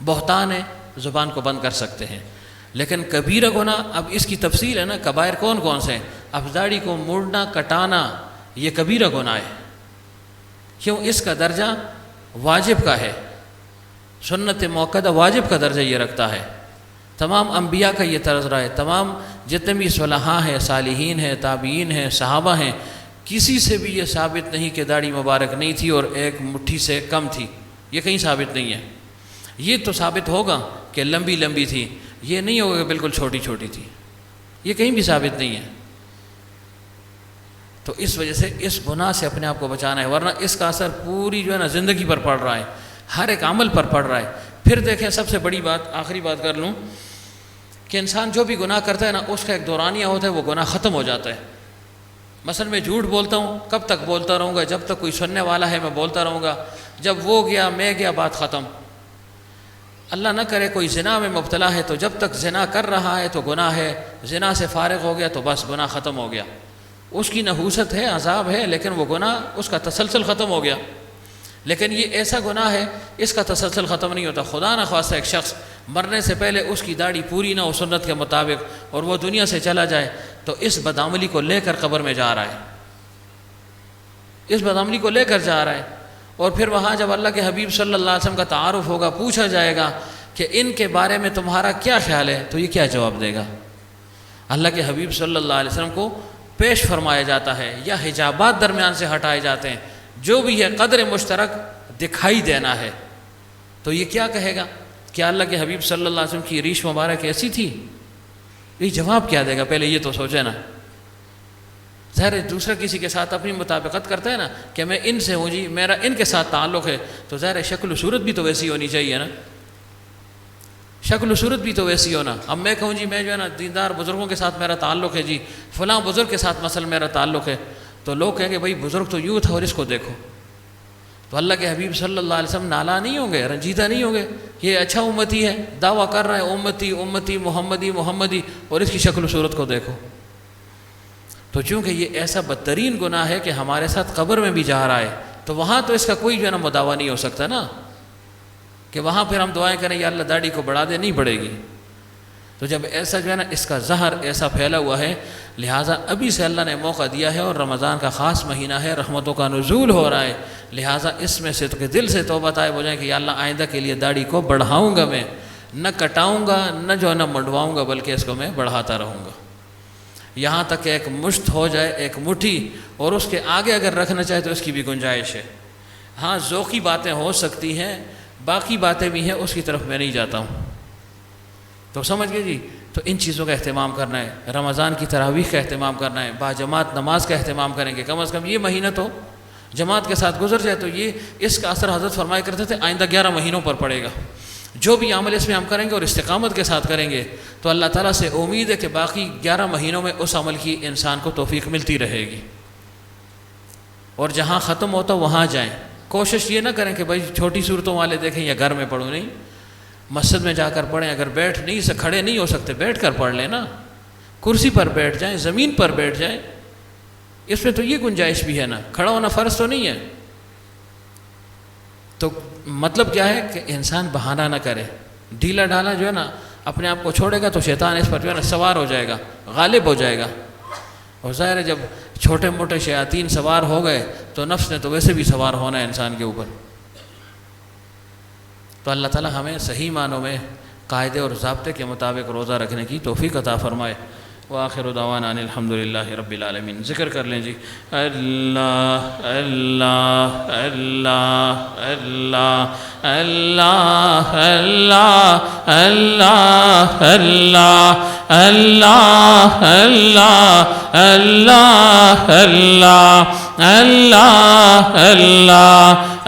بہتان ہے زبان کو بند کر سکتے ہیں، لیکن کبیرہ گناہ اب اس کی تفصیل ہے نا، کبائر کون کون سے ہیں؟ اب داڑھی کو موڑنا کٹانا یہ کبیرہ گناہ ہے، کیوں؟ اس کا درجہ واجب کا ہے، سنت موقدہ واجب کا درجہ یہ رکھتا ہے۔ تمام انبیاء کا یہ طرز رہا ہے، تمام جتنے بھی صلحاء ہیں، صالحین ہیں، تابعین ہیں، صحابہ ہیں، کسی سے بھی یہ ثابت نہیں کہ داڑھی مبارک نہیں تھی اور ایک مٹھی سے کم تھی، یہ کہیں ثابت نہیں ہے۔ یہ تو ثابت ہوگا کہ لمبی لمبی تھی، یہ نہیں ہوگا کہ بالکل چھوٹی چھوٹی تھی، یہ کہیں بھی ثابت نہیں ہے۔ تو اس وجہ سے اس گناہ سے اپنے آپ کو بچانا ہے، ورنہ اس کا اثر پوری جو ہے نا زندگی پر پڑ رہا ہے، ہر ایک عمل پر پڑ رہا ہے۔ پھر دیکھیں سب سے بڑی بات، آخری بات کر لوں، کہ انسان جو بھی گناہ کرتا ہے نا اس کا ایک دورانیہ ہوتا ہے، وہ گناہ ختم ہو جاتا ہے۔ مثلا میں جھوٹ بولتا ہوں، کب تک بولتا رہوں گا؟ جب تک کوئی سننے والا ہے میں بولتا رہوں گا، جب وہ گیا میں گیا بات ختم۔ اللہ نہ کرے کوئی زنا میں مبتلا ہے تو جب تک زنا کر رہا ہے تو گناہ ہے، زنا سے فارغ ہو گیا تو بس گناہ ختم ہو گیا، اس کی نحوست ہے، عذاب ہے، لیکن وہ گناہ اس کا تسلسل ختم ہو گیا۔ لیکن یہ ایسا گناہ ہے اس کا تسلسل ختم نہیں ہوتا۔ خدا نہ خواستہ ایک شخص مرنے سے پہلے اس کی داڑھی پوری نہ ہو سنت کے مطابق اور وہ دنیا سے چلا جائے تو اس بدعملی کو لے کر قبر میں جا رہا ہے، اس بدعملی کو لے کر جا رہا ہے، اور پھر وہاں جب اللہ کے حبیب صلی اللہ علیہ وسلم کا تعارف ہوگا، پوچھا جائے گا کہ ان کے بارے میں تمہارا کیا خیال ہے، تو یہ کیا جواب دے گا؟ اللہ کے حبیب صلی اللہ علیہ وسلم کو پیش فرمایا جاتا ہے یا حجابات درمیان سے ہٹائے جاتے ہیں، جو بھی ہے قدر مشترک دکھائی دینا ہے، تو یہ کیا کہے گا؟ کیا اللہ کے حبیب صلی اللہ علیہ وسلم کی ریش مبارک ایسی تھی؟ یہ جواب کیا دے گا؟ پہلے یہ تو سوچے نا۔ ظاہر ہے دوسرا کسی کے ساتھ اپنی مطابقت کرتا ہے نا کہ میں ان سے ہوں جی، میرا ان کے ساتھ تعلق ہے، تو ظاہر ہے شکل و صورت بھی تو ویسی ہونی چاہیے نا، شکل و صورت بھی تو ویسی ہونا۔ اب میں کہوں جی میں جو ہے نا دیندار بزرگوں کے ساتھ میرا تعلق ہے جی، فلاں بزرگ کے ساتھ مثلا میرا تعلق ہے، تو لوگ کہیں گے بھائی بزرگ تو یوں تھا اور اس کو دیکھو۔ تو اللہ کے حبیب صلی اللہ علیہ وسلم نالا نہیں ہوں گے، رنجیدہ نہیں ہوں گے، یہ اچھا امتی ہے، دعویٰ کر رہا ہے امتی امتی محمدی محمدی، اور اس کی شکل و صورت کو دیکھو۔ تو چونکہ یہ ایسا بدترین گناہ ہے کہ ہمارے ساتھ قبر میں بھی جا رہا ہے، تو وہاں تو اس کا کوئی جو ہے نا مداوع نہیں ہو سکتا نا، کہ وہاں پھر ہم دعائیں کریں یا اللہ داڑھی کو بڑھا دے، نہیں بڑھے گی۔ تو جب ایسا جو ہے نا اس کا زہر ایسا پھیلا ہوا ہے، لہٰذا ابھی سے اللہ نے موقع دیا ہے اور رمضان کا خاص مہینہ ہے، رحمتوں کا نزول ہو رہا ہے، لہٰذا اس میں صدق دل سے توبہ طائب ہو جائیں کہ یا اللہ آئندہ کے لیے داڑھی کو بڑھاؤں گا، میں نہ کٹاؤں گا، نہ جو ہے نا منڈواؤں گا، بلکہ اس کو میں بڑھاتا رہوں گا، یہاں تک کہ ایک مشت ہو جائے، ایک مٹھی، اور اس کے آگے اگر رکھنا چاہے تو اس کی بھی گنجائش ہے۔ ہاں ذوقی باتیں ہو سکتی ہیں، باقی باتیں بھی ہیں، اس کی طرف میں نہیں جاتا ہوں۔ تو سمجھ گئے جی؟ تو ان چیزوں کا اہتمام کرنا ہے، رمضان کی تراویح کا اہتمام کرنا ہے، باجماعت نماز کا اہتمام کریں گے، کم از کم یہ مہینہ تو جماعت کے ساتھ گزر جائے، تو یہ اس کا اثر حضرت فرمایا کرتے تھے آئندہ 11 مہینوں پر پڑے گا۔ جو بھی عمل اس میں ہم کریں گے اور استقامت کے ساتھ کریں گے تو اللہ تعالیٰ سے امید ہے کہ باقی 11 مہینوں میں اس عمل کی انسان کو توفیق ملتی رہے گی، اور جہاں ختم ہوتا وہاں جائیں۔ کوشش یہ نہ کریں کہ بھائی چھوٹی صورتوں والے دیکھیں یا گھر میں پڑھوں، نہیں، مسجد میں جا کر پڑھیں، اگر بیٹھ نہیں سے کھڑے نہیں ہو سکتے بیٹھ کر پڑھ لیں نا، کرسی پر بیٹھ جائیں، زمین پر بیٹھ جائیں، اس میں تو یہ گنجائش بھی ہے نا، کھڑا ہونا فرض تو نہیں ہے۔ تو مطلب کیا ہے کہ انسان بہانہ نہ کرے، ڈھیلا ڈھالا جو ہے نا اپنے آپ کو چھوڑے گا تو شیطان اس پر جو ہے نا سوار ہو جائے گا، غالب ہو جائے گا، اور ظاہر ہے جب چھوٹے موٹے شیاطین سوار ہو گئے تو نفس نے تو ویسے بھی سوار ہونا ہے انسان کے اوپر۔ تو اللہ تعالیٰ ہمیں صحیح معنوں میں قاعدے اور ضابطے کے مطابق روزہ رکھنے کی توفیق عطا فرمائے۔ وآخر دعوانا ان الحمدللہ رب العالمین۔ ذکر کر لیں جی، اللہ اللہ اللہ اللہ اللہ اللہ اللہ اللہ اللہ اللہ اللہ اللہ اللہ اللہ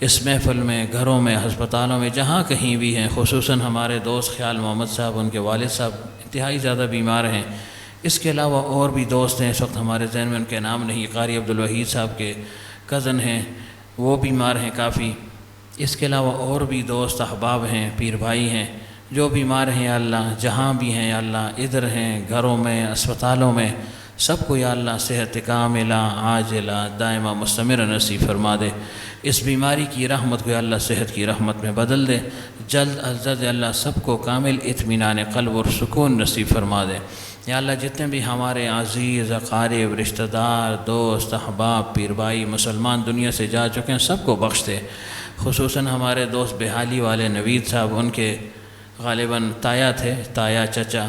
اس محفل میں، گھروں میں، ہسپتالوں میں، جہاں کہیں بھی ہیں، خصوصاً ہمارے دوست خیال محمد صاحب، ان کے والد صاحب انتہائی زیادہ بیمار ہیں۔ اس کے علاوہ اور بھی دوست ہیں، اس وقت ہمارے ذہن میں ان کے نام نہیں، قاری عبدالوحید صاحب کے کزن ہیں، وہ بیمار ہیں کافی۔ اس کے علاوہ اور بھی دوست احباب ہیں، پیر بھائی ہیں جو بیمار ہیں، یا اللہ جہاں بھی ہیں، یا اللہ ادھر ہیں، گھروں میں، اسپتالوں میں، سب کو یا اللہ صحت کاملہ عاجلہ دائمہ مستمر نصیب فرما دے۔ اس بیماری کی رحمت کو یا اللہ صحت کی رحمت میں بدل دے، جلد از جلد یا اللہ سب کو کامل اطمینان قلب اور سکون نصیب فرما دے۔ یا اللہ جتنے بھی ہمارے عزیز اقارب، رشتہ دار، دوست احباب، پیر بھائی مسلمان دنیا سے جا چکے ہیں، سب کو بخش دے۔ خصوصاً ہمارے دوست بحالی والے نوید صاحب، ان کے غالباً تایا تھے، تایا چچا،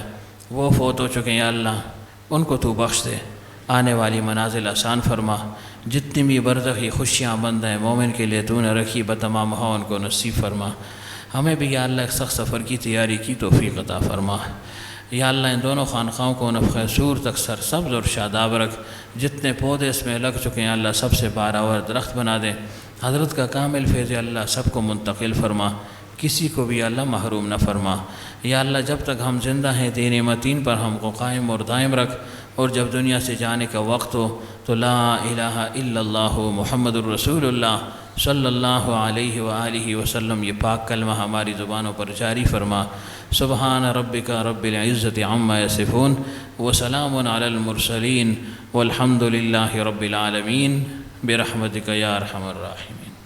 وہ فوت ہو چکے ہیں، یا اللہ ان کو تو بخش دے، آنے والی منازل آسان فرما۔ جتنی بھی برزخی خوشیاں بند ہیں مومن کے لیے تو نے رکھی، بتمام ہو ان کو نصیب فرما۔ ہمیں بھی یا اللہ ایک سخت سفر کی تیاری کی توفیق عطا فرما۔ یا اللہ ان دونوں خانقاہوں کو نفخ صور تک سرسبز اور شاداب رکھ، جتنے پودے اس میں لگ چکے ہیں اللہ سب سے باراور درخت بنا دے۔ حضرت کا کامل فیض اللہ سب کو منتقل فرما، کسی کو بھی اللہ محروم نہ فرما۔ یا اللہ جب تک ہم زندہ ہیں دین متین پر ہم کو قائم اور دائم رکھ، اور جب دنیا سے جانے کا وقت ہو تو لا الہ الا اللہ محمد الرسول اللہ صلی اللہ علیہ وآلہ وسلم یہ پاک کلمہ ہماری زبانوں پر جاری فرما۔ سبحان ربک رب العزت عما یصفون وسلام علی المرسلین والحمد للہ رب العالمین برحمتک یا ارحم الراحمین۔